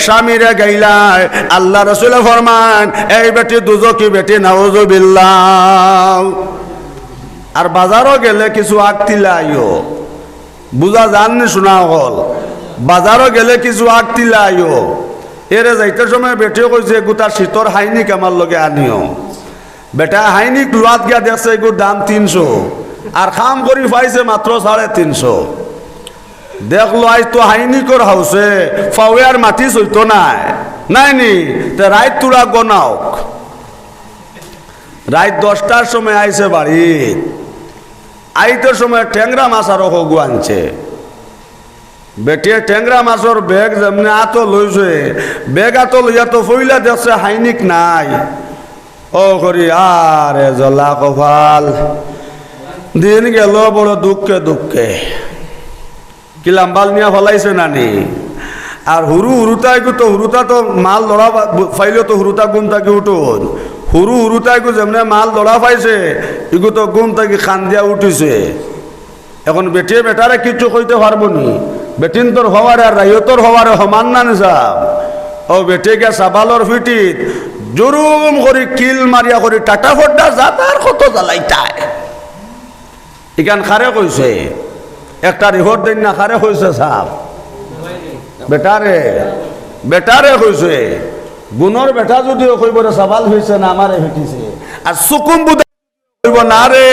স্বামীরে গাইলাই আল্লাহ রাসূল ফরমান এই বেটি দুজকি বেটি নাউযুবিল্লাহ আর বাজারও গেলে কিছু আগতিলাইও বুঝা জাননি শোনা হল বাজারও গেলে কিছু আগতিলাইও এরে যাইতে সময় বেটিও কইছে গোটা শীতর হাইনিক আমার লগে আনিও বেটা হাইনিক লোয়াত গিয়া দেখছে এগুর দাম 300 আর খাম করি পাইছে মাত্র 350 দেখলো আজ তো হাইনিকর হাউসে ফাওয়ার মাটি চলতো নাই নি তে রাত তুরা গনাওক রাত 10টার সময় আইছে বাড়ি আইতে সময় ট্যাংরা মাছ আরো হগু আনছে বেটিয়ে ট্যাংরা মাছর বেগ যেমনি আতো লইছে বেগ আতো লইয়া তো ফইলা দেখছে হাইনিক নাই ও করি আরে জলা কপাল দিন গেল বড় দুঃখে দুঃখে কি লাম্বাল নিয়া ফলাইছে নানি আর হুরুতাইগু তো হুরুতা তো মাল লড়া ফাইলে তো হুরুতা গুম থাকি উঠুন হুরুতাইগু যেমনে মাল লড়া পাইছে ইগু তো গুম থাকি খান দিয়া উঠিছে এখন বেটিয়ে বেটারে কিছু কইতে পারবো নি বেটিন তোর হওয়ারে আর রাইয়তর হওয়ারে সমান না নিসাব ও বেটে গিয়া সাবালর ফিটিত জুরুম করি কিল মারিয়া করি টাটা ফড্ডা যাতার কত জ্বালাইতায় ইখান খারে কইছে একটা রিহর দিন না খারে কইছে সাপ বেটারে কইছে গুণর বেটা যদিও কইব রে সাবাল হইছে না আমারে ফিটিছে আর সুকুম বুদা কইব না রে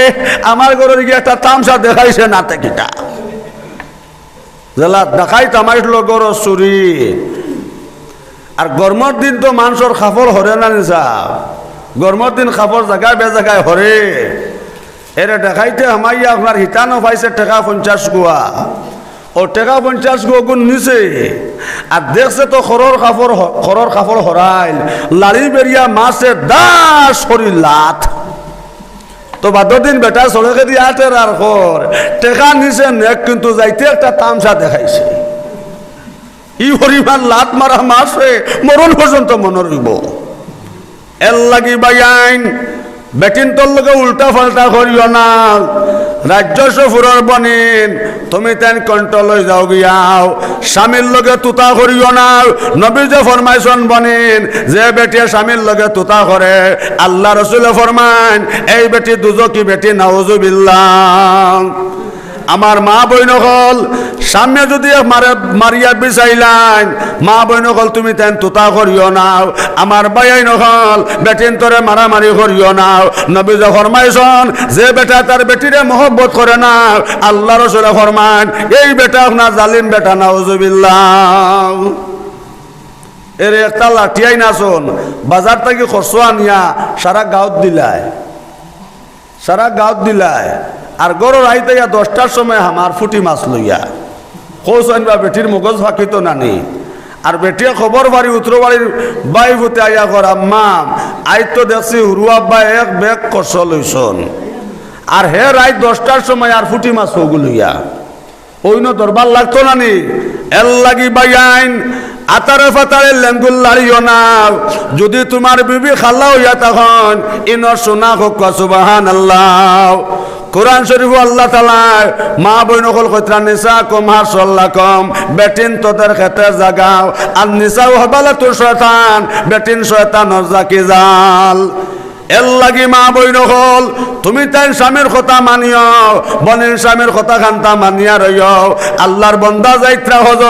আমার ঘরের গিয়ে একটা তামসা দেখাইছে নাতে কিটা জেলা দেখাই তামাইলো গর চুরি আর গরমের দিন তো মানুষের খাফর হরে না নিসা গরমের দিন খাফর জায়গায় বে জায়গায় হরে এরে দেখাইতে হামাইয়া আপনার হিতানো পাইছে টাকা 50 গুয়া ও টাকা 50 গুয়া গুণ নিছে আর দেখছে তো খরর খাফর হরাইল লাড়ি বেরিয়া মাছে দাস করি লাত তো বাদদিন বেটা সড়কে দিয়ে আটের আর খর টেকা নিছে নেক কিন্তু যাইতে একটা তামসা দেখাইছে ই হরিমান লাত মারা মাসে মরণ পর্যন্ত মনে রইব এর লাগি বাইন বেটিন তোর লগে উল্টা পাল্টা করিও না রাজ্য সফুরর বনিন তুমি তেন কন্ট্রোল হয়ে যাও গিয়াও স্বামীর লগে তুতা করিও না নবী যে ফরমাইছন বনিন যে বেটি স্বামীর লগে তুতা করে আল্লাহ রসুলে ফরমান এই বেটি দুজকি বেটি নাউজুবিল্লাহ আমার মা বইন হল সামনে যদি মারিয়া বিচাইলান মা বইন হল তুমি তেন তুতা করিও নাও আমার বাইন হল বেটিন তোরে মারামারি করিও নাও নবী যে ফরমাইছন যে বেটা তার বেটিরে মহব্বত করে না আল্লাহ রাসূল ফরমান এই বেটা না জালিম বেটা নাউজুবিল্লাহ এর একটা লাঠিয়াই না শোন বাজার থেকে খরচা নিয়া সারা গাঁত দিলায় আর গরুর আইতে 10টার সময় আমার ফুটি মাছ লইয়া কৌশন বা বেটির মগজ ফাঁকিত নানি আর বেটিয়া খবর বাড়ি উত্তর বাড়ির বাই ভূতে আইয়া কর আম্মা আই তো দেখছি হুরু আব্বা এক বেগ কষ লইছন আর হে রাত 10টার সময় আর ফুটি মাছ হগুলইয়া ওইন দরবার লাগতো নানি এল লাগি বাইন আতারে ফাতারে লেঙ্গুল লাড়িও না যদি তোমার বিবি খাল্লা হইয়া তখন ইনর সোনা হোক সুবহানাল্লাহ কোরআন শরীফ আল্লাহ তাআলা মা বইন কল কতরা নিসা কম হার সাল্লাকম বেটিন তোদের খেতে জাগাও আর নিসাও হবালা তোর শয়তান বেটিন শয়তানর জাকি জাল এর লাগি মা বইন হল তুমি তাই স্বামীর কথা মানিও বনের স্বামীর কথা খান্তা মানিয়া রইও আল্লাহর বন্দা যাইত্রা হজ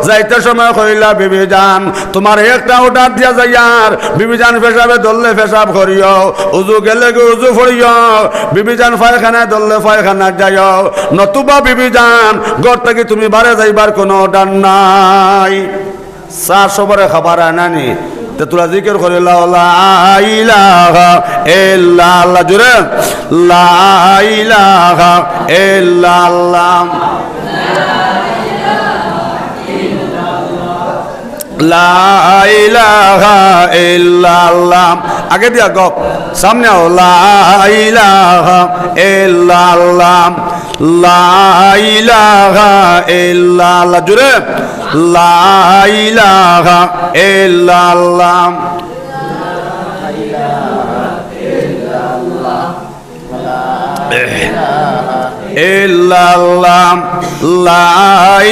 যাইতে সময় কইলা বিবি যান তোমার একটা অর্ডার দিয়া যাইয়ার বিবি যান পেশাবে দললে পেশাব করিও উজু গেলে উজু ফরিও বিবি যান পায়খানায় দললে পায়খানা যাইও নতুবা বিবি যান ঘর থেকে তুমি বারে যাইবার কোনো অর্ডার নাই চা সবরে খাবার আনানি তোরা জিকির করে লা ইলাহা ইল্লাল্লাহ জোরে লা ইলাহা ইল্লাল্লাহ লা ইলাহা ইল্লাল্লাহ আগে দিয়া গপ সামনে আও লা ইলাহা ইল্লাল্লাহ লা ইলাহা ইল্লাল্লাহ জোরে লা ইলাহা ইল্লাল্লাহ ইল্লাল্লাহ লা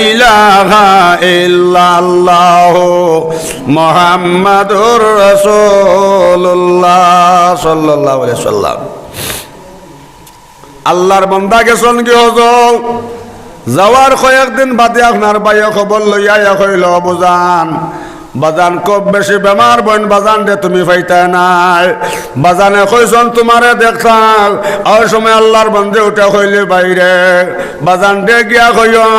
ইলাহা ইল্লাল্লাহ মুহাম্মাদুর রাসূলুল্লাহ সাল্লাল্লাহু আলাইহি ওয়াসাল্লাম আল্লাহর বান্দা গেছন কি হজর যাওয়ার কয়েকদিন বাদে আপনার বাইয়া খবর লইয়া কইল বুজান বাজান খুব বেশি বেমার বোন বাজান দে তুমি পাইতা নাই বাজানে কইছন তোমারে দেখতাম ওই সময় আল্লাহর বন্ধে উঠে কইলে বাইরে বাজান দে গিয়া কইও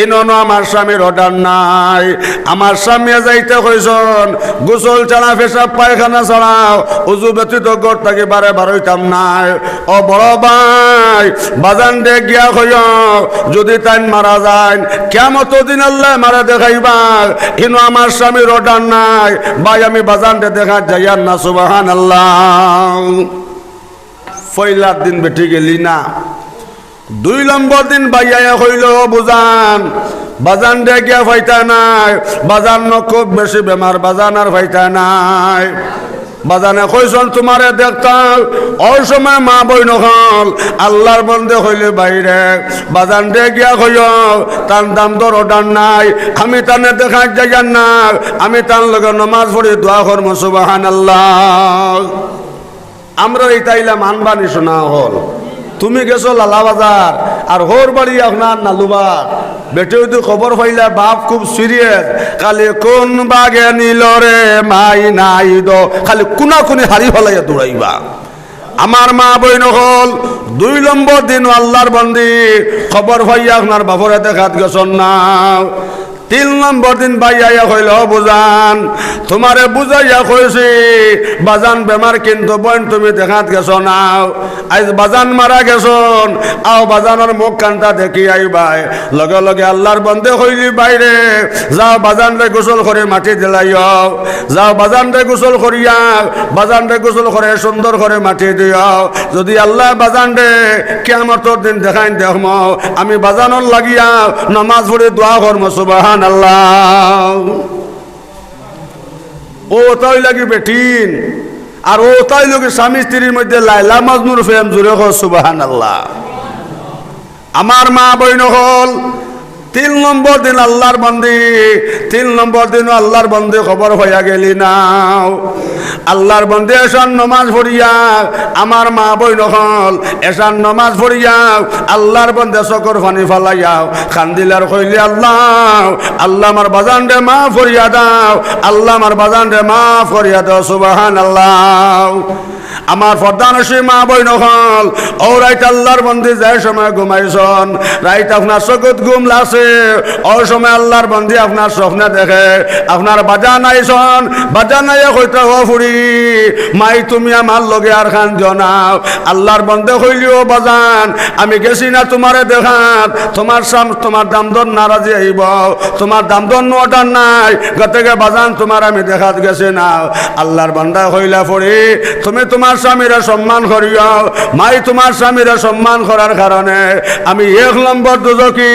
ইননো আমার স্বামীর অর্ডার নাই আমার স্বামী যাইতে কইছন গোসল ছাড়া পেশাব পায়খানা ছাড়াও উজু ব্যতীত ঘর থেকে বারে বারইতাম নাই ও বড় ভাই বাজান দে গিয়া কইও যদি তাই মারা যায় কিয়ামত দিন আল্লাহ মারা দেখাইবা ইনো আমার স্বামীর অর্ডার নাই ভাই আমি বাজানটা দেখা যাইয়ার না সুবহানাল্লাহ পয়লার দিন বেটি গেলি না 2 নম্বর দিন বাইয়া হইল বুজান বাজান দে গিয়া ফাইতা নাই বাজান ন খুব বেশি বেমার বাজান আর ফাইতা নাই বাজানে কইছন তোমারে দেখতাম ওই সময় মা বই নহল আল্লাহর বন্দে হইলে বাইরে বাজান দে গিয়া কইও তার দাম দর অর্ডার নাই আমি তানে দেখা যাইয়ার না আমি তার লগে নমাজ পড়ি দোয়া করব সুবহানাল্লাহ আমরা এইটাইলাম আনবানি শোনা হল তুমি গেছো লালা বাজার আর হোর বাড়ি আপনার নালুবার বেটে যদি খবর পাইলে বাপ খুব সিরিয়াস খালি কোন বাগে নিল রে মাই নাই দো খালি কোনা কোনি হারি ফেলাইয়া দৌড়াইবা আমার মা বইন হল 2 নম্বর দিন আল্লাহর বন্দি খবর পাইয়া আপনার বাপরে দেখাত গেছন না 3 নম্বর দিন বাইয়া কইল বুজান তোমারে বুঝাইয়া কইছি বাজান বেমার কিন্তু বোন তুমি দেখাত গেছো না আজ বাজান মারা গেছন আও বাজানের মুখ কান্তা দেখি আইবাই লগে লগে আল্লাহর বন্দে কইলি বাইরে যাও বাজান রে গোসল করে মাটি দিলাইও যাও বাজান রে গোসল করিয়া বাজান রে গোসল করে সুন্দর করে মাটি দিও যদি আল্লাহ বাজান রে কিয়ামতের দিন দেখাইন দেখম আমি বাজানর লাগিয়া নামাজ পড়ে দোয়া করব সুবহান আল্লাহ ও তাই লাগি বেটিন আর ও তাই লোক স্বামী স্ত্রীর মধ্যে লাইলা মাজনুর প্রেম জুড়ে হোক সুবহানাল্লাহ। আমার মা বইন হল 3 নম্বর দিন আল্লাহর বন্দি, 3 নম্বর দিন আল্লাহর বন্দি খবর হইয়া গেলি নাও। আল্লাহর বন্দি এসান নমাজ পড়িয়া আমার মা বই নহল এসান নমাজ পড়িয়া আল্লাহর বন্দে চকর পানি ফালাইয়াও খান্দিলার কইলি আল্লাহ আল্লাহ আমার বাজান রে মাফ করিয়া দাও, আল্লাহ আমার বাজান রে মাফ করিয়া দাও সুবহানাল্লাহ। আমার প্রধানসী মা বই নহল ও রাইট আল্লাহর বন্দি যায় সময় ঘুমাইছন, রাইট আপনার চকুত ঘুম লাগছে, ও সময় আল্লাহর বন্দি আপনার স্বপ্নে দেখে আপনার বাজান আইছন, বাজান আইয়া কইতে ও ফুড়ি মাই তুমি আমার লগে আর খান জনাও। আল্লাহর বন্দে কইলিও বাজান আমি গেছি না তোমারে দেখাত, তোমার দামদর নারাজি আইব, তোমার দামদর নোটার নাই গতকে বাজান তোমার আমি দেখাত গেছি না। আল্লাহর বান্দা কইলা ফুড়ি তুমি তোমার স্বামীরা সম্মান করিও, মাই তোমার স্বামীরা সম্মান করার কারণে আমি 1 নম্বর দুজকি,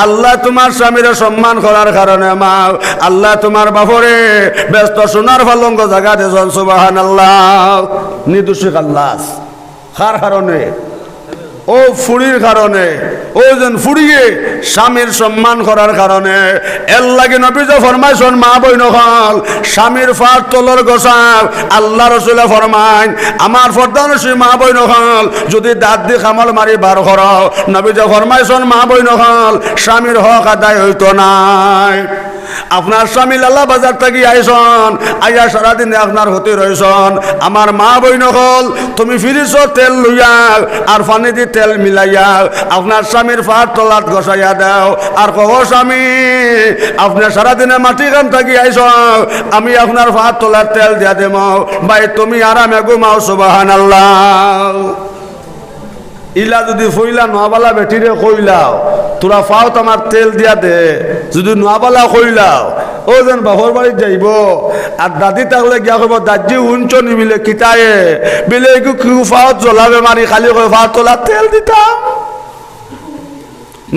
আল্লাহ তোমার স্বামীরা সম্মান করার কারণে মা আল্লাহ তোমার বাপরে ব্যস্ত সোনার পালঙ্গ জায়গা দেন সুবহানাল্লাহ। নির্দোষী আল্লাহ কার কারণে? ও ফুড়ির কারণে, ও যেন ফুড়িয়ে স্বামীর সম্মান করার কারণে। এর লাগে নবীজ ফরমাইছেন মা বই নহল স্বামীর ফাট তলর গোসাও আল্লাহ রসুলে ফরমাইন আমার ফরদানসী মা বই নহল যদি দাঁত দি খামল মারি বার কর নবীজ ফরমাইছেন মা বই নহল স্বামীর হক আদায় হইতো নাই। আপনার স্বামী লালা বাজার থাকি আইসন আইয়া সারাদিন আপনার হতে রয়েছন, আমার মা বই নহল তুমি ফিরিছ তেল লইয়া আর পানি দি তেল মিলাইয়া আপনার স্বামীর ফাট তলাত গসাইয়া দাও আর কহ স্বামী আপনি সারাদিনে মাটি কাম থাকি আইস আমি আপনার ফাট তলার তেল দিয়া দেব ভাই তুমি আরামে ঘুমাও সুবহানাল্লাহ। ইলা যদি ফইলা নোয়াবালা বেটিরে কইলাও তোরা ফাও তোমার তেল দিয়া দে, যদি নোয়াবালা কইলাও ও যেন বাপর বাড়ি যাইব আর দাদি থাকলে গিয়া কইব দাদি উঞ্চ নিবিলে কিতায়ে বিলে কিউ ফাও জ্বলাবে মারি খালি কই ফাও তোলা তেল দিতাম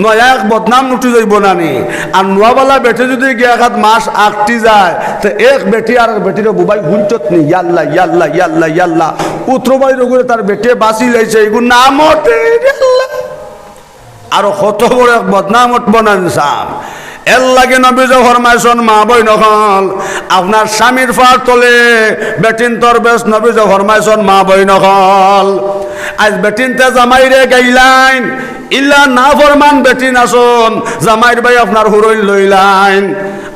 নয়া এক বদনাম উঠি যাইব নানি। আর নোয়াবালা বেটে যদি গিয়া খাত মাস আটটি যায় তো এক বেটি আর বেটির বুবাই হুঞ্চত নি ইয়াল্লা ইয়াল্লা ইয়াল্লা ইয়াল্লা উত্তরবাড়ির ওগুলো তার বেটে বাঁচি লাইছে এগুলো নাম ওঠে আরো কত বড় এক বদনাম উঠব না ইনসান। এর লাগে নবী ফরমাইছেন মা বই নহল আপনার স্বামীর ফার তোলে বেটিন তোর বেশ নবী ফরমাইছেন মা বই নহল আজ বেটিনতে জামাই রে গাইলাইন ইল্লা না ফরমান বেটিন আসন জামাইর ভাই আপনার হুরইল লইলাইন।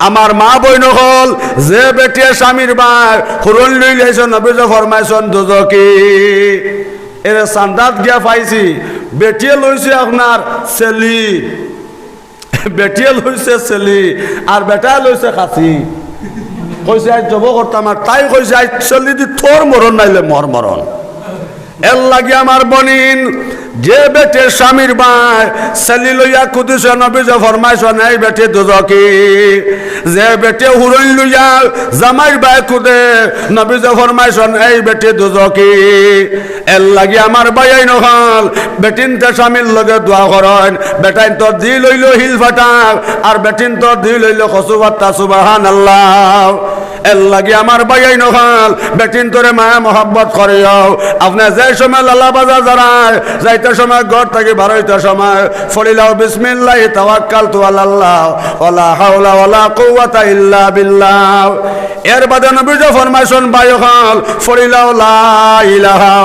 আমার মা বই নহল যে বেটিয়ে স্বামীর ভাই হুরইল লইলাইছে নবী ফরমাইছেন দুজকি এর সান্দাত গিয়া পাইছি বেটিয়ে লইছে আপনার সেলি, বেটিয়ে লইছে সেলি আর বেটা লইছে খাসি। কইছে আজ জব করতাম আর তাই কইছে আজ সেলি দি তোর মরণ নাইলে মর মরণ। এর লাগে আমার বনিন যে বেটে স্বামীর ভাই সেলি লইয়া কুদিছে নবী ফরমাইছেন এই বেটে দুজকি, যে বেটে হুরইল লইয়া জামাইর ভাই কুদে নবী ফরমাইছেন এই বেটে দুজকি। এর লাগে আমার ভাই নহল বেটিনতে স্বামীর লগে দোয়া করেন বেটাইন তোর দি লইল হিল ফাটাক আর বেটিন তোর দি লইল কচু বাত্তা সুবহানাল্লাহ। এর লাগে আমার ভাই নহল বেটিন তোরে মায়া মহব্বত করিও আপনি যে সময় লালা বাজার যারায় যাইতে সময় ঘর থেকে বারোইতে সময় ফলিলাও বিসমিল্লাহ তাওয়াক্কালতু আলাল্লাহ ওয়ালা হাওলা ওয়ালা কুওয়াতা ইল্লা বিল্লাহ। এর বাদে নবী ফরমাইছেন বাইহল ফলিলাও লা ইলাহা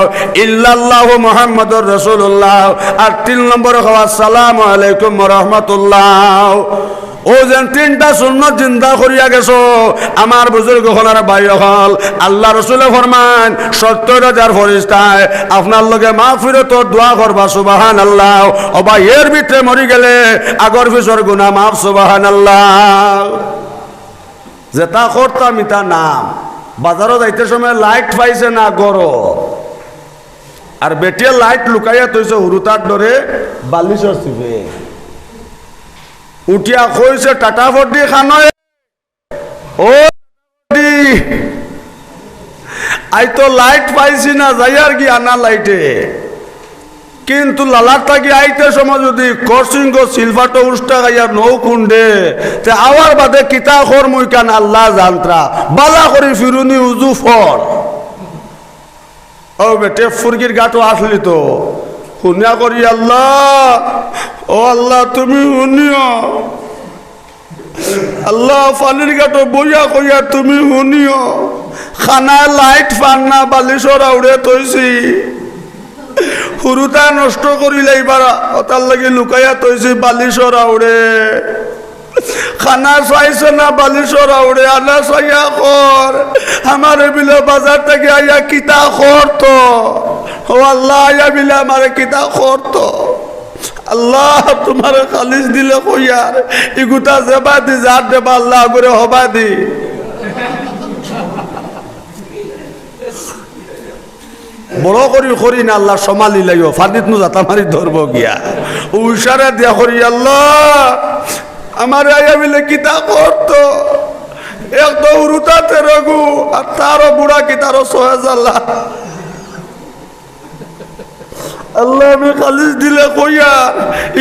ইল্লাল্লাহু মুহাম্মাদুর রাসূলুল্লাহ আর 3 নম্বরে কওয়া আসসালামু আলাইকুম ওয়া রাহমাতুল্লাহ। ও যেন 3টা সুন্নত জিন্দা করিয়া গেছো আমার বুজুর্গ হলার ভাই হল আল্লাহ রসুলে ফরমান 70,000 ফেরেশতায় আপনার লগে মাগফিরাতর দোয়া করবা সুবহানাল্লাহ। ও ভাই এর ভিতরে মরি গেলে আগর পিছর গুনাহ মাফ সুবহানাল্লাহ। যেটা করতাম ইতা নাম বাজারও যাইতে সময় লাইট পাইছে না গরো আর বেটিয়ে লাইট লুকাইয়া তৈছে হুরুতার ডরে বালিশর চিপে উঠিয়া কইছে টাটা ফটি খানয় ও আই তো লাইট পাইছি না যাই আর কি আনা লাইটে কিন্তু লালার থাকি আইতে সময় যদি করসিংহ সিলভাটো উষ্টা গাইয়া নৌ কুন্ডে তে আওয়ার বাদে কিতা খর মুই কান আল্লাহ জানত্রা বালা করি ফিরুনি উজু ফর ও বেটে ফুরগির গাটো আসলি তো শুনিয়া করি আল্লাহ, ও আল্লাহ তুমি শুনিও, আল্লাহ পানির গাটো বইয়া কইয়া তুমি শুনিও, খানা লাইট ফান্না বালিশর আউড়ে তৈছি, হুরুতা নষ্ট করিলে এইবার তার লাগে লুকাইয়া তৈছি বালিশর আউড়ে, খানা চাইছে না বালিশর আউড়ে, আনা চাইয়া কর আমার বিলে বাজার থেকে আইয়া কিতা করতো, ও আল্লাহ আইয়া বিলে আমার কিতা করতো, আল্লাহ তোমার খালিস দিলে কইয়ার ইগুতা জেবা দি যার দেবা আল্লাহ করে হবা দি। বড় করি করি না আল্লাহ সমালি লাইও ফাদিত নু যাতা মারি ধরব গিয়া উইসারা দিয়া করি আল্লাহ আমার আইয়া বিলে কিতা করতো, এক তো উরুতাতে রঘু আর তারও বুড়া কি তারও সহেজ আল্লাহ, আল্লাহ আমি খালিস দিলে কইয়া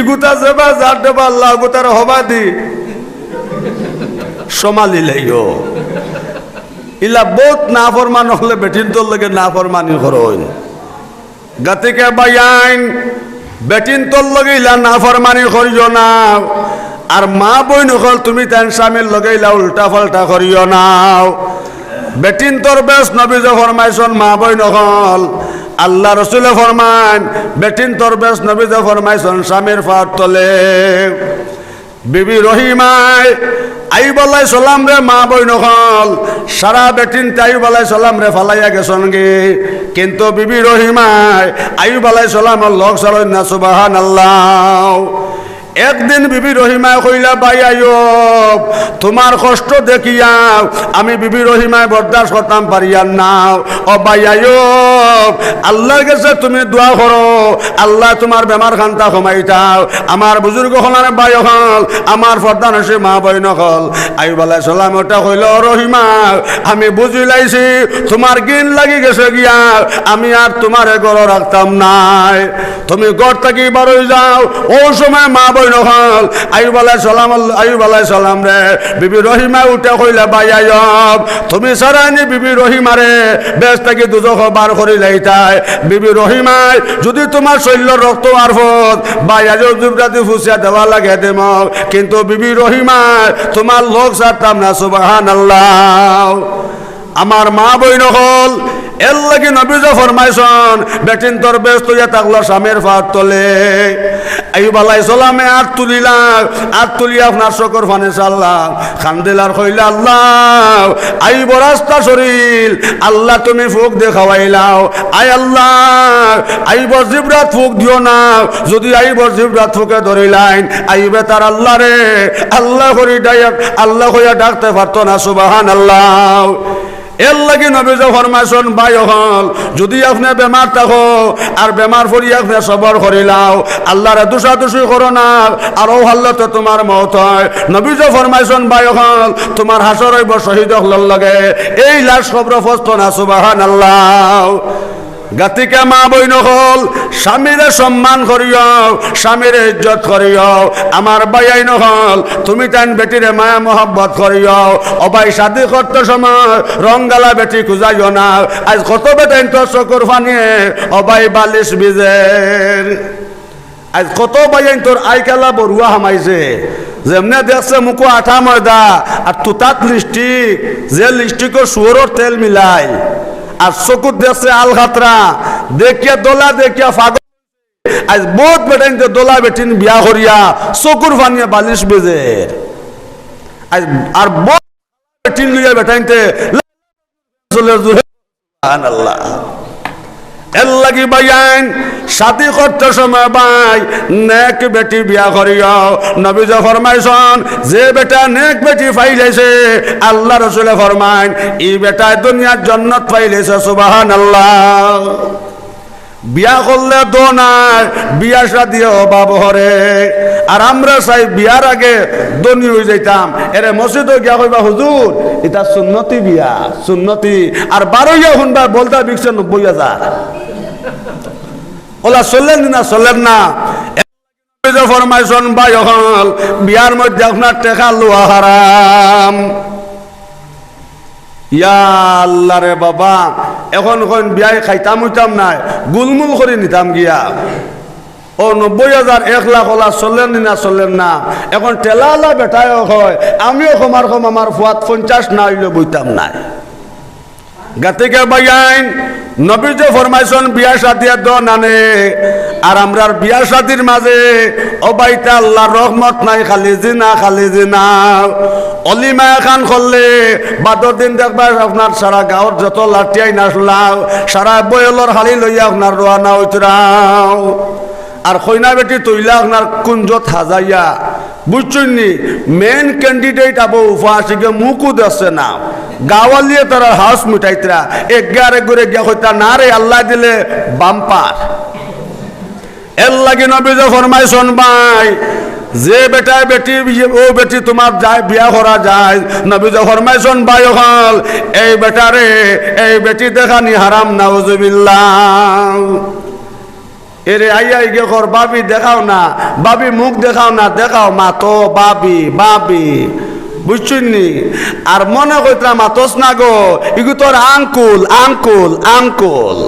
ইগুতা যাবা যার দেবা আল্লাহ গুতার হবা দি সমালি লাইও। ইলা বহুত না ফরমান হলে বেটিন তোর লগে না ফরমানি করইন গাতিকে বাইন বেটিন তোর লগে ইলা না ফরমানি করিও না, আর মা বই নকল তুমি তান স্বামীর লগে ইলা উল্টা পাল্টা করিও না। বেটিন তোর বেশ নবী যে ফরমাইছন মা বই নকল আল্লাহ রসুলে ফরমান বেটিন তোর বেশ নবী যে ফরমাইছন স্বামীর ফাট তলে। বিবি রহিমায় আইব আলাই সালাম রে মা বই নকল সারা বেটিন আইব আলাই সালাম রে ফালাইয়া গেছন গে, কিন্তু বিবি রহিমায় আইব আলাই সালামর লগ সালই না সুবহানাল্লাহ। একদিন বিবি রহিমায় কইলা বাই আইব তোমার কষ্ট দেখিয়া আমি বিবি রহিমায় বরদাস্ত করতাম পারিয়ার না, ও বাই আইব আল্লাহর কাছে তুমি দোয়া করো আল্লাহ তোমার বেমার খান্তা কমাইতাও। আমার বুজুর্গ হলার বাই হল আমার ফর্দান আছে মা বই নকল আইব আলাইহিস সালাম ওটা কইল রহিমা আমি বুঝি লাইছি তোমার গিন লাগি গেছে গিয়া আমি আর তোমার ঘর রাখতাম নাই, তুমি ঘর থেকে বারোই যাও। ও সময় মা বই নকল আইব আলাইহিস সালাম রে বিবি রহিমা উঠে কইলা বাই আইব তুমি সারানি বিবি রহিমারে বেশ থেকে দুজখ বার করি লাইতাই। বিবি রহিমায় যদি তোমার শৈল্য রক্ত আর ফত বাই আইব জুবরাতি ফুসিয়া দেওয়া লাগে দেম, কিন্তু বিবি রহিমায় তোমার লোক ছাড়তাম না সুবহানাল্লাহ। আমার মা বই নকল এর লাগি নবী যে ফরমাইছন বেটিন তোর ব্যস্ত হইয়া থাকলো স্বামীর ফাট তলে। আইব আলাইহিস সালামে আর তুলিয়া আপনার চকর ফানে চাল্লাম খান্দিলার কইলা আল্লাহ আইব রাস্তা শরীর আল্লাহ তুমি ফুক দেখাওয়াইলাও, আই আল্লাহ আইব জিবরাত ফুক দিও না, যদি আইব জিবরাত ফুকে ধরিলাইন আইবে তার আল্লাহ রে আল্লাহ করি ডাক আল্লাহ কইয়া ডাকতে পারতো না সুবহানাল্লাহ। এর লাগি নবী যে ফরমাইছন বাই হল যদি আপনি বেমার থাকো আর বেমার পড়ি আপনি সবর করিলাও আল্লাহরে দোষাদোষি করো না আর ও হাল্লাতে তোমার মওত হয়। নবী যে ফরমাইছন বাই হল তোমার হাসর হইব শহীদ হল লাগে এই লাশ কবর ফস্ত না সুবহানাল্লাহ। গাতিকে মা বই নকল স্বামীরে সম্মান করিও স্বামীরে ইজ্জত করিও, আমার বাইয়াই নকল তুমি তান বেটিরে মায়া মহব্বত করিও। অবাই শাদি করতে সময় রঙ্গালা বেটি খুঁজাইও না, আজ কত বেটাইন তো চকুর ফানিয়ে অবাই বালিশ বিজের, আজ কত বাইয়াইন তোর আইকালা বড়ুয়া হামাইছে যেমনে দেখছে মুখো আঠা ময়দা আর তুতাত লিপস্টিক যে লিপস্টিকও শুয়োরের তেল মিলাই আর চকুত দেখছে আল খাতরা দেখিয়া দোলা দেখিয়া ফাগল। আজ বহুত বেটাইন দোলা বেটিন বিয়া করিয়া চকুর ফানিয়া বালিশ বেজের, আজ আর বহুত বেটিন লইয়া বেটাইনতে সুবহানাল্লাহ। এর লাগি বাইন শাদি করতে সময় বাই নেক বেটি বিয়া করিও। নবী যে ফরমাইছন যে বেটা নেক বেটি পাইলেছে আল্লাহ রসুলে ফরমাইন ই বেটায় দুনিয়ার জান্নাত পাইলেছে সুবহানাল্লাহ। বিয়া করলে দো নাই বিয়া শাদি অভাব হরে, আর আমরা চাই বিয়ার আগে দনি হয়ে যাইতাম এরে মসজিদে গিয়া কইবা হুজুর এটা সুন্নতি বিয়া সুন্নতি, আর 12 শুনবা বলতা 90,000 ওলা চললেন না চললেন না। ফরমাইশন বাই হল বিয়ার মধ্যে আপনার টেকা লোয়া হারাম, ইয়া আল্লাহ রে বাবা, এখন কোন বিয়াই খাইতাম হইতাম নাই, গুলমুল করে নিতাম গিয়া। ও 90,000 1 লাখ ওলা চললেন না চললেন না, এখন টেলালা বেটায় হয়, আমিও কমার কম আমার ফুয়াত 50 না হইলে বইতাম নাই। গাতিকে বাইন নবী যে ফরমাইছেন বিয়া শাদিয়া দ নানে, আর আমরার বিয়া শাদির মাঝে অবাইতা আল্লাহর রহমত নাই, খালি জিনা অলিমা খান করলে বাদর দিন দেখবা আপনার সারা গাঁৱৰ যত লাঠিয়াই নাচলাও, সারা বয়লর হালি লইয়া আপনার রোয়ানা হইতরাও। আর কইনা বেটি তৈলা আপনার কুঞ্জত হাজাইয়া, বুঝছেন নি মেন ক্যান্ডিডেট আবো উফাসিকে মুকু দেখছে না, গাওয়ালিয়ে তারা হাউস মিটাইতরা এগারে ঘুরে গিয়া হইতা না রে আল্লাহ দিলে বাম্পার। এর লাগে নবী যে ফরমাইছেন ভাই, যে বেটায় বেটি ও বেটি তোমার যায় বিয়া করা যায়, নবী যে ফরমাইছেন ভাই হল এই বেটারে এই বেটি দেখানি হারাম, নাউজুবিল্লাহ। এরে আইয়া গে কর বাবি দেখাও না, বাবি মুখ দেখাও না, দেখাও মা তো বাবি বাবি, বুঝছেন নি? আর মনে কইতরা মাতস না গো, ইগু তোর আঙ্কুল আঙ্কুল আঙ্কুল,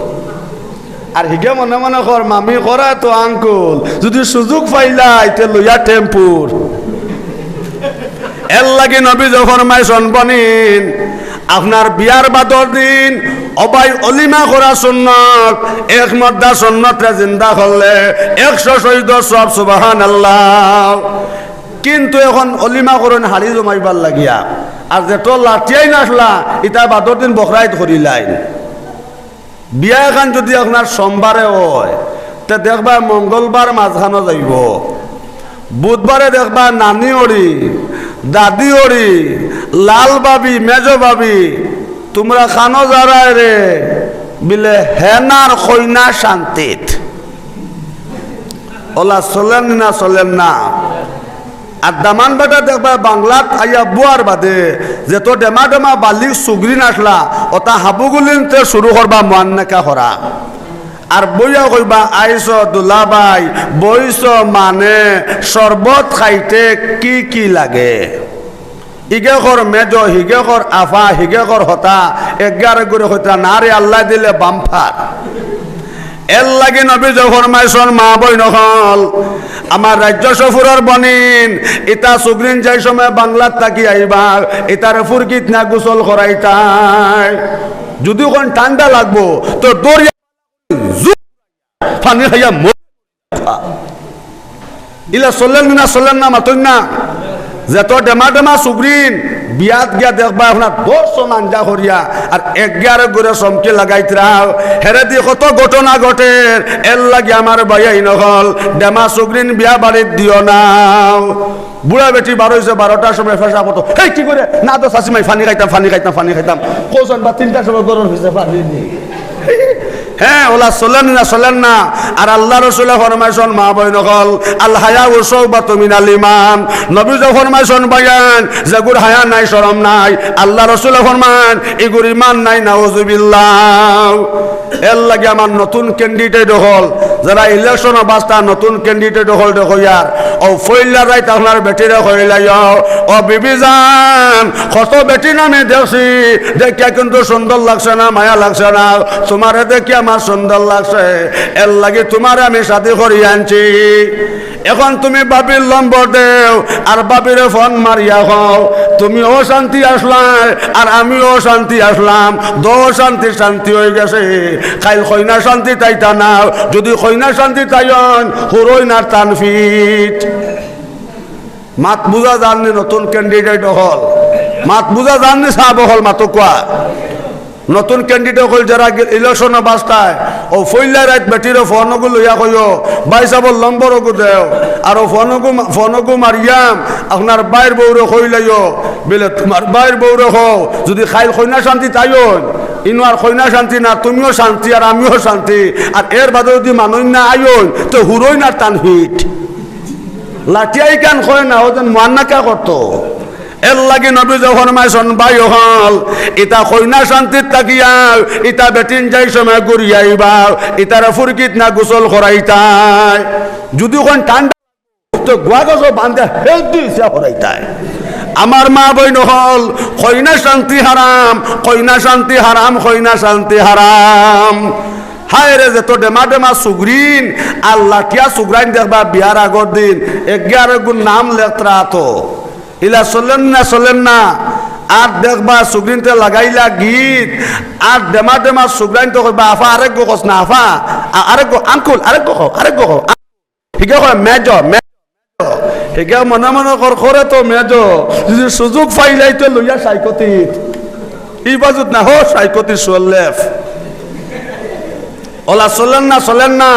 আর হিগে মনে মনে কর মামি করা তো আঙ্কুল, যদি সুযোগ পাইলাই তে লইয়া টেম্পুর। এর লাগে নবী যখন মাইছন বনিন আপনার বিয়ার বাদর দিন অবাই অলিমা করা সুন্নত, এক মদ্দা সুন্নতরে জিন্দা করলে 100 শহীদ সব সুবহানাল্লাহ। কিন্তু এখন অলিমা করেন হাড়ি জমাইবার লাগিয়া, আর যে তো লাঠিয়াই নাচলা ইটা বাদর দিন বখরাইত করিলাই। বিয়া এখন যদি আপনার সোমবারে হয় তে দেখবা মঙ্গলবার মাঝখানো যাইব, বুধবারে দেখবা নানি ওড়ি দাদি ওড়ি লাল বাবি মেজ বাবি তোমরা খানো যারায় রে বিলে হেনার কইনা শান্তিত ওলা চলেন না চলেন না। আর দামান বেটা দেখবা বাংলাত আইয়া বুয়ার বাদে যে তো ডেমা ডেমা বালি সুগরিন আসলা ওটা হাবুগুলিনতে শুরু করবা মোয়ান্নেকা করা, আর বইয়া কইবা আইস দুলাবাই বইস মানে শরবত খাইতে কি কি লাগে, ইগে কর মেজ হিগে কর আফা হিগে কর হতা, 11 করে হইতা না রে আল্লাহ দিলে বাম্পার। এর লাগে নবী ফরমাইছেন মা বই নহল আমার রাজ্য সফরের বনিন ইতা সুগ্রিন যাই সময় বাংলাত থাকি আইবা ইতারে ফুরকিত না গোসল করাইতাই, যদি কোন ঠান্ডা লাগবো তো দরিয়া পানি খাইয়া ইলা চলেন না মাতন না। যে তো ডেমা ডেমা সুগ্রিন বিয়াত গিয়া দেখবা আপনার 200 আঞ্জা করিয়া আর 11 করে চমকি লাগাইতরাও, হেরে দি কত ঘটনা ঘটের। এর লাগে আমার ভাইয়াই নহল ডেমা সুগ্রিন বিয়া বাড়িত দিও না। বুড়া বেটি 12টার সময় ফেসা পড়তো, হেই কি করে না তো শাশিমাই ফানি খাইতাম কোজন বা 3টার সময় গরম হয়েছে পানি নেই। হ্যাঁ ওলা চলেন না। আর আল্লাহ রসুল ফরমাইছেন মা বই নকল আল হায়া ও সৌবাতু মিনাল ঈমান, নবী যে ফরমাইছেন বয়ান যেগুর হায়া নাই শরম নাই, আল্লাহ রসুল ফরমান এগুর ঈমান নাই, নাউজুবিল্লাহ। এর লাগে আমার নতুন ক্যান্ডিডেট হল যারা ইলেকশন অবস্থা নতুন ক্যান্ডিডেট হল দেখো ইয়ার ও ফইলা রাইত আপনার বেটিরে কইলাই ও বিবি জান কত বেটি নামে দেখছি দেখিয়া কিন্তু সুন্দর লাগছে না, মায়া লাগছে না, তোমারে দেখি আমার সুন্দর লাগছে, এর লাগে তোমার আমি শাদি করিয়ে আনছি। এখন তুমি বাবির নম্বর দেও আর বাবিরে ফোন মারিয়া হও, তুমিও শান্তি আসলাম আর আমিও শান্তি আসলাম, দো শান্তি হয়ে গেছে। কাইল কইনা শান্তি তাইতা না, যদি কইনা শান্তি তাইন হুরই না তানফিট। মাত বুঝা জাননি নতুন ক্যান্ডিডেট হল, মাত বুঝা জাননি সাব হল মাতো কোয়া নতুন ক্যান্ডিডেট হল যারা ইলেকশন বাস্তায় ও ফইলা রাত বেটির ফোনগু লইয়া কইও ভাই সাবর নম্বরগু দেও আর ফোনগু মারিয়াম আপনার বাইর বউরে কইলাইও বলে তোমার বাইর বউরে হও, যদি খাইল কইনা শান্তি তাইন ইনো আর কইনা শান্তি না, তুমিও শান্তি আর আমিও শান্তি। আর এর বাদে যদি মানুষ না আইন তো হুরই না তানহিট লাঠিয়াই কান কয় না ওজন মান্নাকা করতো। এর লাগে নবী যখন মাইছন ভাই হল ইতা কইনা শান্তিত তাকিয়া ইতা বেটিন যাই সময় ঘুরিয়াইবা ইতারে ফুরকিত না গোসল করাইতাই, যদি কোন ঠান্ডা তো গোয়া গছ বান্ধে হেলদি ইচ্ছা করাইতাই। আমার মা বইন হল কইনা শান্তি হারাম, কইনা শান্তি হারাম, কইনা শান্তি হারাম। হায় রে যে তো ডেমা ডেমা সুগ্রিন আল্লাহ টিয়া সুগ্রাইন দেখবা বিয়ার আগর দিন 11 গুণ নাম লেত্রা তো ইলা চলেন না আর দেখবা সুগ্রিনতে লাগাইলা গীত আর ডেমা ডেমা সুগ্রাইন তো কইবা আফা আরেক গো কস না আফা আরেক গো আঙ্কুল আরেক গো হিগে কয় মেজো হিগে মনে মনে করে তো মেজো যদি সুযোগ পাইলাই তো লইয়া সাইকতিত ই বাজুত না হো সাইকতির সোলেফ ওলা চলেন না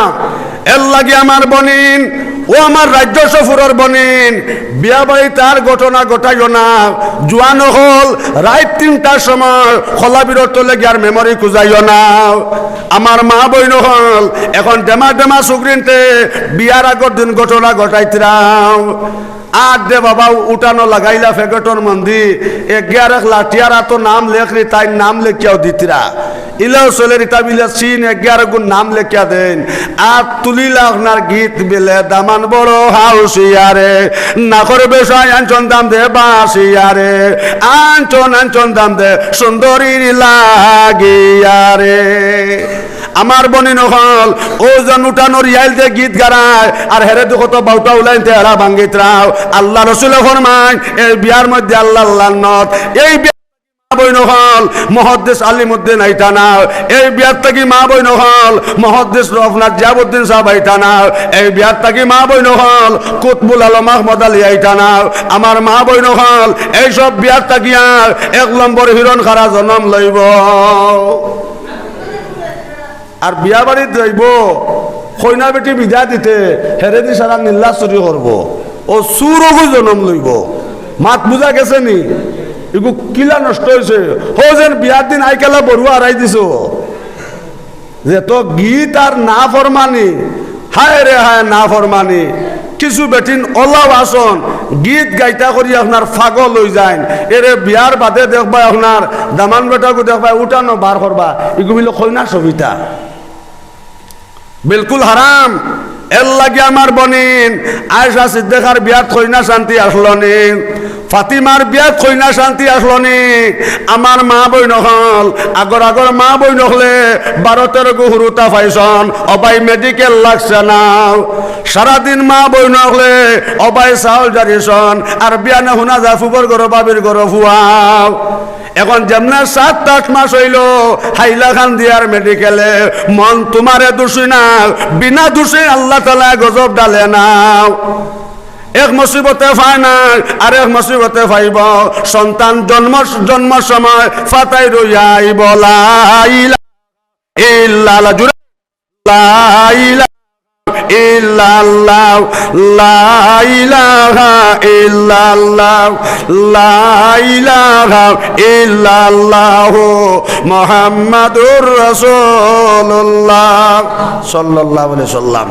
এর লাগে আমার বনিন ও আমার রাজ্য সফরের বনিন বিয়া বাড়ি তার ঘটনা ঘটাইও না। জোয়ান হল রাত 3টার সময় খোলা বিরত লেগে আর মেমোরি খুঁজাইও না। আমার মা বইন হল এখন ডেমা ডেমা সুগ্রিনতে বিয়ার আগর দিন ঘটনা ঘটাইতিরাম আর দে বাবা উঠানো লাগাইলা ফেগটর মন্দি 11 লাঠিয়ারা তো নাম লেখরি তাই নাম লেখিয়াও দিতিরা ইলাও চলে রিতা বিলে সিন 11 গুণ নাম লেখিয়া দেন আর তুলিলা আপনার গীত বিলে দামান বড় হাউসিয়ারে না করবে সাই আঞ্চন দাম দে বাসিয়ারে আঞ্চন দাম দে সুন্দরী লাগিয়ারে। আমার বনিন হল ও জন উঠানোর ইয়াইল দিয়ে গীত গারায় আর হেরে দুঃখ তো বাউটা উলাইতে হেরা ভাঙ্গিত রাও। আল্লাহ রসুল ফরমান এই বিয়ার মধ্যে আল্লাহ নত এই মা বইন হল মহাদ্দেশ আলিমউদ্দিন আইতানা এই বিয়ার থাকি মা বইন হল মহাদ্দেশ রফনাথ জিয়াউদ্দিন সাহেব আইতানা এই বিয়ার থাকি মা বইন হল কুতবুল আলম আহমদ আলী আইতানা আমার মা বইন হল এইসব বিয়ার থাকি আর 1 নম্বর হিরণ খারা জন্ম লইব আর বিয়া বাড়িতে যাইব কইনা বেটি বিদা দিতে হেরে দি সারা নীলা চুরি করবো ও সুরগু জন্ম লইব। মাত বুঝা গেছে নি এগু কিলা নষ্ট হয়েছে হো যেন বিয়ার দিন আইকেলা বড়ুয়া হারাই দিছ যে তো গীত আর না ফরমানি হায় রে হায় না ফরমানি। কিছু বেটিন ওলাও আসন গীত গাইতা করি আপনার ফাগল হয়ে যায় এরে বিয়ার বাদে দেখবা আপনার দামান বেটাকে দেখবা উঠানো বার করবা এগুলো কইনা সবিতা বিলকুল হারাম। এর লাগে আমার বনিন আয়েশা সিদ্দিকার বিয়াত কইনা শান্তি আসলো নি, ফাতিমার বিয়াত কইনা শান্তি আসলো নি। আমার মা বইন হল আগর মা বইন হলে 12-13 গুহুরুতা পাইছন অবাই মেডিকেল লাগছে না সারাদিন মা বইন হলে অবাই চাউল জারিছন আর বিয়ানে শুনা যা ফুবর গর বাবির গর ফুয়াও। এখন যেমনে 7-8 মাস হইল হাইলা খান দিয়ার মেডিকেলে মন তোমারে দোষী না বিনা দোষী আল্লাহ তাআলা গজব ডালে নাও। এক মুসিবতে ফায় না আর এক মুসিবতে ফাইব সন্তান জন্ম সময় ফাতাই রইয়াই বলাইলা ইল্লাল্লাহ ইল্লাল্লাহ লা ইলাহা ইল্লাল্লাহ লা ইলাহা ইল্লাল্লাহ মুহাম্মাদুর রাসূলুল্লাহ সাল্লাল্লাহু আলাইহি সাল্লাম।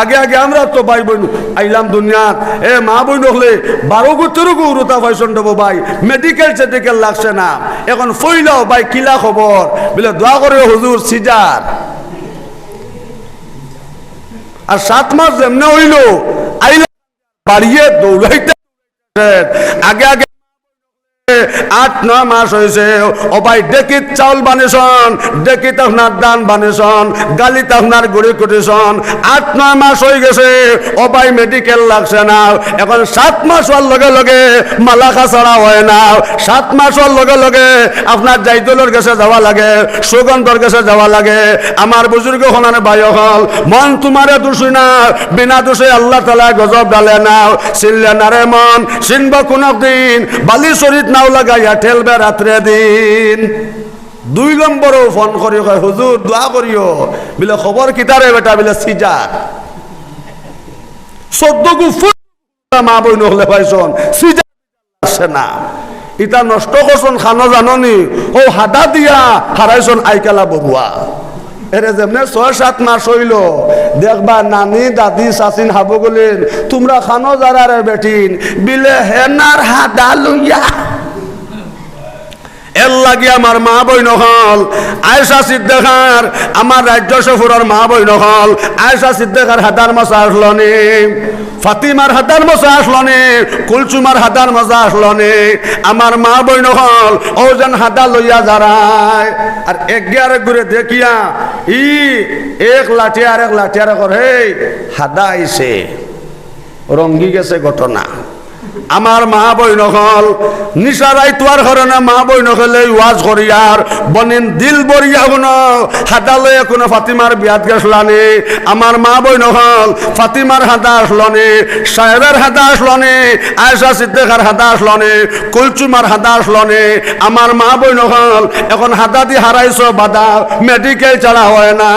আগে আমরা তো ভাই বোন আইলাম দুনিয়াত এ মা বোন হলে 12 গোত্রের গৌরতা ভাইসন দেবো ভাই মেডিকেল লাগছে না। এখন ফইলাও ভাই কিলা খবর বলে দোয়া করে হুজুর সিজার আর 7 মাস যেমনে হইল আইলা বাড়িয়ে দৌড়াইতে আগে 8-9 মাস হয়েছে ও ভাই ডেকিত চাউল বানিয়েছন ডেকিত আপনার দান বানিয়েছন গালিত আপনার গুড়ি কুটিছন 8-9 মাস হয়ে গেছে ও ভাই মেডিকেল লাগছে না। এখন 7 মাস হওয়ার লগে লগে মালাখা ছাড়া হয় না। 7 মাস হওয়ার লগে লগে আপনার জাইতুলের কাছে যাওয়া লাগে সুগন্ধর কাছে যাওয়া লাগে। আমার বুজুর্গ হলানে ভাই হল মন তোমারে দোষী না বিনা দোষে আল্লাহ তাআলা গজব ডালে না। চিনলে না রে মন চিনব কোন দিন বালি শরীর নাও লাগাইয়া ঠেলবে রাত্রে দিন। 2 নম্বরও ফোন করি কয় হুজুর দোয়া করিও বলে খবর কিতারে বেটা বলে সিজার 14 গুফুর মা বই নহলে পাইছন সিজার আসে না। ইটা নষ্ট করছন খানো জাননি ও হাদা দিয়া হারাইছন আইকালা বড়ুয়া এরে যেমনে 6-7 মাস হইল দেখবা নানি দাদি চাচিন হাব গলেন তোমরা খানো যারা রে বেটিন বিলে হেনার হাদা লইয়া এর লাগি আমার মা বই নহল আয়েশা সিদ্দিকার আমার রাজ্য সফরের মা বই নহল আয়েশা সিদ্দিকার হাতার মশা আসলো নে ফাতিমার হাতার মশা আসলো নে কুলসুমার হাতার মশা আসলো নে আমার মা বই নহল ওজন হাতা লইয়া যারায় আর এক ঘুরে দেখিয়া এক লাঠি আর করে হাদা আইছে রঙ্গি গেছে ঘটনা আমার মা বই নকল নিশারাই তোয়ার কারণে মা বই নকলে ওয়াজ করিয়ার বনিন দিল বরিয়া কোনো হাদালে কোনো ফাতিমার বিয়াত গেছলানে আমার মা বই নকল ফাতিমার হাদা আসলনে সাহেবের হাদা আসলনে আয়েশা সিদ্দিকার হাদা আসলনে কুলসুমার হাদা আসলনে আমার মা বই নকল এখন হাদা দি হারাইছো বাদা মেডিকেল ছাড়া হয় না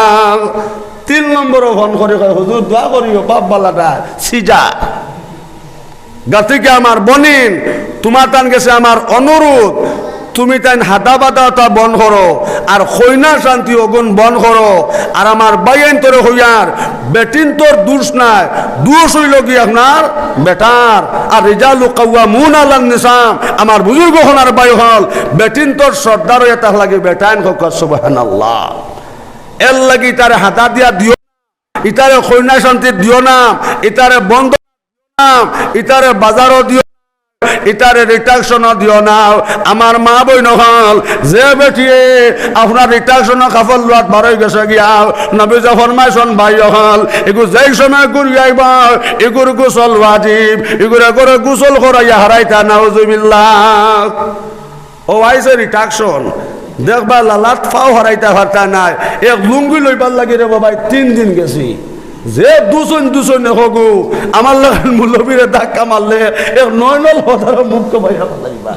3 নম্বরও ফোন করে হুজুর দোয়া করিও বাপ বালাটা সিজা গাতিকে আমার বনিন তোমার তান গেছে আমার অনুরোধ তুমি তাই হাদা বাদাটা বন করো আর খৈনা শান্তি অগুন বন করো আর আমার বাইন তোর হইয়ার বেটিন তোর দোষ নাই দোষ হইল কি আপনার বেটার আর রিজালু কাওয়ামুন আলান নিসা আমার বুজুর্গ হনার বাই হল বেটিন তোর সর্দার হইয়া তার লাগে বেটাইন হোক সুবহানাল্লাহ এর লাগি তারে হাতা দিয়া দিও ইতারে খৈনা শান্তি দিও না ইতারে বন্ধ ইতারে বাজারও দিও ইতারে রিটাকশনও দিও না আমার মা বই নহল যে বেটিয়ে আপনার রিটাকশন কাফল লোয়াত বারোই গেছে গিয়া নবী ফরমাইছেন ভাই হল এগু যেই সময় ঘুরি আইব এগুর গোসল ওয়াজিব এগুরে করে গোসল করাইয়া হারাইতা নাউজুবিল্লাহ ও আইছে রিটাকশন দেখবা লালাত ফাও হারাইতা হারতা নাই এক লুঙ্গি লইবার লাগি রে বাবা 3 দিন গেছি যে দুজন হগু আমার লাগান মুলবিরে ধাক্কা মারলে এক 9 মুখ কমাইয়া লাগবা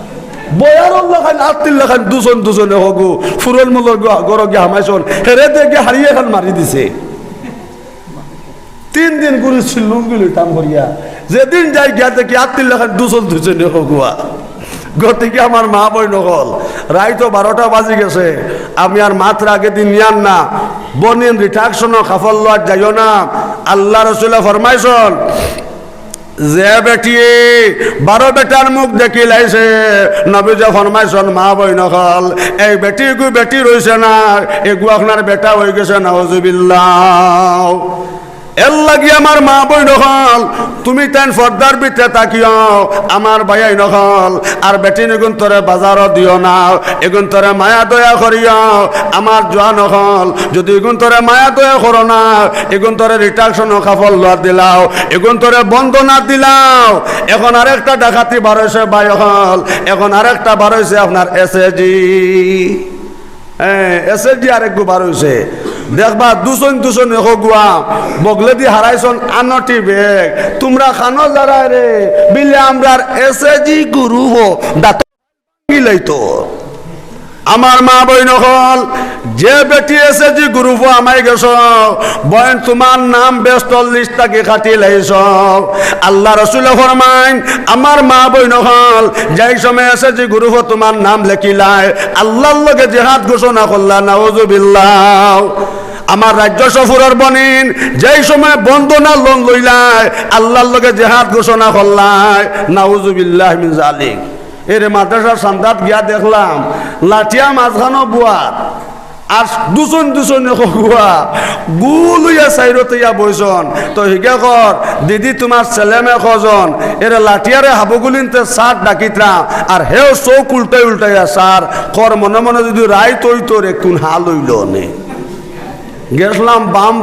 বয়ারল লাগান 8 লাগান দুজনে হগু ফুরল মুলর গর গিয়া হামাইছন হেরে দেখে হারিয়ে খান মারি দিছে 3 দিন করেছিল লুঙ্গি লইতাম করিয়া যেদিন যাই গিয়া দেখি 8 লাগান দুজনে হগুয়া গতিকে আমার মা বই নকল রাই তো 12টা বাজি গেছে আমি আর মাত্র আগে দিন নিয়ান না বনিন রিটাকশন কাফল লোয়ার যাইও না আল্লাহ রসুল্লাহ ফরমাইছন যে বেটিয়ে 12 বেটার মুখ দেখি লাইছে নবীজে ফরমাইছন মা বই নকল এই বেটি রইছে না এগু আপনার বেটা হয়ে গেছে নাউজুবিল্লাহ এর লাগি আমার মা বই নকল তুমি তেন ফর্দার ভিতরে তাকিও আমার ভাইয়াই নকল আর বেটি নিগুন তোরে বাজারও দিও না এগুন তোরে মায়া দয়া করিও আমার জোয়া নকল যদি এগুন তোরে মায়া দয়া করো না এগুন তোরে রিটাকশন কাফল লোয়ার দিলাও এগুন তোরে বন্ধনা দিলাও এখন আরেকটা ডাকাতি বার হয়েছে ভাই হল এখন আরেকটা বার হয়েছে আপনার এসএজি এসএজি আরেকটু বার হয়েছে দেখবা দুজন হগুয়া বগলে দি হারাইছন আনটি বেগ তোমরা খানো যারা রে বিলে আমরার এসএজি গুরু হো দাঁত গিলাইতো আমার মা বই নকল যে বেটি এসএজি গুরু হো আমায় গেছ বয়ন তোমার নাম ব্যস্ত লিস্টটাকে কাটি লাইছ আল্লাহ রসুল ফরমাইন আমার মা বই নকল যাই সময় এসএজি গুরু হো তোমার নাম লেখিলাই আল্লাহর লগে জিহাদ ঘোষণা করলা নাউজুবিল্লাহ আমার রাজ্য সফরের বনিন যেই সময় বন্দনা লোন লইলাই আল্লাহর লগে জিহাদ ঘোষণা করলাই নাউজুবিল্লাহ মিন জালিক এর মাদ্রাসার সান্দাত গিয়া দেখলাম লাঠিয়া মাঝখানো বুয়াত আর দুজন হগুয়া গুল হইয়া সাইরতইয়া বইছন তো হিগে কর দিদি তোমার ছেলেমে কজন এর লাঠিয়ারে হাবগুলিনতে সার ডাকিতরা আর হেও চৌক উল্টাইয়া সার কর মনে মনে যদি রায় তৈ তোর একটু হাল হইল নে গেছলাম বাম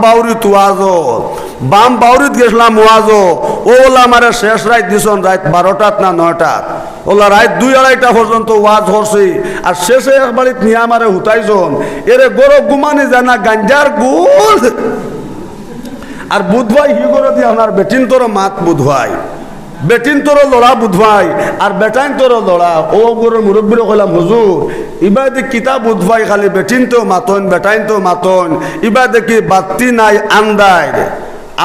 বাউরিত গেছলাম ওয়াজো ওলা আমারে শেষ রাত দিছন রাত 12টাত না 9টাত ওলা রাত 2-2:30 পর্যন্ত ওয়াজ হরছি আর শেষে একবারিত নিয়ে আমারে হুতাইছন এরে গরব গুমানি জানা গাঞ্জার গুল আর বুধভাই হি করে দিয়ে আমার বেটিন তোর মাত বুধভাই বেটিন তোর লড়া বুধভাই আর বেটাইন তোর লড়া ও গরুর মুরব্বীর কইলাম হুজুর ইবা দেখি কিতাব বুধভাই খালি বেটিন তো মাতন বেটাইন তো মাতন ইবা দেখি বাতি নাই আন্দায়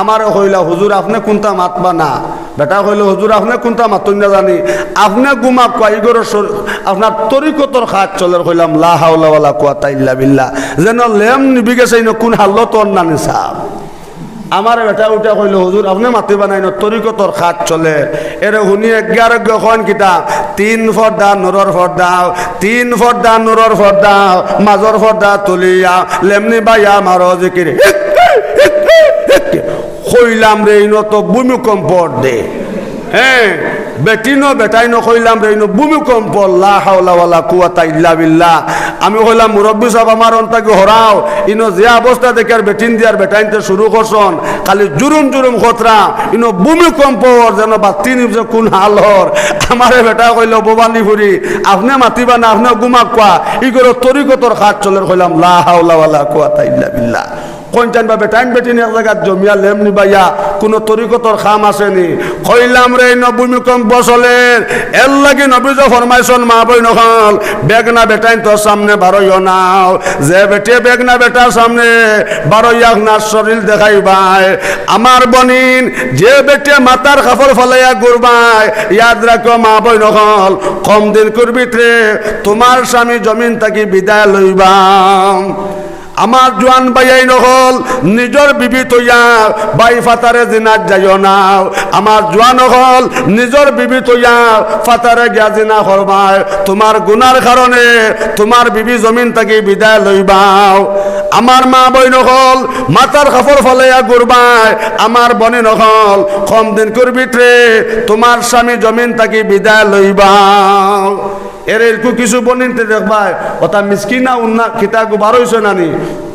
আমারও কইলা হুজুর আপনি কোনটা মাতবা না বেটা কইল হুজুর আপনি কোনটা মাতন না জানি আপনি গুমা কয় গরুর আপনার তরিকতর খাত চলের কইলাম লা হাওলা ওয়ালা কুওয়াতা ইল্লা বিল্লাহ যেন লেম নিবি গেছে কোন হালত না নিসাব আমার বেটা উঠা কইল হুজুর আপনি মাতি বানাই না তরিকতর খাট চলে এরে শুনি এগারোজ্ঞ খন কিতা 3 ফর্দা নুরর ফর্দা 3 ফর্দা নুরর ফর্দা মাজর ফর্দা তুলিয়া লেমনি বাইয়া মারো জিকির কইলাম রে ইনো তো ভূমিকম্প দে হ্যাঁ বেটিনো বেটাইনো কইলাম রে ইনো ভূমিকম্প লা হাওলা ওয়ালা কুওয়াতা ইল্লা বিল্লাহ আমি কইলাম মুরব্বী সাহেব আমার অন্তাকে হরাও ইনো যে অবস্থা দেখে আর বেটিন দিয়ার বেটাইনতে শুরু করছন খালি জুরুম জুরুম খতরা ইনো ভূমিকম্প যেন বাতি নিবছে কোন হালর আমারে বেটা কইল বোবানি ফুরি আপনি মাতিবা না আপনি গুমাক কোয়া ইগোর তরিকতর খাট চলের কইলাম লা হাওলা ওয়ালা কুওয়াতা ইল্লা বিল্লাহ কোনটান বা বেটাইন বেটিন এক জায়গা জমিয়া লেমনি বাইয়া কোনো তরিকতর খাম আসেনি কইলাম রে ভূমিকম্প চলের এর লাগি নবী যে ফরমাইছন মা বই নখল বেগনা বেটাইন তোর সামনে বারইও নাও যে বেটে বেগনা বেটার সামনে বারইয়াক না শরীর দেখাইবাই আমার বনিন যে বেটে মাতার কাপড় ফলাইয়া ঘুরবাই ইয়াদ রাখো মা বই নখল কম দিন করবিত্রে তোমার স্বামী জমিন থাকি বিদায় লইবাম আমার জোয়ান বাইয়াই নহল নিজর বিবি তৈয়া বাই ফাতারে জিনাত যাইও নাও আমার জোয়ান হল নিজর বিবি তৈয়া ফাতারে গিয়া জিনা করবাই তোমার গুনার কারণে তোমার বিবি জমিন থেকে বিদায় লইবাও আমার মা বই নহল মাতার কাপড় ফলাইয়া ঘুরবাই আমার বনে নহল কম দিন করবিত্রে তোমার স্বামী জমিন থেকে বিদায় লইবাও এর এরকম কিছু বনিতে দেখবাই ওটা মিসকিনা উন্না খিতাগু বারোইছে নানি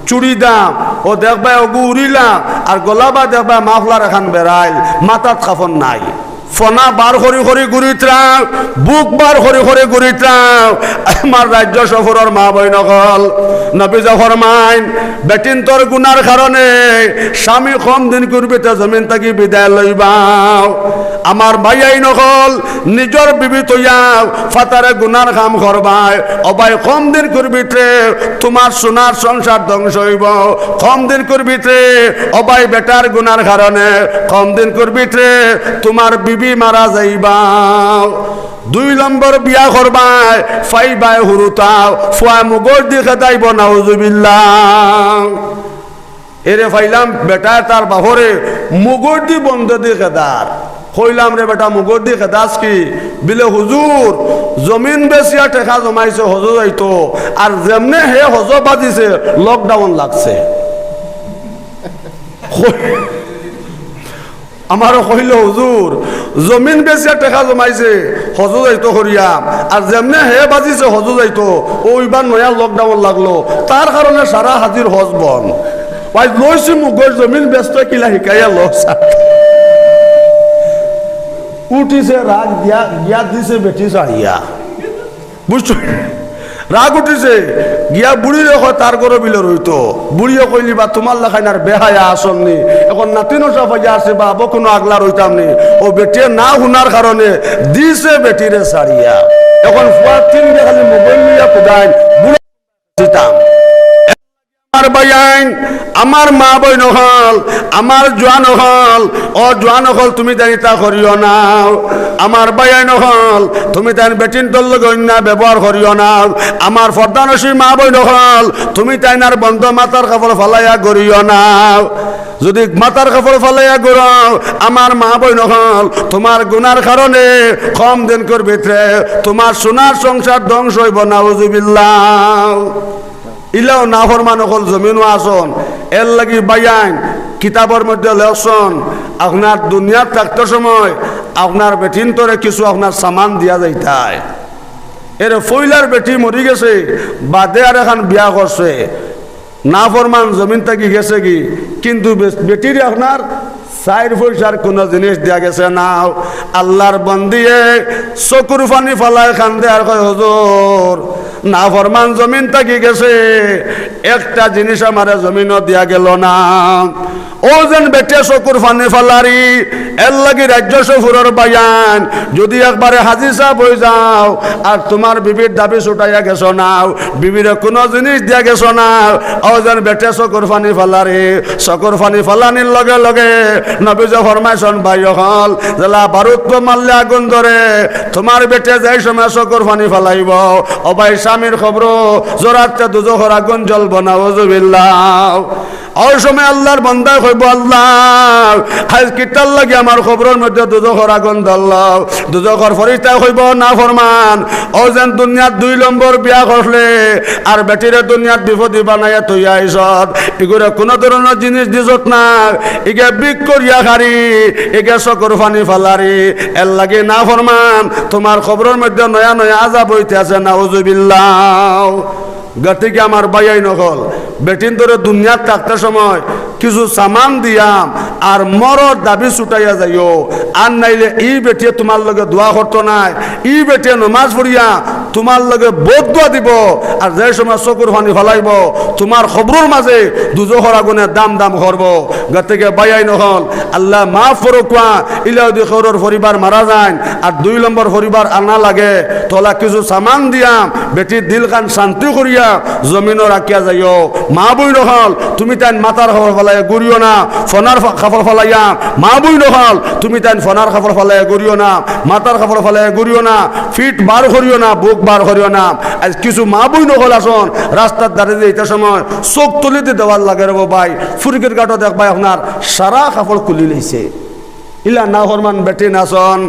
চুড়ি দাম ও দেখবাই ওগু উড়িলা আর গলাবা দেখবাই মাফলার এখান বেড়াইল মাথার কাফন নাই ফনা বার করি করি ঘুরিত্রাও বুক বার করি করি ঘুরিত্রাও আমার রাজ্য সফরের মা বই নকল নবী ফরমাইন বেটিন তোর গুনার কারণে স্বামী কম দিন করবি তে জমিন থাকি বিদায় লইবাও আমার ভাইয়াই নকল নিজর বিবি তৈয়াও ফাতারে গুনার কাম করবাই অবাই কম দিন করবি তে তোমার সোনার সংসার ধ্বংস হইব কম দিন করবি তে অবাই বেটার গুনার কারণে কম দিন করবি তে তোমার বিবি মারা যাইবাও 2 নম্বর বিয়া করবাই ফাইবাই হুরুতাও ফুয়া মুগর দিকে যাইব নাউজুবিল্লাহ এরে ফাইলাম বেটা তার বাহরে মুগর দি বন্ধ দিকে দার কইলাম রে বেটা মুগর দি খেদাস কি বিলে হুজুর জমিন বেচিয়া টেকা জমাইছে হজ যাইতো আর যেমনে হে হজ বাজিছে লকডাউন লাগছে আমারও কইল হুজুর জমিন বেচিয়া টেকা জমাইছে হজ যাইতো করিয়াম আর যেমনে হে বাজিছে হজ যাইতো ওইবার নয়া লকডাউন লাগলো তার কারণে সারা হাজির হজ বন ওই লইছি মুগর জমিন ব্যস্ত কিলা শিকাইয়া লসা উঠিছে রাগ দিয়া গিয়া দিছে বেটি চাহিয়া বুঝছো রাগ উঠিছে গিয়া বুড়ি রেখো তার ঘরে বিলে রইতো বুড়িও কইলি বা তোমার লেখাইন আর বেহায়া আসননি এখন নাতিনো সব হইয়া আছে বা আবো কোনো আগলা রইতাম নি ও বেটিয়ে না শুনার কারণে দিছে বেটিরে ছাড়িয়া এখন ফুয়ার তিন খালি মোবাইল নিয়ে কুদাইন বুড়ি দিতাম আমার বাইন আমার মা বই নহল আমার জোয়ান হল ও জোয়ান হল তুমি জানিতা করিও নাও আমার বাইন নহল তুমি তাই বেটিন তোর গন্যা ব্যবহার করিও নাও আমার ফর্দানসী মা বই নহল তুমি তাই নার বন্ধ মাতার কাপড় ফালাইয়া গড়িও নাও যদি মাতার কাপড় ফালাইয়া গড়াও আমার মা বই নহল তোমার গুনার কারণে কম দিন করবে তোমার সোনার সংসার ধ্বংস হইব নাউজুবিল্লাহ ইলাও না ফরমান হল জমিনও আসন এর লাগি বাইয়ান কিতাবের মধ্যে লেখছন আপনার দুনিয়ার থাকতে সময় আপনার বেটিন তোরে কিছু আপনার সামান দিয়া যাইতায় এর ফইলার বেটি মরি গেছে বাদে আর এখন বিয়া করছে না ফরমান জমিন থাকি গেছে কি কিন্তু বেটির আপনার 4 পয়সার কোন জিনিস দিয়া গেছে না আল্লাহর বন্দিয়ে চকুর পানি ফালায় কান্দে আর কয় হুজুর না ফরমান জমিন থাকি গেছে একটা জিনিস আমার জমিনও দিয়া গেল না ও যেন বেটে চকুর পানি ফালারি এর লাগি রাজ্য সফরের বায়ান যদি একবারে হাজি সাহেব হয়ে যাও আর তোমার বিবির দাবি ছুটাইয়া গেছো না বিবির কোনো জিনিস দিয়া গেছো না ও যেন বেটে চকুর পানি ফালারি চকুর পানি ফালানির লগে লগে নবী যে ফরমাইছন ভাই হল জেলা বারুদ মারলে আগুন ধরে তোমার বেটে যাই সময় চকুর পানি ফালাইব ও ভাই স্বামীর খবর জোরাতে দুজখর আগুন জ্বলব নাউজুবিল্লাহ ওই সময় আল্লাহর বান্দা কইব আল্লাহ আজ কিতার লাগে আমার খবরের মধ্যে দুজখর আগুন ধরলাম দুজখর ফরিস্তা কইব না ফরমান ও যেন দুনিয়ার 2 নম্বর বিয়া করলে আর বেটিরে দুনিয়ার বিপদী বানাইয়া তৈয়া আইসত এগুলো কোনো ধরনের জিনিস দিছত না এগে বিক করিয়া খারি এগে চকুর পানি ফালারি এর লাগে না ফরমান তোমার খবরের মধ্যে নয়া নয়া আজাব হইতে আছে নাউজুবিল্লাহ গতিকে আমার বাইয়াই নকল বেটিন ধরে দুনিয়ার থাকতে সময় কিছু সামান দিয়াম আর মরর দাবি ছুটাইয়া যাইও আর নাইলে ই বেটিয়ে তোমার লগে দোয়া করতো নাই ই বেটিয়ে নমাজ পড়িয়া তোমার লগে বোধ দোয়া দিব আর যে সময় চকুর পানি ফলাইব তোমার খবরের মাঝে দুজখর আগুনে দাম দাম করব গতিকে বাইয়াই নকল আল্লাহ মাফ করুকা ইলাউদি খবরের পরিবার মারা যায় আর 2 নম্বর পরিবার আনা লাগে তোলা কিছু সামান দিয়াম বেটির দিল কান শান্তি করিয়া জমিনও রাখিয়া যাইও মা বই নহল তুমি তাই মাতার খবর ফেলাই গড়িও না ফোনার খাফর ফেলাইয়া মা বই নহল তুমি তাই ফোনার খাফর ফেলাই গড়িও না মাতার খাফর ফেলাই গড়িও না ফিট বার করিও না বুক বার করিও না আজ কিছু মা বই নহল আসন রাস্তার দাঁড়িয়ে যে এটা সময় চোখ তুলিতে দেওয়ার লাগে রব ভাই ফুরকির গাঁটো দেখবাই আপনার সারা খাফর খুলি লইছে ইলা না হরমান বেটি নাচন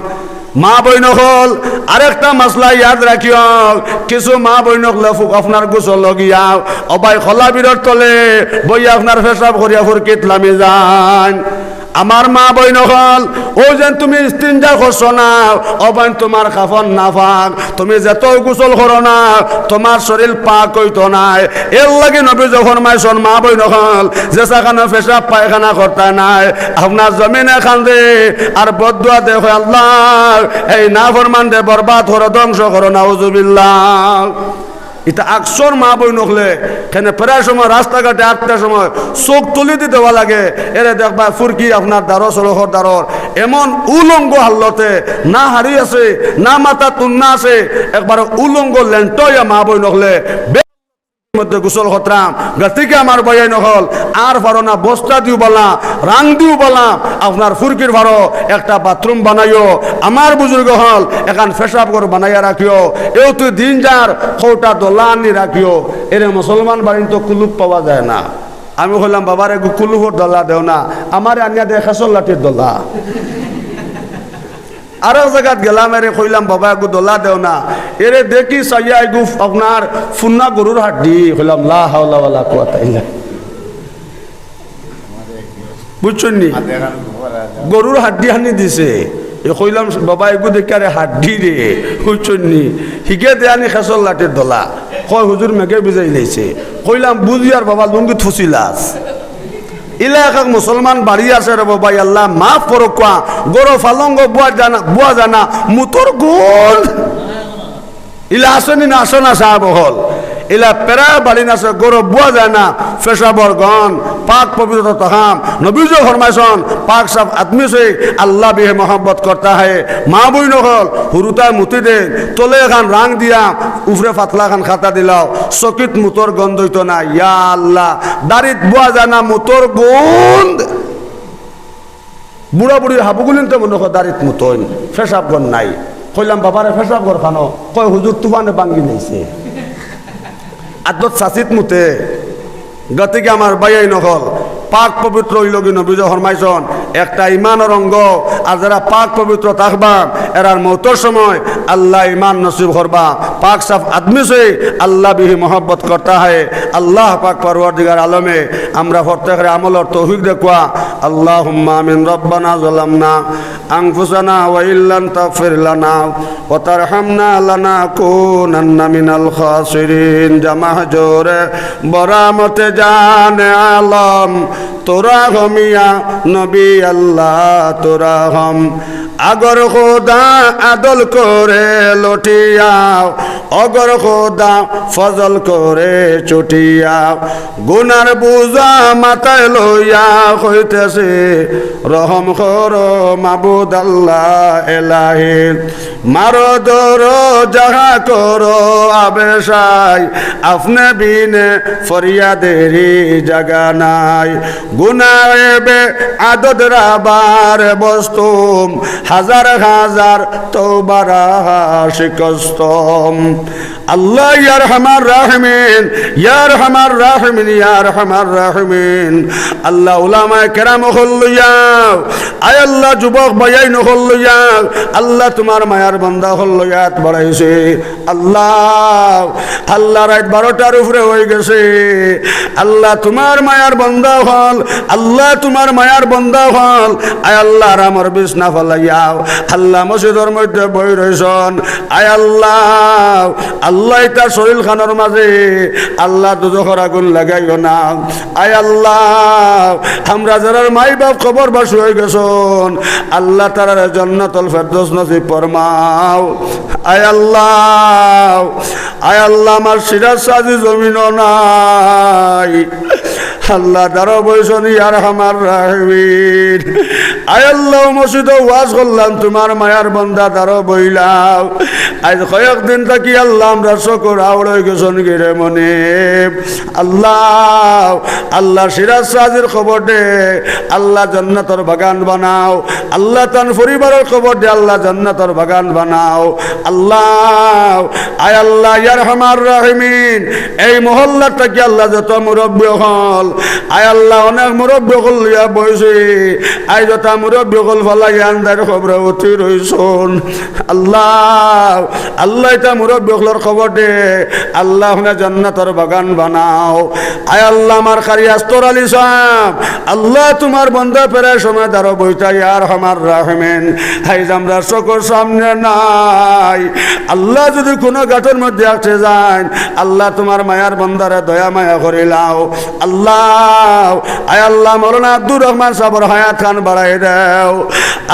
মা বইনক হল আরেকটা মাসলা ইয়াদ রাখিও কিছু মা বইনক লেফুক আপনার গোসল লগিয়া অবাই খলা বিরত তলে বইয়া আপনার পেশাব করিয়া ফুরকিত লামি যান আমার মা বইনক হল ও যেন তুমি ইস্তিনজা করছো না অবাইন তোমার কাফন না পাক তুমি যত গোসল করো না তোমার শরীর পাক হইতো নাই এর লাগে নবী যখন মাইছন মা বইনক হল যে সাখানে পেশাব পায়খানা করতে নাই আপনার জমিনে খান্দে আর বদুয়া দেখো আল্লাহ এই না ফরমান দে বরবাদ করো ধ্বংস করো নাউজুবিল্লাহ এটা আকসর মা বই নকলে কেন প্রায় সময় রাস্তাঘাটে 8টার সময় চোখ তুলি দিতে লাগে এরে দেখবা ফুরকি আপনার দ্বারো সড়কর দ্বারর এমন উলঙ্গ হাল্লতে না হারি আছে না মাথা তুন্না আছে একবার উলঙ্গ লেন্টয়া মা বই নকলে মধ্যে গোসল খতরাম গতিকে আমার বয়াই নহল আর পারো না বস্তা দিও বলা রাং দিও বলা আপনার ফুরকির ভারো একটা বাথরুম বানাইও আমার বুজুর্গ হল এখান পেশাব করে বানাইয়া রাখিও এও তুই দিন যার খৌটা দোলা আনি রাখিও এরে মুসলমান বাড়ির তো কুলুপ পাওয়া যায় না আমি বললাম বাবার একটু কুলুপর দোলা দেও না আমার আনিয়া দেয় খেসল লাঠির দোলা আর এক জায়গাত গেলাম এরে কইলাম বাবা একটু দোলা দেও না এরে দেখি সাইয়া এগু আপনার ফুন্না গরুর হাড্ডি কইলাম লা হাওলা ওয়ালা কুওয়াতা ইল্লা বুঝছেন নি গরুর হাড্ডি হানি দিছে এ কইলাম বাবা এগু দেখি আরে হাড্ডি রে বুঝছেন নি হিগে দেয়ানি খেসল লাঠির দোলা কয় হুজুর মেঘে বিজাই লাইছে কইলাম বুঝি আর বাবা লুঙ্গিত ফুসিলাস ইলাকাক মুসলমান বাড়ি আছে রে বাবা আল্লাহ মাফ করো কোয়া গরো ফালঙ্গ বুয়া জানা মুতর গোল ইলা আসনি না আসনা সাহেব হল ইলা পেরা বাড়ি নাছে গরো বুয়া যায় না পেশাবর গন পাক পবিত্র তহাম নবীজ ফরমাইছন পাক সব আদমি সে আল্লাহ বিহে মোহাম্মত করতা है মা বই নহল হুরুতা মুতি দে তলে খান রাং দিয়া উফরে ফাতলা খান খাতা দিলাও চকিত মুতর গন্ধ হইতো না ইয়া আল্লাহ দাড়িত বুয়া যায় না মুতর গন্ধ বুড়া বুড়ির হাবুগুলিন তো মনে হয় দাড়িত মুতন পেশাব গন নাই কইলাম বাবারে পেশাব গর খানো কয় হুজুর তুফানে বাঙ্গি নাইছে আদত সাসিত মুতে গতিকে আমার বাইয়াই নহল পাক পবিত্র হইলগি নবীজ ফরমাইছন একটা ইমানের অঙ্গ আর যারা পাক পবিত্র থাকবা এরার মৌতর সময় আল্লাহ ইমান নসিব করবা পাক সাফ আদমি সে আল্লাহ বিহি মোহব্বত করতা হয় আল্লাহ পাক পরওয়ারদিগার আলমে আমরা প্রত্যেকের আমলের তৌফিক দেখুয়া আল্লাহুম্মা আমিন রব্বানা যালামনা আনফুসানা ওয়া ইল্লাম তাগফির লানা ওয়া তারহামনা লানাকুনান্না মিনাল খাসিরিন জামা জোরে বরামতে জানে আলম তোরা হমিয়া নবী আল্লাহ তোরা হম আগর খোদা আদল করে লটিয়াও অগর খোদা ফজল করে চটিয়াও গুনার বুঝা মাথায় লইয়া হইতেছে রহম করো মাবুদ আল্লাহ এলাহি মারো দরো যাহা করো আবেশাই আপনি বিনে ফরিয়াদেরি জাগা নাই গুনাহেবে আদত রাবার বস্তুম হাজার হাজার তওবারা শিকস্তম আল্লাহ ইয়া রহমান রাহিমিন ইয়া রহমান রাহিমিন ইয়া রহমান রাহিমিন আল্লাহ উলামায়ে কেরাম হল্লুয়া আয় আল্লাহ যুবক ভাইয়াই নহল্লুয়া আল্লাহ তোমার মায়ার বান্দা হল্লুয়াত বাড়াইছে আল্লাহ আল্লাহ রাত 12টার উপরে হয়ে গেছে আল্লাহ তোমার মায়ার বান্দা হল আল্লাহ তোমার মায়ার বান্দা হল আয় আল্লাহ আমার বিছনা ফলাইয়াও আল্লাহ মসজিদের মধ্যে বই রইছন আয় আল্লাহ আল্লাহ তার শরীর খানোর মাঝে আল্লাহ দুজখর আগুন লাগাইও না আয় আল্লাহ আমরা যারা মাই বাপ খবর বাস হয়ে গেছন আল্লাহ তারা জান্নাতুল ফেরদৌস নসিব ফরমাও আয় আল্লাহ আমার সিরাজ সাজি জমিনও নাই আল্লাহ দারো বৈশন ইয়া রহমান রাহিমিন আয় আল্লাহ মসজিদ ওয়াজ করলাম তোমার মায়ার বান্দা দারো বইলাম আজ কয়েকদিন থাকি আল্লাহ আমরা শকর আওড়ে গেছন গিরে মনে আল্লাহ আল্লাহ সিরাজ সাজির খবর দে আল্লাহ জান্নাতের বাগান বানাও আল্লাহ তার পরিবারের খবর দে আল্লাহ জান্নাতের বাগান বানাও আল্লাহ আয় আল্লাহ ইয়া রহমান রাহিমিন এই মহল্লার থাকি আল্লাহ যত মুরব্বী হল আয় আল্লাহ অনেক মুরব্বী হল লিয়া বইছে আই যত মুরব্বী হল ফলাই আন্দার খবর উঠি রইছন আল্লাহ আল্লাহ এটা মুরব্বী হলর খবর দে আল্লাহ জান্নাতের বাগান বানাও আয় আল্লাহ আমার কারি আস্তর আলী সাহেব আল্লাহ তোমার বন্ধ ফেরার সময় দাঁড়ো বইটা ইয়ার আমার রাহমেন হাইজ আমরা সকল সামনে নাই আল্লাহ যদি কোনো গাঁটের মধ্যে আসতে যান আল্লাহ তোমার মায়ার বন্দারে দয়া মায়া করে লাও আল্লাহ আয় আল্লাহ মৌলানা আব্দুর রহমান সাহেবের হায়াত খান বাড়াই দাও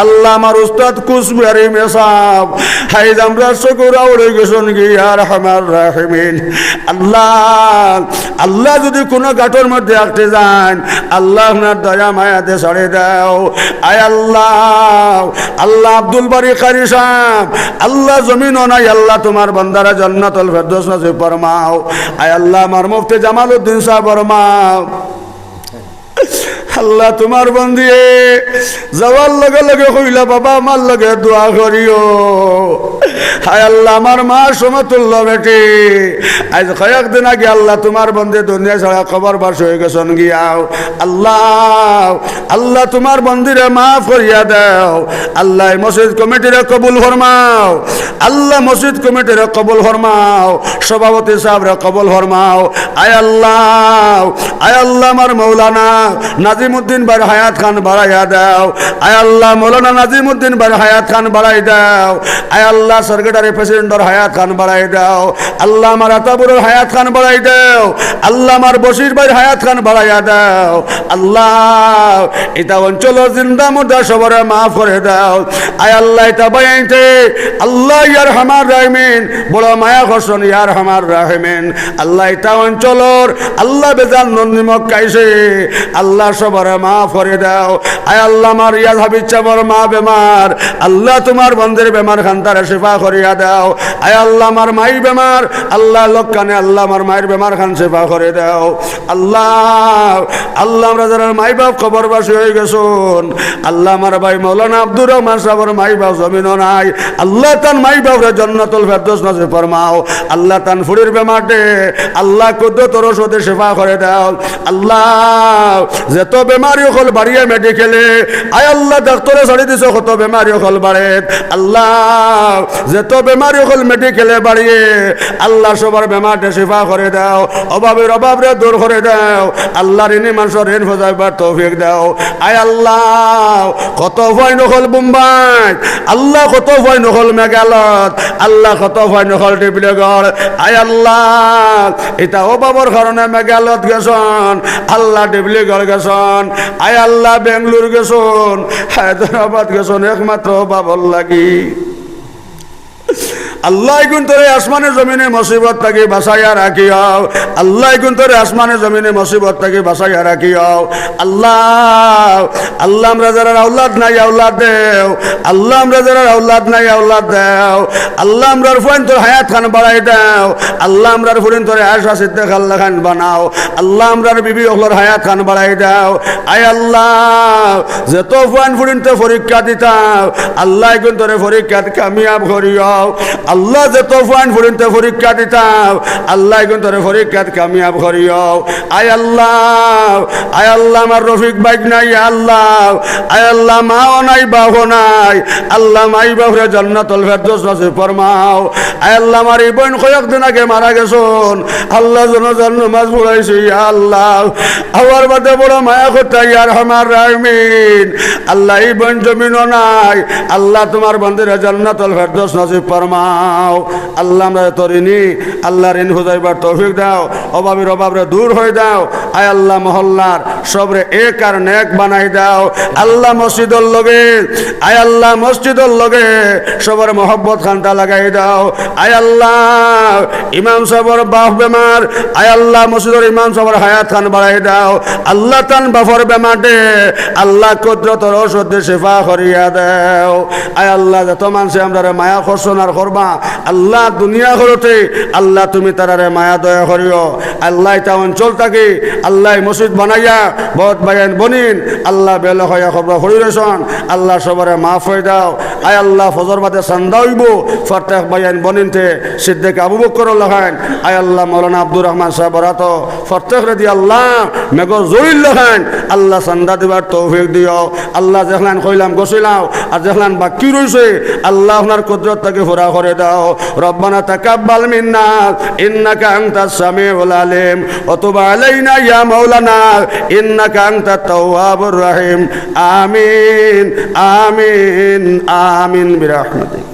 আল্লাহ আমার উস্তাদ কুসবিহারি মেসাব হাইজ আমরা সকল আউড়ে গেছন গিয়ার আমার রাহমেন আল্লাহ আল্লাহ যদি কোনো গাঁটের মধ্যে আসতে যান আল্লাহ আপনার দয়া মায়াতে ছড়ে দাও আয় আল্লাহ আল্লাহ আব্দুল বারি কারি সাহেব আল্লাহ জমিন নাই আল্লাহ তোমার বান্দারা জান্নাতুল ফেরদৌস নসিব ফরমাও আয় আল্লাহ আমার মুফতি জামালউদ্দিন সাহেব ফরমাও আল্লাহ তোমার বন্দি যাওয়ার লগে লগে কইলা বাবা আমার লগে দোয়া করিও হায় আল্লাহ আমার মা সমতুল্য বেটি আজ কয়েকদিন আগে আল্লাহ তোমার বন্দি দুনিয়া ছাড়া খবর বাস হয়ে গেছন গিয়াও আল্লাহ আল্লাহ তোমার বন্দিরে মাফ করিয়া দাও আল্লাহ মসজিদ কমিটিরে কবুল ফরমাও আল্লাহ মসজিদ কমিটিরে কবুল ফরমাও সভাপতি সাহেবরে কবুল ফরমাও আয় আল্লাহ আমার মৌলানা নাজিমউদ্দিন ভাই হায়াত খান বাড়াইয়া দাও আয় আল্লাহ মৌলানা নাজিমউদ্দিন ভাই হায়াত খান বাড়াই দাও আয় আল্লাহ সেক্রেটারি প্রেসিডেন্টর হায়াত খান বাড়াই দাও আল্লাহ আমার আতাবুরের হায়াত খান বাড়াই দাও আল্লাহ আমার বশির ভাই হায়াত খান বাড়াইয়া দাও আল্লাহ এটা অঞ্চল জিন্দা মুর্দা সবরে মাফ করে দাও আয় আল্লাহ এটা বাইতে আল্লাহ ইয়ার রহমান রাহিমিন বড় মায়া করছেন ইয়ার রহমান রাহিমিন আল্লাহ এটা অঞ্চলর আল্লাহ বেজান নন্দিমক কাইছে আল্লাহ সবরে মাফ করে দাও আয় আল্লাহ আমার ইয়াদ হাবিজ চাবর মা বেমার আল্লাহ তোমার বন্ধের বেমার খান তারা শিফা করিয়া দাও আয় আল্লাহ আমার মাই বেমার আল্লাহ লোকখানে আল্লাহ আমার মায়ের বেমার খান শিফা করে দাও আল্লাহ আমরা যারা মাই বাপ খবর বাসী হয়ে গেছুন আল্লাহ আমার ভাই মৌলানা আব্দুর রহমান সাহেবের মাই বাপ জমিনও নাই আল্লাহ তান মাই বাপরে জান্নাতুল ফেরদৌস নসিব ফরমাও আল্লাহ তান ফুড়ির বেমার দে আল্লাহ কুদ্দতর ওষুধে শিফা করে দাও আল্লাহ যত বেমারি হল বাড়িয়ে মেডিকেলে আয় আল্লাহ ডাক্তারে ছাড়ি দিছ কত বেমারি হল বাড়ে আল্লাহ যত বেমারি হল মেডিকেলে বাড়িয়ে আল্লাহ সবার বেমারটা শিফা করে দাও অভাবের অভাবরে দূর করে দাও আল্লাহ ঋণী মানুষের ঋণ ফোজাইবার তৌফিক দাও আয় আল্লাহ কত ভয় নহল মুম্বাই আল্লাহ কত ভয় নহল মেঘালয়ত আল্লাহ কত ভয় নহল ডিব্ৰুগড় আয় আল্লাহ এটা অভাবর কারণে মেঘালয়ত গেছন আল্লাহ ডিব্ৰুগড় গেছন আয় আল্লাহ বেঙ্গলোর গেছন হায়দ্রাবাদ গেছন একমাত্র বাবর লাগি আল্লাহ গুণ তোরে আসমানে জমিনে মুসিবত থেকে বাঁচাইয়া রাখিও আল্লাহ গুণ তোরে আসমানে জমিনে মুসিবত থেকে বাঁচাইয়া রাখিও আল্লাহ আল্লাহ আমরা যারা আওলাদ নাই আওলাদ দেও আল্লাহ আমরা যারা আওলাদ নাই আওলাদ দেও আল্লাহ আমরার ফুরিন তোর হায়াত খান বাড়াই দাও আল্লাহ আমরার ফুরিন তোরে আশা সিদ্ধে খাল্লা খান বানাও আল্লাহ আমরার বিবি ওগুলোর হায়াত খান বাড়াই দাও আয় আল্লাহ যত ফুয়ান ফুরিনতে পরীক্ষা দিতাম আল্লাহ গুণ তোরে পরীক্ষাত কামিয়াব করিও আল্লাহ যত ফুয়ান ফুরিনতে পরীক্ষা দিতাম আল্লাহ গুণ তোরে পরীক্ষাত কামিয়াব করিও আয় আল্লাহ আমার রফিক বাইক নাই আল্লাহ আয় আল্লাহ মাও নাই বাবু নাই আল্লাহ মাই বাবুরে জান্নাতুল ফেরদৌস নসিব ফরমাও আয় আল্লাহ আমার এই বোন কয়েকদিন আগে মারা গেছুন আল্লাহ জনজান নামাজ পড়াইছি আল্লাহ আমার বাদে বড় মায়া করতে ইয়ার আমার রাহমিন আল্লাহ এই বোন জমিনও নাই আল্লাহ তোমার বন্ধুরা জান্নাতুল ফেরদৌস নসিব ফরমাও আল্লাহ আমরা তরিনি আল্লাহ ঋণ হুজাইবার তৌফিক দাও অভাবের অভাবরে দূর হয়ে দাও আয় আল্লাহ মহল্লার সবরে এক আর নেক বানাই দাও আল্লাহ মসজিদর লগে আয় আল্লাহ মসজিদর লগে সবার মহব্বত খানটা লাগাই দাও আয় আল্লাহ ইমাম সাহেবর বাপ বেমার আয় আল্লাহ মসজিদর ইমাম সাহেবর হায়াত খান বাড়াই দাও আল্লাহ তান বাফর বেমার দে আল্লাহ কুদরতর ঔষধে শেফা করিয়া দাও আয় আল্লাহ যত মানুষে আমরা মায়া করছন আর করবা আল্লাহ দুনিয়া করতে আল্লাহ তুমি তারারে মায়া দয়া করিও আল্লাহ তা অঞ্চল থাকে আল্লাহ মসজিদ বানাইয়া বহুত বায়ান বনিন আল্লাহ বেলা হইয়া খবর হরিরেছন আল্লাহ সবারে মাফ হয়ে দাও আয় আল্লাহ ফজর বাদে সান্দা হইব ফরতেক বায়ান বনিনতে সিদ্দিক আবু বকর লাগান আয় আল্লাহ মৌলানা আব্দুর রহমান সাহেব রাত ফরতেক রেদি আল্লাহ মেঘ জরিল লাগান আল্লাহ সান্দা দিবার তৌফিক দিও আল্লাহ যেখান কইলাম গছিলাম আর যেখান বাকি রয়েছে আল্লাহ আপনার কুদরত থেকে ফুরা করে দাও রব্বানা তাকাব্বাল মিন্না ইন্নাকা আনতাস সামিউল আলিম ওয়া তুব আলাইনা ইয়া মাওলানা ইন্নাকা আনতাত তাওয়াবুর রহিম আমিন আমিন আমিন বিরহমাতিক